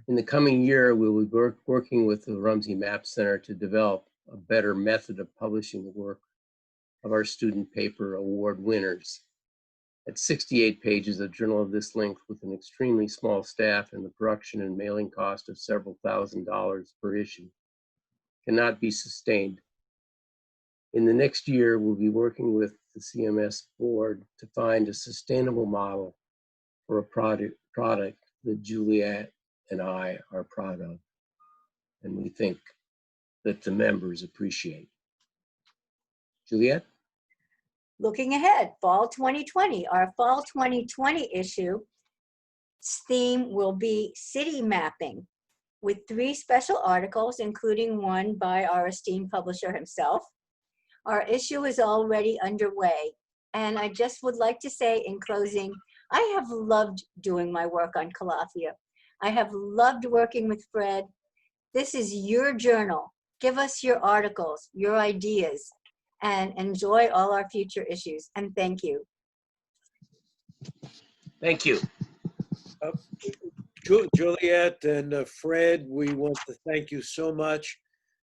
In the coming year, we will be working with the Rumsey Map Center to develop a better method of publishing the work of our student paper award winners. At 68 pages, a journal of this length with an extremely small staff and the production and mailing cost of several $1,000s per issue cannot be sustained. In the next year, we'll be working with the CMS board to find a sustainable model for a product that Juliet and I are proud of, and we think that the members appreciate. Juliet? Looking ahead, fall 2020, our fall 2020 issue theme will be city mapping with 3 special articles, including one by our esteemed publisher himself. Our issue is already underway, and I just would like to say in closing, I have loved doing my work on Calafia. I have loved working with Fred. This is your journal. Give us your articles, your ideas, and enjoy all our future issues. And thank you. Thank you. Juliet and Fred, we want to thank you so much.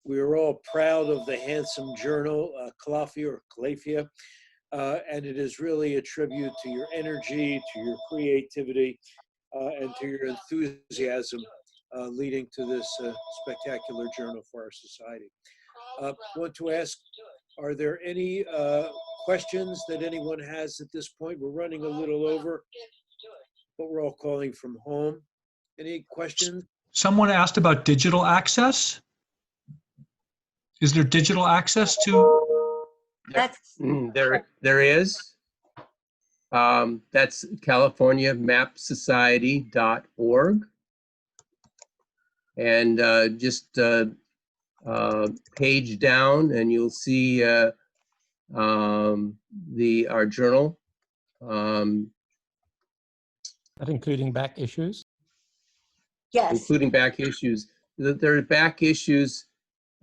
We are all proud of the handsome journal, Calafia or Calafia, and it is really a tribute to your energy, to your creativity, and to your enthusiasm leading to this spectacular journal for our society. I want to ask, are there any questions that anyone has at this point? We're running a little over, but we're all calling from home. Any questions? Someone asked about digital access. Is there digital access to? There is. That's CaliforniaMapSociety.org. And just page down and you'll see our journal. That including back issues? Yes. Including back issues. There are back issues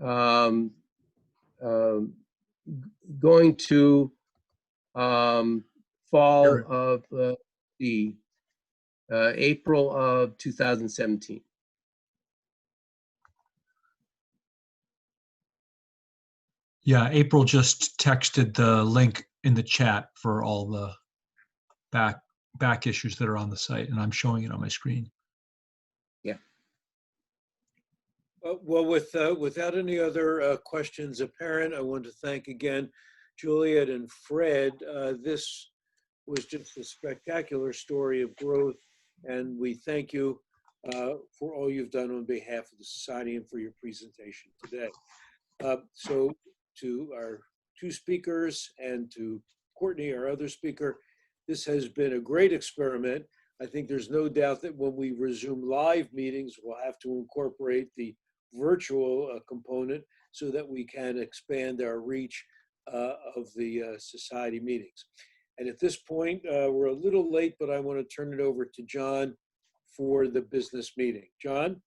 going to fall of the April of 2017. Yeah, April just texted the link in the chat for all the back issues that are on the site, and I'm showing it on my screen. Yeah. Well, without any other questions apparent, I want to thank again Juliet and Fred. This was just a spectacular story of growth, and we thank you for all you've done on behalf of the society and for your presentation today. So to our 2 speakers and to Courtney, our other speaker, this has been a great experiment. I think there's no doubt that when we resume live meetings, we'll have to incorporate the virtual component so that we can expand our reach of the society meetings. And at this point, we're a little late, but I want to turn it over to John for the business meeting. John?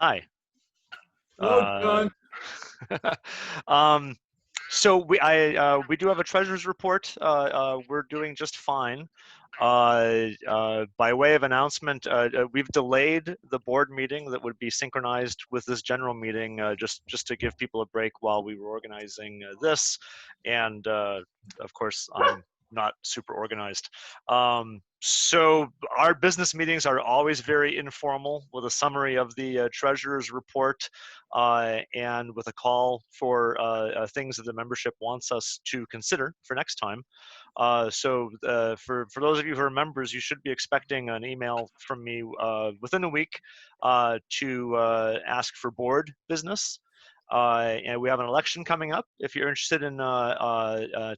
Hi. Hello, John. So we do have a treasurer's report. We're doing just fine. By way of announcement, we've delayed the board meeting that would be synchronized with this general meeting, just to give people a break while we were organizing this. And of course, I'm not super organized. So our business meetings are always very informal, with a summary of the treasurer's report and with a call for things that the membership wants us to consider for next time. So for those of you who are members, you should be expecting an email from me within a week to ask for board business. And we have an election coming up. If you're interested in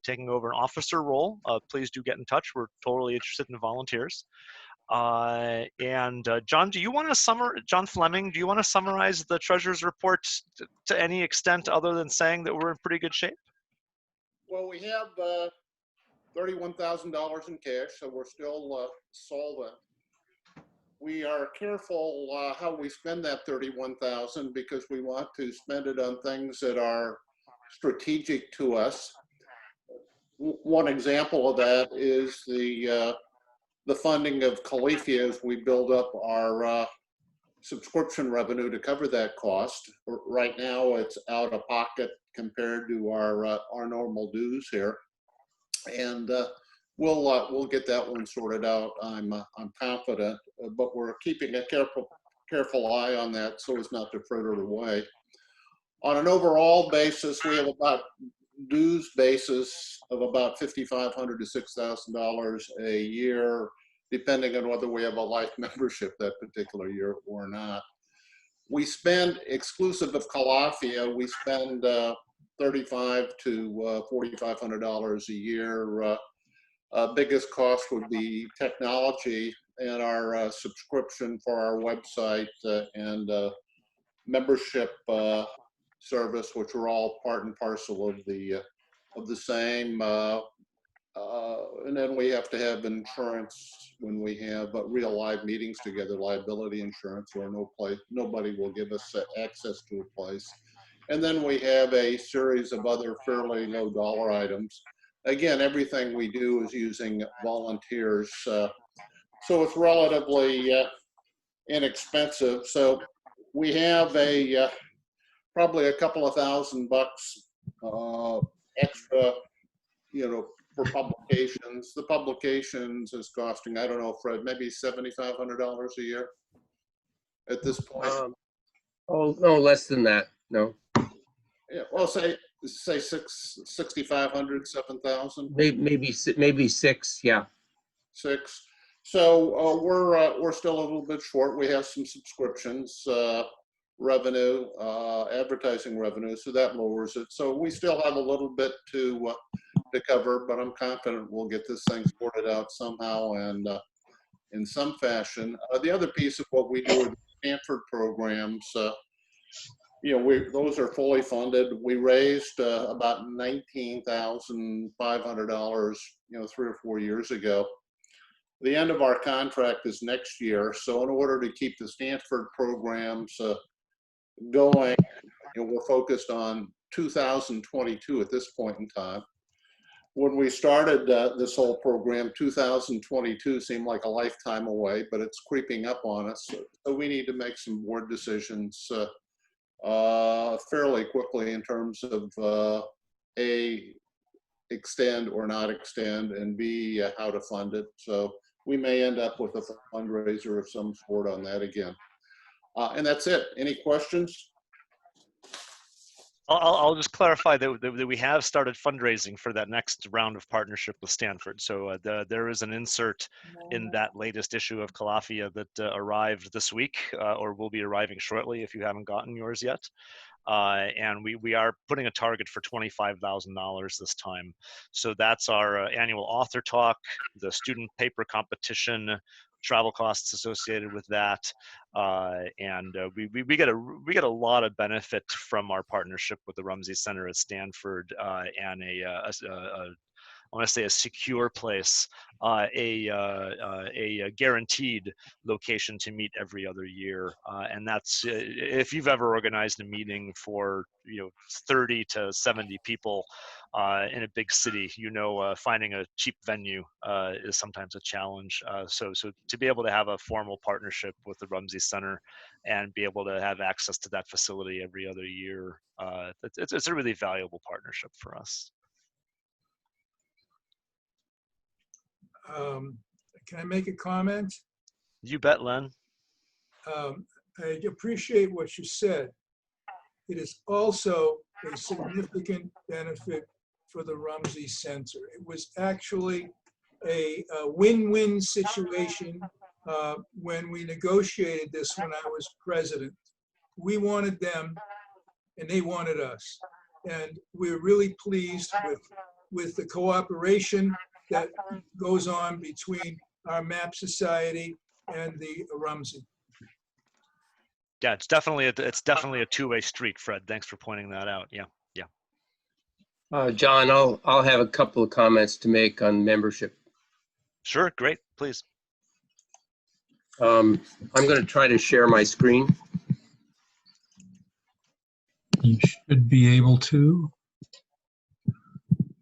taking over an officer role, please do get in touch. We're totally interested in volunteers. John, do you want to John Fleming, do you want to summarize the treasurer's report to any extent other than saying that we're in pretty good shape? Well, we have $31,000 in cash, so we're still solvent. We are careful how we spend that $31,000 because we want to spend it on things that are strategic to us. One example of that is the the funding of Califia as we build up our subscription revenue to cover that cost. Right now, it's out of pocket compared to our normal dues here, and we'll get that one sorted out. I'm confident, but we're keeping a careful eye on that so as not to fritter it away. On an overall basis, we have about dues basis of about $5,500 to $6,000 a year, depending on whether we have a life membership that particular year or not. We spend, exclusive of Calafia, we spend $3,500 to $4,500 a year. Biggest cost would be technology and our subscription for our website and membership service, which are all part and parcel of the same. And then we have to have insurance when we have real live meetings together, liability insurance, where nobody will give us access to a place. And then we have a series of other fairly low dollar items. Again, everything we do is using volunteers. So it's relatively inexpensive. So we have probably a couple of $1,000 extra, for publications. The publications is costing, I don't know, Fred, maybe $7,500 a year at this point. Oh, no, less than that. No. Yeah, well, say 6,500, 7,000. Maybe six. Yeah. 6. So we're still a little bit short. We have some subscriptions revenue, advertising revenue, so that lowers it. So we still have a little bit to cover, but I'm confident we'll get this thing sorted out somehow and in some fashion. The other piece of what we do with Stanford programs, those are fully funded. We raised about $19,500, 3 or 4 years ago. The end of our contract is next year. So in order to keep the Stanford programs going, we're focused on 2022 at this point in time. When we started this whole program, 2022 seemed like a lifetime away, but it's creeping up on us. So we need to make some board decisions fairly quickly in terms of A, extend or not extend, and B, how to fund it. So we may end up with a fundraiser of some sort on that again. And that's it. Any questions? I'll just clarify that we have started fundraising for that next round of partnership with Stanford. So there is an insert in that latest issue of Calafia that arrived this week or will be arriving shortly if you haven't gotten yours yet. And we are putting a target for $25,000 this time. So that's our annual author talk, the student paper competition, travel costs associated with that, and we get a lot of benefit from our partnership with the Rumsey Center at Stanford and I want to say a secure place, a guaranteed location to meet every other year, and that's if you've ever organized a meeting for 30 to 70 people in a big city, finding a cheap venue is sometimes a challenge. So to be able to have a formal partnership with the Rumsey Center and be able to have access to that facility every other year, it's a really valuable partnership for us. Can I make a comment? You bet, Len. I appreciate what you said. It is also a significant benefit for the Rumsey Center. It was actually a win-win situation when we negotiated this when I was president. We wanted them and they wanted us. And we're really pleased with the cooperation that goes on between our MAP Society and the Rumsey. Yeah, it's definitely a two-way street, Fred. Thanks for pointing that out. Yeah. John, I'll have a couple of comments to make on membership. Sure, great, please. I'm going to try to share my screen. You should be able to.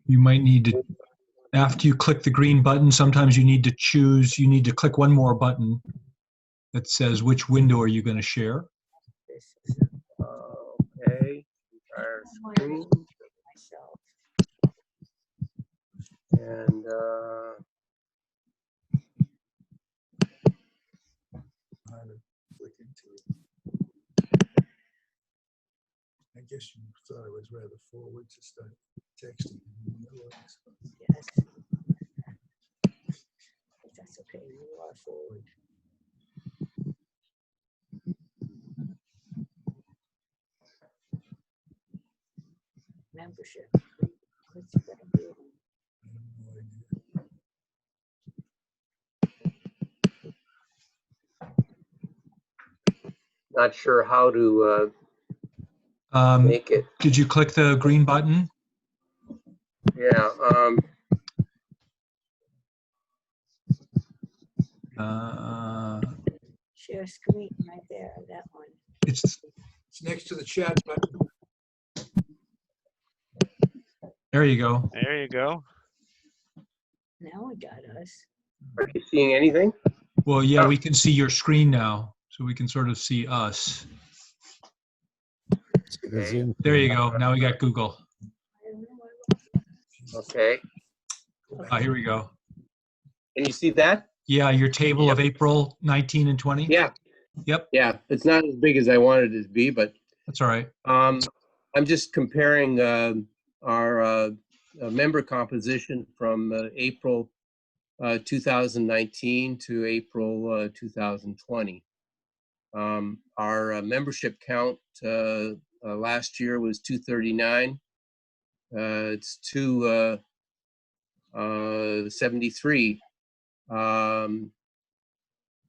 You might need to After you click the green button, sometimes you need to click one more button that says which window are you going to share. Okay, entire screen. And I guess you thought it was rather forward to start texting. Yes. That's okay, you are forward. Membership. What's it gonna be? not sure how to make it. Did you click the green button? Yeah. Share screen right there, that one. It's next to the chat button. There you go. There you go. Now it got us. Are you seeing anything? Well, yeah, we can see your screen now, so we can sort of see us. There you go. Now we got Google. Okay. Here we go. Can you see that? Yeah, your table of April 19 and 20. Yeah. Yep. Yeah, it's not as big as I wanted it to be, but that's all right. I'm just comparing our member composition from April 2019 to April 2020. Our membership count last year was 239. It's 273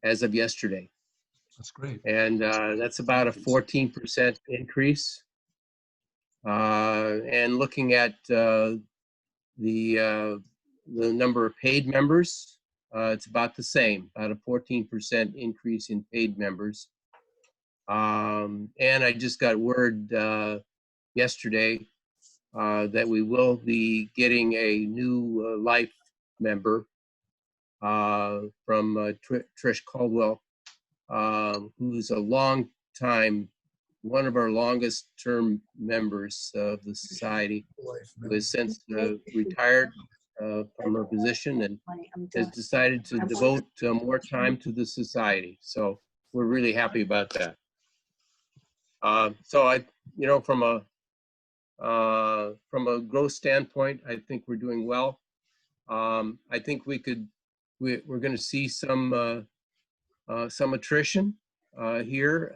as of yesterday. That's great. And that's about a 14% increase. And looking at the number of paid members, it's about the same, about a 14% increase in paid members. And I just got word yesterday that we will be getting a new life member from Trish Caldwell, who's a long time, one of our longest term members of the society, who has since retired from her position and has decided to devote more time to the society. So we're really happy about that. So from a growth standpoint, I think we're doing well. I think we're going to see some attrition here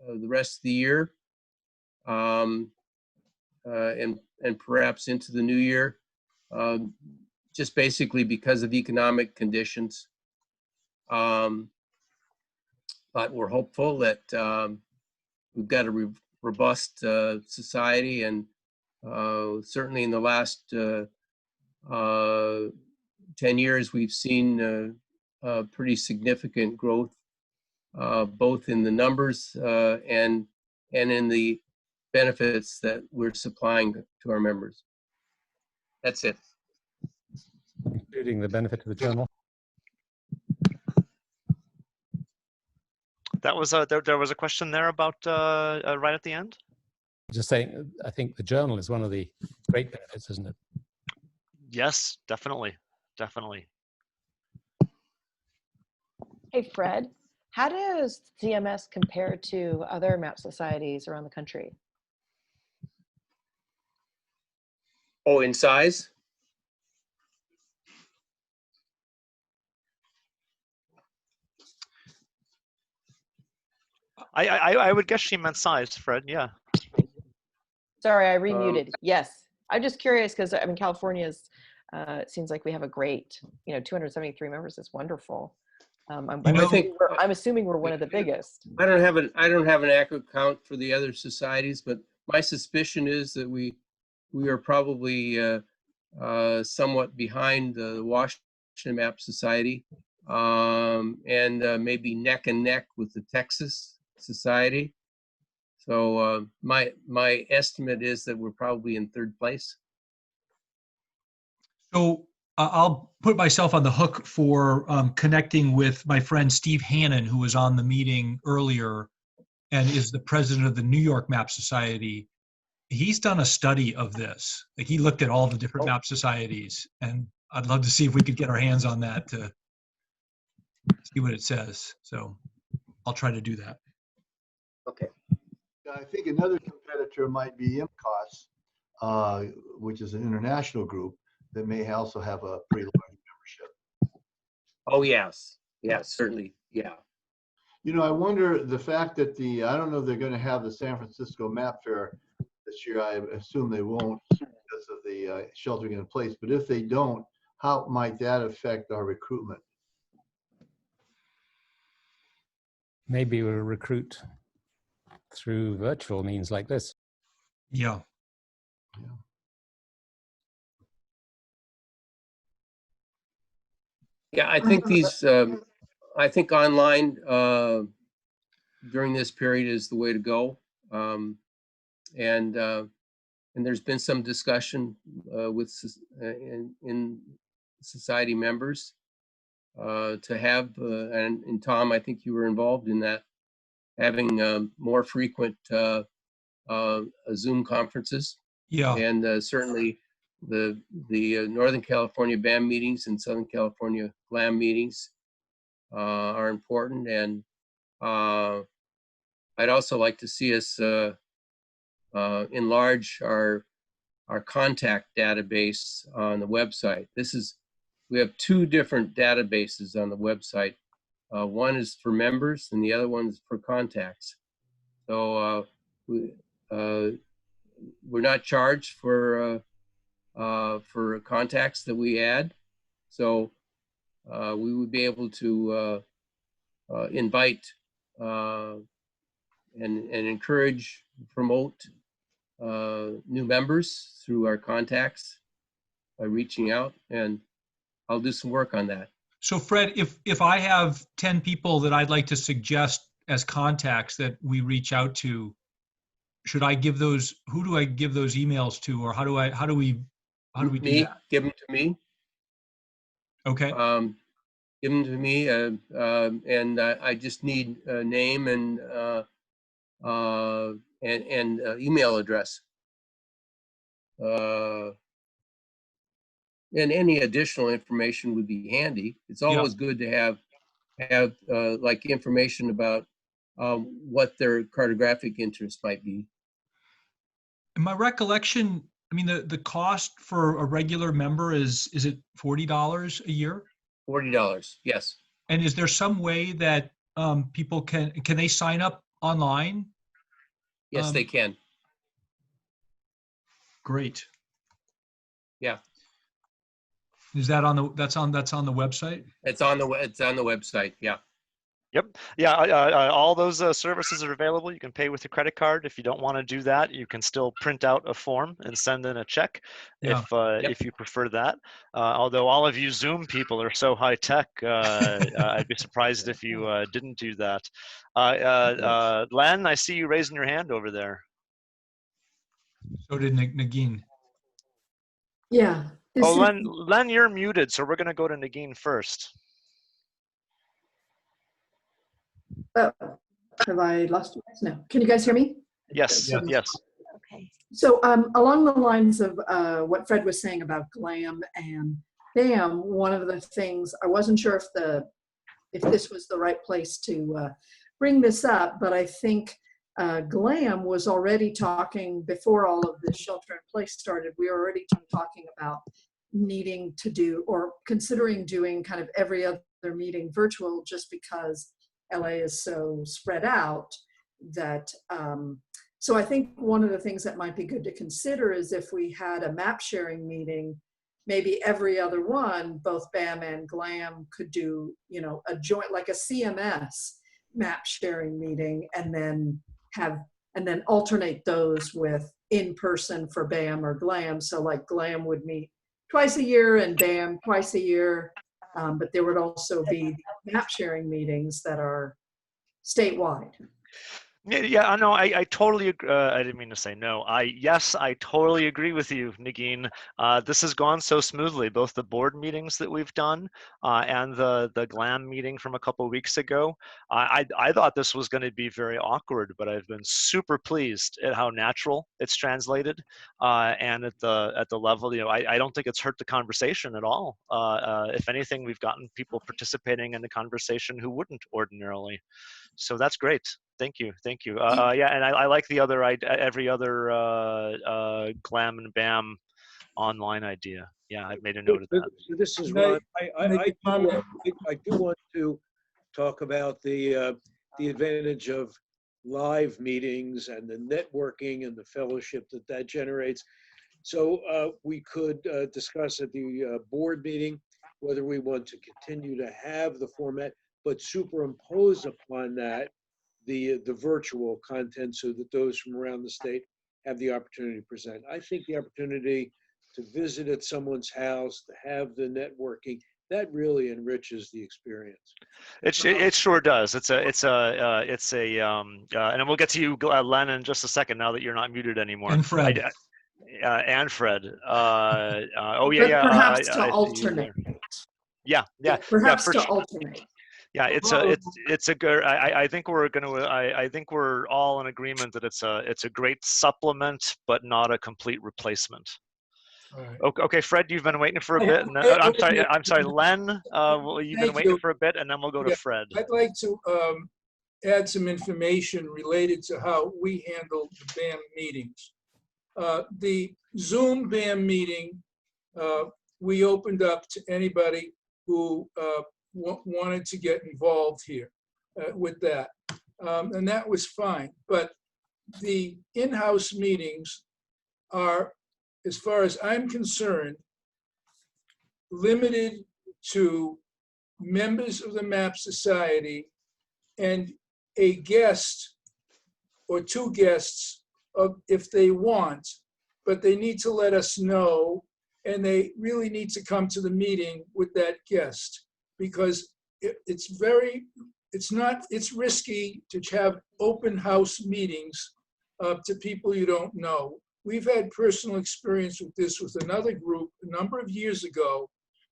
the rest of the year, and perhaps into the new year, just basically because of economic conditions. But we're hopeful that we've got a robust society, and certainly in the last 10 years, we've seen pretty significant growth, both in the numbers and in the benefits that we're supplying to our members. That's it. Including the benefit to the journal. That was there was a question there about right at the end. Just saying, I think the journal is one of the great benefits, isn't it? Yes, definitely, definitely. Hey, Fred, how does CMS compare to other map societies around the country? Oh, in size? I would guess she meant size, Fred. Yeah. Sorry, I remuted. Yes, I'm just curious because I mean, California's it seems like we have a great, 273 members is wonderful. I'm assuming we're one of the biggest. I don't have an accurate count for the other societies, but my suspicion is that we are probably somewhat behind the Washington Map Society, and maybe neck and neck with the Texas Society. So my estimate is that we're probably in third place. So I'll put myself on the hook for connecting with my friend Steve Hannon, who was on the meeting earlier and is the president of the New York Map Society. He's done a study of this. Like, he looked at all the different map societies, and I'd love to see if we could get our hands on that to see what it says. So I'll try to do that. Okay. I think another competitor might be IMCOS, which is an international group that may also have a pretty large membership. Oh, yes. Yes, certainly. Yeah. You know, I wonder the fact that I don't know if they're going to have the San Francisco Map Fair this year. I assume they won't because of the sheltering in place. But if they don't, how might that affect our recruitment? Maybe we'll recruit through virtual means like this. Yeah. Yeah, I think I think online during this period is the way to go. And there's been some discussion in society members to have, and Tom, I think you were involved in that, having more frequent Zoom conferences. Yeah. And certainly the Northern California BAM meetings and Southern California GLAM meetings are important. And I'd also like to see us enlarge our contact database on the website. We have two different databases on the website. One is for members and the other one is for contacts. So we're not charged for contacts that we add. So we would be able to invite and encourage, promote new members through our contacts by reaching out, and I'll do some work on that. So Fred, if I have 10 people that I'd like to suggest as contacts that we reach out to, should I give those, who do I give those emails to, or how do we do that? Give them to me. Okay. Give them to me, and I just need a name and email address. And any additional information would be handy. It's always good to have like information about what their cartographic interest might be. In my recollection, I mean, the cost for a regular member is it $40 a year? $40, yes. And is there some way that people can they sign up online? Yes, they can. Great. Yeah. Is that that's on the website? It's on the website. Yeah. Yep. Yeah. All those services are available. You can pay with your credit card. If you don't want to do that, you can still print out a form and send in a check if you prefer that. Although all of you Zoom people are so high tech, I'd be surprised if you didn't do that. Len, I see you raising your hand over there. So did Nagin. Yeah. Oh, Len, you're muted, so we're going to go to Nagin first. Have I lost you guys? No. Can you guys hear me? Yes. Yes. Okay. So along the lines of what Fred was saying about GLAM and BAM, one of the things, I wasn't sure if this was the right place to bring this up, but I think GLAM was already talking before all of this shelter in place started. We were already talking about needing to do or considering doing kind of every other meeting virtual, just because LA is so spread out that, so I think one of the things that might be good to consider is if we had a map sharing meeting, maybe every other one, both BAM and GLAM could do, a joint, like a CMS map sharing meeting, and then alternate those with in-person for BAM or GLAM. So like GLAM would meet twice a year and BAM twice a year. But there would also be map sharing meetings that are statewide. Yeah, I know. I totally agree. I didn't mean to say no. Yes, I totally agree with you, Nagin. This has gone so smoothly, both the board meetings that we've done and the GLAM meeting from a couple weeks ago. I thought this was going to be very awkward, but I've been super pleased at how natural it's translated and at the level. I don't think it's hurt the conversation at all. If anything, we've gotten people participating in the conversation who wouldn't ordinarily. So that's great. Thank you. Yeah, and I like the other every other GLAM and BAM online idea. Yeah, I've made a note of that. So this is Ron. I do want to talk about the advantage of live meetings and the networking and the fellowship that generates. So we could discuss at the board meeting whether we want to continue to have the format, but superimpose upon that the virtual content so that those from around the state have the opportunity to present. I think the opportunity to visit at someone's house, to have the networking, that really enriches the experience. It sure does. It's a and we'll get to you, Len, in just a second. Now that you're not muted anymore. And Fred. And Fred. Oh yeah. Perhaps to alternate. Yeah. Perhaps for to sure. alternate. Yeah, it's a good. I think we're gonna. I think we're all in agreement that it's a great supplement, but not a complete replacement. Right. Okay, Fred, you've been waiting for a bit. And I'm sorry, Len. You've been waiting for a bit, and then we'll go to Fred. I'd like to add some information related to how we handle the BAM meetings. The Zoom BAM meeting, we opened up to anybody who wanted to get involved here with that. And that was fine. But the in-house meetings are, as far as I'm concerned, limited to members of the MAP Society and a guest or two guests if they want, but they need to let us know, and they really need to come to the meeting with that guest, because it's risky to have open house meetings to people you don't know. We've had personal experience with this with another group a number of years ago,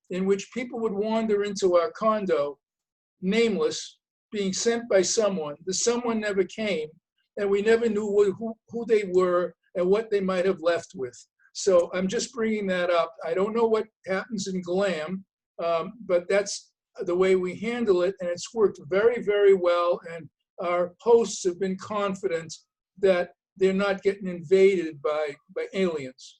in which people would wander into our condo, nameless, being sent by someone. The someone never came, and we never knew who they were and what they might have left with. So I'm just bringing that up. I don't know what happens in GLAM, but that's the way we handle it, and it's worked very, very well, and our hosts have been confident that they're not getting invaded by aliens.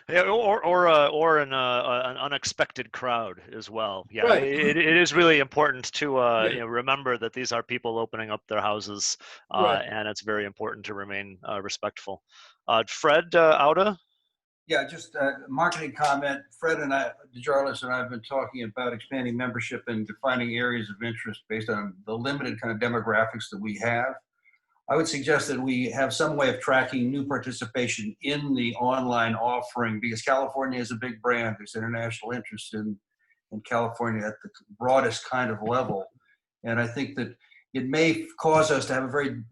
Yeah, or an unexpected crowd as well. Yeah, right. It is really important to remember that these are people opening up their houses, Right. and it's very important to remain respectful. Fred Auda? Yeah, just a marketing comment. Fred and I, DeJarlis and I have been talking about expanding membership and defining areas of interest based on the limited kind of demographics that we have. I would suggest that we have some way of tracking new participation in the online offering, because California is a big brand. There's international interest in California at the broadest kind of level. And I think that it may cause us to have a very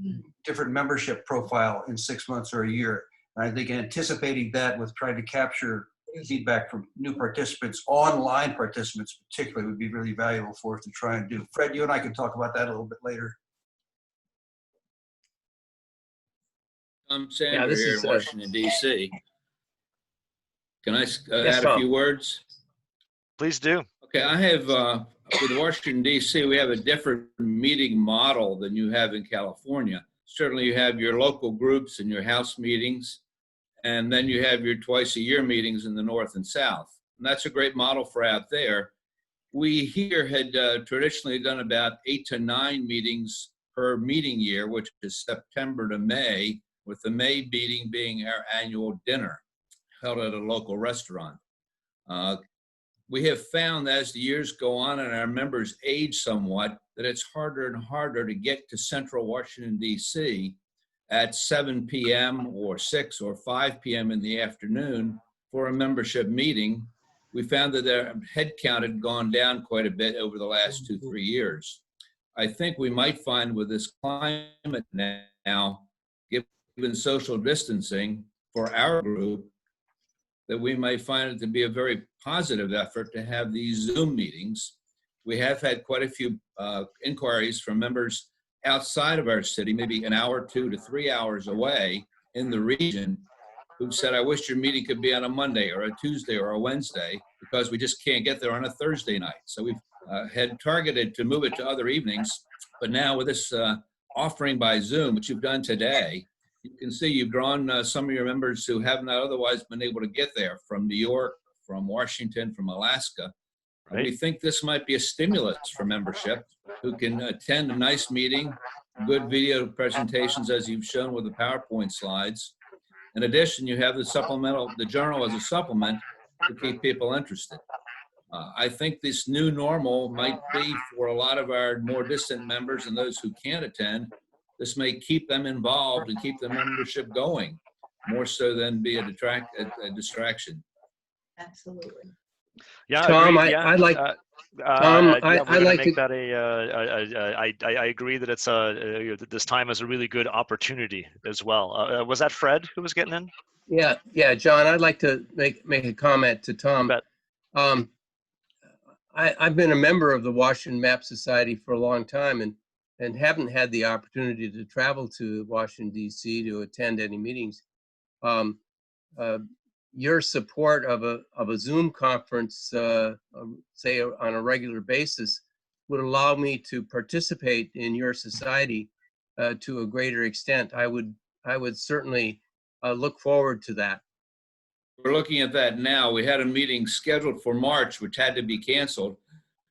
different membership profile in 6 months or a year. And I think anticipating that with trying to capture feedback from new participants, online participants particularly, would be really valuable for us to try and do. Fred, you and I can talk about that a little bit later. I'm Sandra here in Washington, D.C. Can I add a few words? Please do. Okay, I have, with Washington, D.C., we have a different meeting model than you have in California. Certainly you have your local groups and your house meetings, and then you have your twice-a-year meetings in the North and South. And that's a great model for out there. We here had traditionally done about 8 to 9 meetings per meeting year, which is September to May, with the May meeting being our annual dinner held at a local restaurant. We have found as the years go on and our members age somewhat, that it's harder and harder to get to central Washington, D.C. at 7 p.m. or 6 or 5 p.m. in the afternoon for a membership meeting. We found that their head count had gone down quite a bit over the last 2-3 years. I think we might find with this climate now, given social distancing for our group, that we might find it to be a very positive effort to have these Zoom meetings. We have had quite a few inquiries from members outside of our city, maybe an hour, 2 to 3 hours away in the region, who said, I wish your meeting could be on a Monday or a Tuesday or a Wednesday, because we just can't get there on a Thursday night. So we've had targeted to move it to other evenings, but now with this offering by Zoom, which you've done today, you can see you've drawn some of your members who have not otherwise been able to get there, from New York, from Washington, from Alaska. Right. We think this might be a stimulus for membership who can attend a nice meeting, good video presentations as you've shown with the PowerPoint slides. In addition, you have the journal as a supplement to keep people interested. I think this new normal might be for a lot of our more distant members and those who can't attend. This may keep them involved and keep the membership going, more so than be a distraction. Absolutely. Yeah, Tom, agreed, yeah. I'd like, Tom, I'd like make to, that I agree that it's this time is a really good opportunity as well. Was that Fred who was getting in? yeah, John, I'd like to make a comment to Tom. I've been a member of the Washington Map Society for a long time and haven't had the opportunity to travel to Washington, D.C. to attend any meetings. Your support of a Zoom conference, say on a regular basis, would allow me to participate in your society to a greater extent. I would certainly look forward to that. We're looking at that now. We had a meeting scheduled for March, which had to be canceled.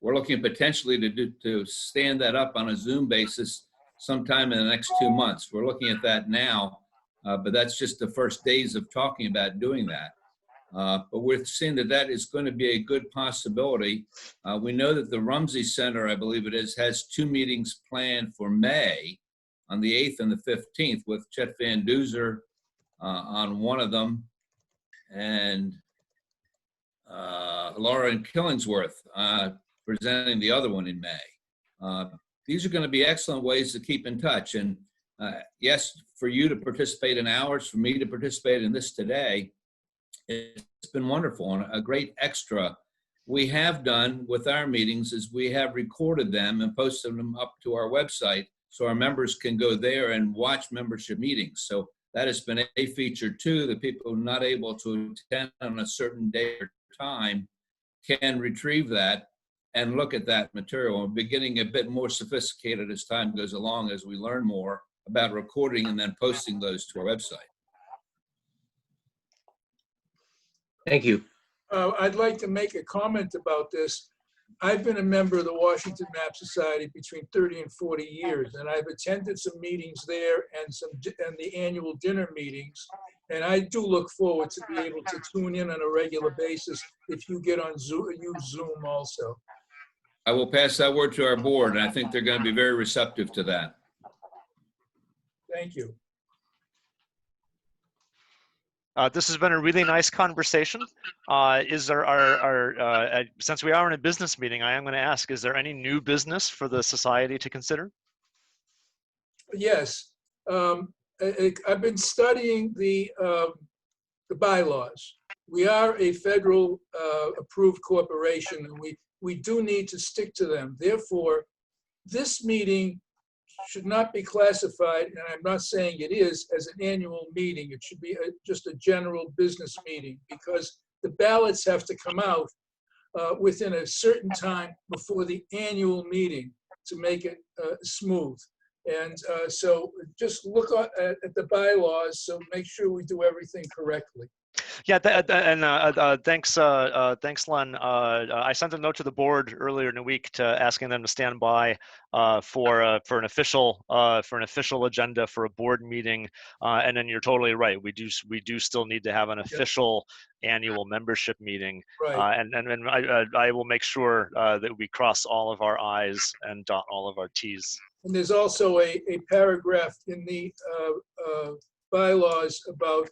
We're looking potentially to stand that up on a Zoom basis sometime in the next 2 months. We're looking at that now, but that's just the first days of talking about doing that. But we're seeing that is going to be a good possibility. We know that the Rumsey Center, I believe it is, has 2 meetings planned for May on the 8th and the 15th with Chet Van Duzer on one of them, and Lauren Killingsworth presenting the other one in May. These are going to be excellent ways to keep in touch. And yes, for you to participate in ours, for me to participate in this today, it's been wonderful and a great extra. We have done with our meetings is we have recorded them and posted them up to our website so our members can go there and watch membership meetings. So that has been a feature too, that people not able to attend on a certain day or time can retrieve that and look at that material. We're beginning a bit more sophisticated as time goes along, as we learn more about recording and then posting those to our website. Thank you. I'd like to make a comment about this. I've been a member of the Washington Map Society between 30 and 40 years, and I've attended some meetings there and the annual dinner meetings. And I do look forward to be able to tune in on a regular basis if you get on Zoom, use Zoom also. I will pass that word to our board, and I think they're going to be very receptive to that. Thank you. This has been a really nice conversation. Is there since we are in a business meeting, I am going to ask: is there any new business for the society to consider? Yes, I've been studying the bylaws. We are a federal approved corporation, and we do need to stick to them. Therefore, this meeting should not be classified, and I'm not saying it is, as an annual meeting. It should be just a general business meeting, because the ballots have to come out within a certain time before the annual meeting to make it smooth. And so just look at the bylaws, so make sure we do everything correctly. Yeah, thanks, Len. I sent a note to the board earlier in the week asking them to stand by for an official agenda for a board meeting. And then you're totally right. We do still need to have an official annual membership meeting. Right. And I will make sure that we cross all of our I's and dot all of our T's. And there's also a paragraph in the bylaws about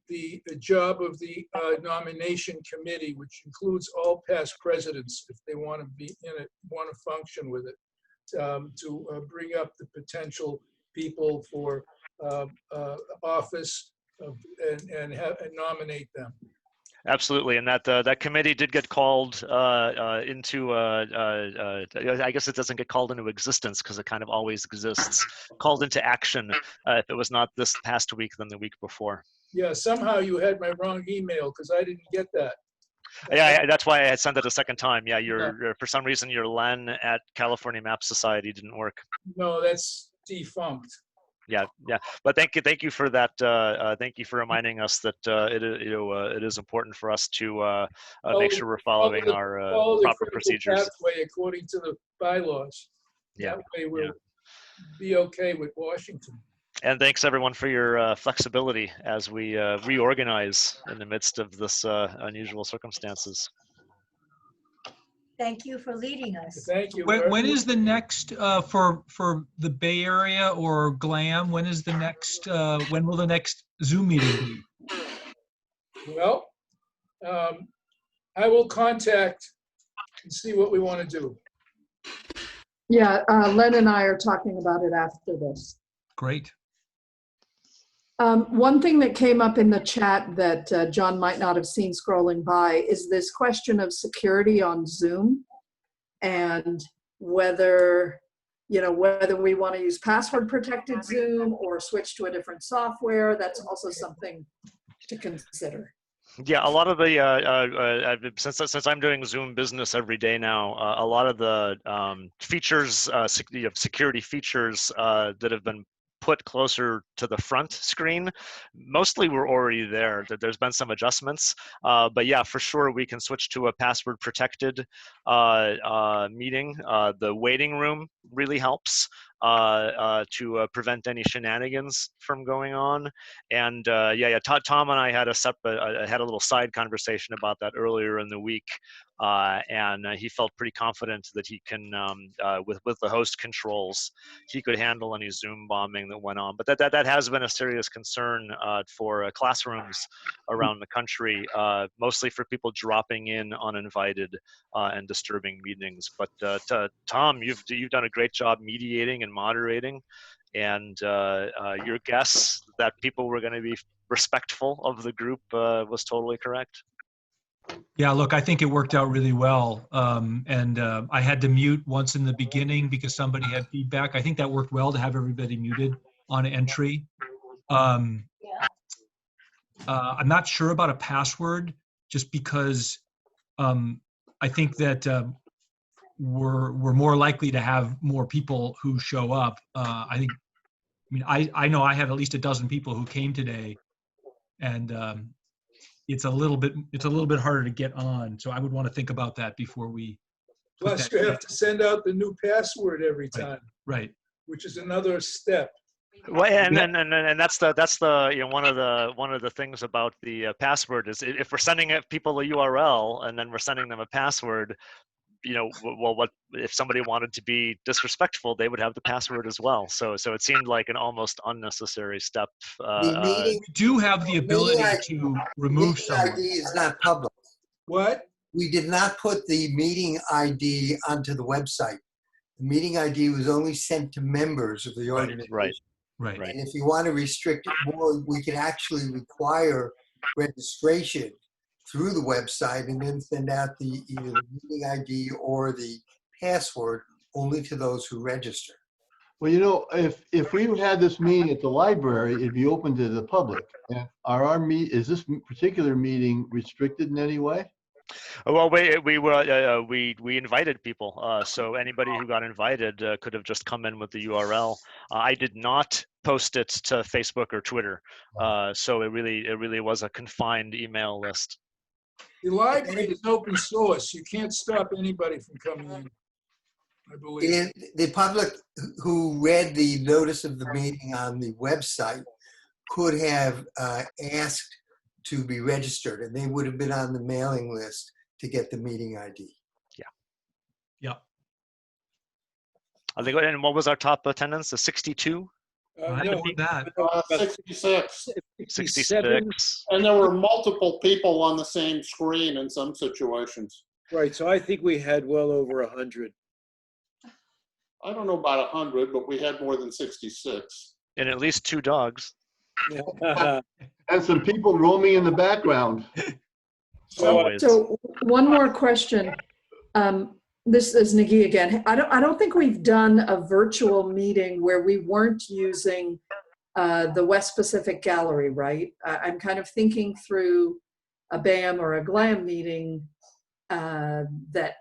the job of the nomination committee, which includes all past presidents if they want to be in it, want to function with it. to bring up the potential people for office and nominate them. Absolutely, and that committee did get called into. I guess it doesn't get called into existence because it kind of always exists. Called into action if it was not this past week, then the week before. Yeah, somehow you had my wrong email because I didn't get that. Yeah, that's why I had sent it a second time. Yeah, for some reason your len at California Map Society didn't work. No, that's defunct. Yeah. But thank you for that. Thank you for reminding us that it is important for us to make sure we're following our proper procedures. Pathway according to the bylaws. Yeah. That way we'll be okay with Washington. And thanks everyone for your flexibility as we reorganize in the midst of this unusual circumstances. Thank you for leading us. Thank you. When is the next for the Bay Area or GLAM? When is the next? When will the next Zoom meeting be? Well, I will contact and see what we want to do. Yeah, Len and I are talking about it after this. Great. One thing that came up in the chat that John might not have seen scrolling by is this question of security on Zoom and whether we want to use password protected Zoom or switch to a different software. That's also something to consider. Yeah, a lot of the since I'm doing Zoom business every day now, a lot of the features, security features that have been put closer to the front screen, mostly were already there. There's been some adjustments, but yeah, for sure we can switch to a password protected meeting. The waiting room really helps to prevent any shenanigans from going on. And Tom and I had had a little side conversation about that earlier in the week, and he felt pretty confident that he can, with the host controls, he could handle any Zoom bombing that went on. But that has been a serious concern for classrooms around the country, mostly for people dropping in uninvited and disturbing meetings. But Tom, you've done a great job mediating and moderating, and your guess that people were going to be respectful of the group was totally correct. Yeah, look, I think it worked out really well. And I had to mute once in the beginning because somebody had feedback. I think that worked well to have everybody muted on entry. I'm not sure about a password just because I think that we're more likely to have more people who show up. I know I had at least a dozen people who came today, and it's a little bit harder to get on. So I would want to think about that before we. Plus, you have to send out the new password every time. Right. Which is another step. Well, and that's the one of the things about the password is if we're sending people a URL and then we're sending them a password, well, what if somebody wanted to be disrespectful, they would have the password as well. So it seemed like an almost unnecessary step. We do have the ability to remove someone. ID is not public. What? We did not put the meeting ID onto the website. The meeting ID was only sent to members of the organization. Right. And if you want to restrict it more, we can actually require registration through the website and then send out either the meeting ID or the password only to those who register. Well, if we had this meeting at the library, it'd be open to the public. And is this particular meeting restricted in any way? Well, we invited people, so anybody who got invited could have just come in with the URL. I did not post it to Facebook or Twitter, so it really was a confined email list. The library is open source. You can't stop anybody from coming in, I believe. The public who read the notice of the meeting on the website could have asked to be registered, and they would have been on the mailing list to get the meeting ID. Yeah. I think. And what was our top attendance? A 62. No, 66. 66. And there were multiple people on the same screen in some situations. Right, so I think we had well over 100. I don't know about 100, but we had more than 66. And at least 2 dogs. And some people roaming in the background. Always. So one more question. This is Nikki again. I don't think we've done a virtual meeting where we weren't using the West Pacific Gallery, right? I'm kind of thinking through a BAM or a GLAM meeting that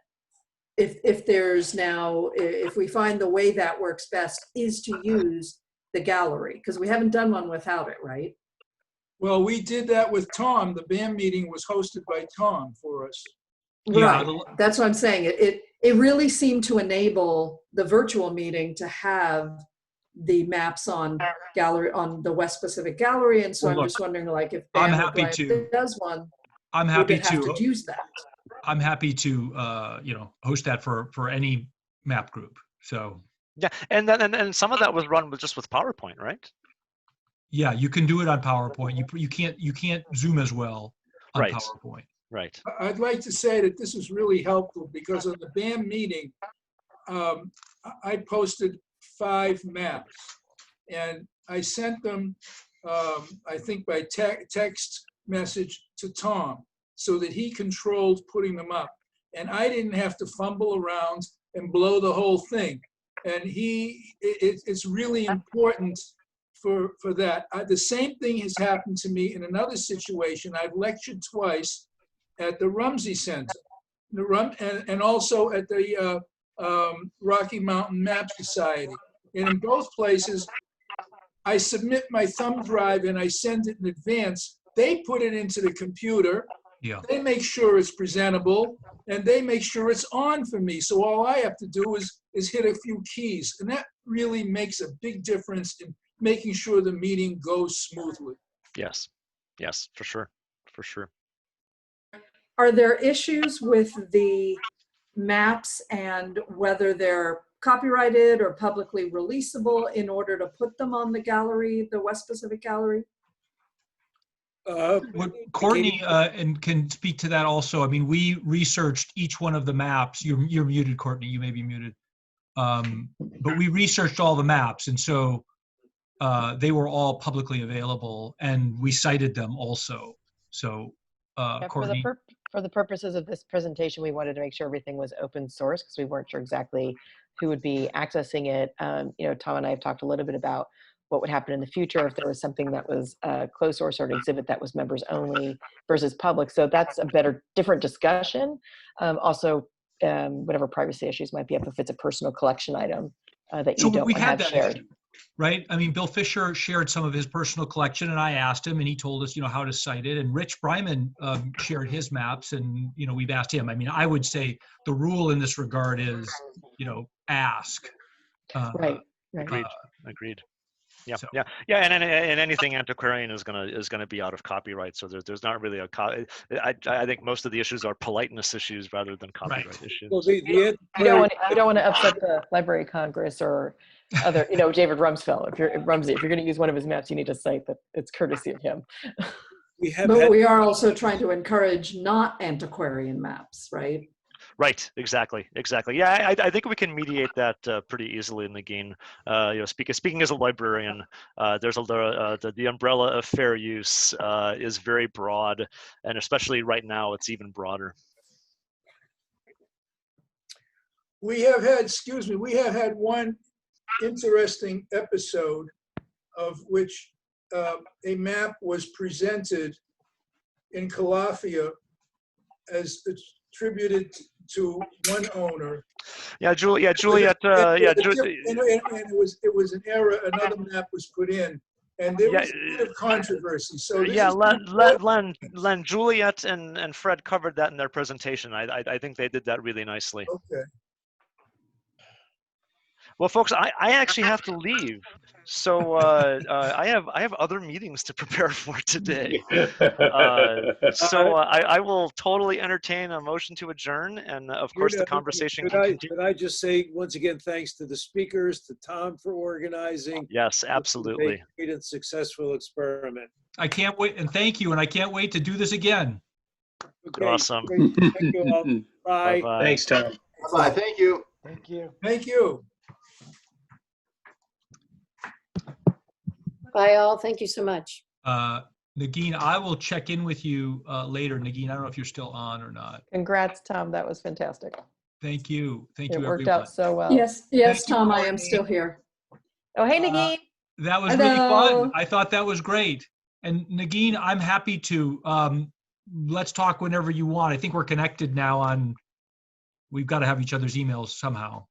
if there's now, if we find the way that works best is to use the gallery, because we haven't done one without it, right? Well, we did that with Tom. The BAM meeting was hosted by Tom for us. Right, that's what I'm saying. It really seemed to enable the virtual meeting to have the maps on gallery, on the West Pacific Gallery, and so Well, I'm look, just wondering, like, if I'm BAM or happy GLAM to. does one, I'm would happy it have to to use that? I'm happy to host that for any map group. So Yeah, and then and some of that was run with just with PowerPoint, right? yeah, you can do it on PowerPoint. You can't Zoom as well on Right. PowerPoint. Right. I'd like to say that this was really helpful because of the BAM meeting, I posted 5 maps and I sent them, I think by text message to Tom so that he controlled putting them up. And I didn't have to fumble around and blow the whole thing. And it's really important for that. The same thing has happened to me in another situation. I've lectured twice at the Rumsey Center, and also at the Rocky Mountain Map Society. And in both places, I submit my thumb drive and I send it in advance. They put it into the computer. Yeah. They make sure it's presentable, and they make sure it's on for me. So all I have to do is hit a few keys, and that really makes a big difference in making sure the meeting goes smoothly. Yes. Yes, for sure. For sure. Are there issues with the maps and whether they're copyrighted or publicly releasable in order to put them on the gallery, the West Pacific Gallery? Courtney and can speak to that also. I mean, we researched each one of the maps. You're muted, Courtney. You may be muted. But we researched all the maps, and so they were all publicly available, and we cited them also. So, Yeah, Courtney. for the purposes of this presentation, we wanted to make sure everything was open source because we weren't sure exactly who would be accessing it. Tom and I have talked a little bit about what would happen in the future if there was something that was closed source or an exhibit that was members only versus public. So that's a different discussion. Also, whatever privacy issues might be up if it's a personal collection item that you don't want to have shared. Issue, right? I mean, Bill Fisher shared some of his personal collection, and I asked him, and he told us, how to cite it. And Rich Bryman shared his maps, and we've asked him. I mean, I would say the rule in this regard is, ask. Right. Agreed. Yeah, so. Yeah, and anything antiquarian is gonna be out of copyright. So there's not really I think most of the issues are politeness issues rather than copyright issues. Well, you don't want to upset the Library of Congress or other, David Rumsfeld. If you're going to use one of his maps, you need to cite that it's courtesy of him. But we are also trying to encourage not antiquarian maps, right? Right, exactly. Yeah, I think we can mediate that pretty easily in the game. Speaking as a librarian, there's the umbrella of fair use is very broad, and especially right now, it's even broader. We have had one interesting episode of which a map was presented in Calafia as attributed to one owner. Juliet. And it was an error. Another map was put in, and there was a bit of controversy. So Len, Juliet and Fred covered that in their presentation. I think they did that really nicely. Okay. Well, folks, I actually have to leave, so I have other meetings to prepare for today. So I will totally entertain a motion to adjourn, and of course the conversation can continue. Could I just say once again thanks to the speakers, to Tom for organizing. Yes, absolutely. Great and successful experiment. I can't wait, and thank you, and I can't wait to do this again. Okay, awesome. Great. Thank you all. Bye. Thanks, Tom. Bye. Thank you. Thank you. Bye all. Thank you so much. Nagin, I will check in with you later. Nagin, I don't know if you're still on or not. Congrats, Tom. That was fantastic. Thank you. Thank It you, worked everyone. out so well. Yes, yes, Thank you, Tom, I am Courtney. still here. Oh, hey, Nagin. That was really Hello. fun. I thought that was great. And Nagin, I'm happy to, let's talk whenever you want. I think we're connected now on, we've got to have each other's emails somehow.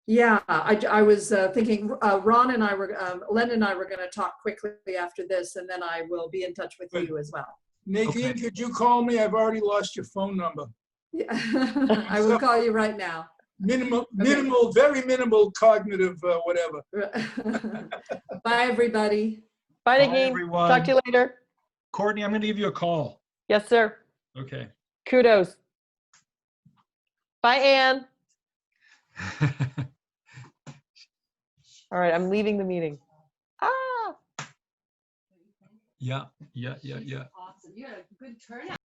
Yeah, I was thinking Ron and I were, Len and I were going to talk quickly after this, and then I will be in touch with you as well. Nadine, could you call me? I've already lost your phone number. Yeah. I will call you right now. Minimal, very minimal cognitive whatever. Bye, everybody. Bye, Bye, Nagin. everyone. Talk to you later. Courtney, I'm going to give you a call. Yes, sir. Okay. Kudos. Bye, Ann. All right, I'm leaving the meeting. Ah. Yeah. Awesome. You had a good turnout.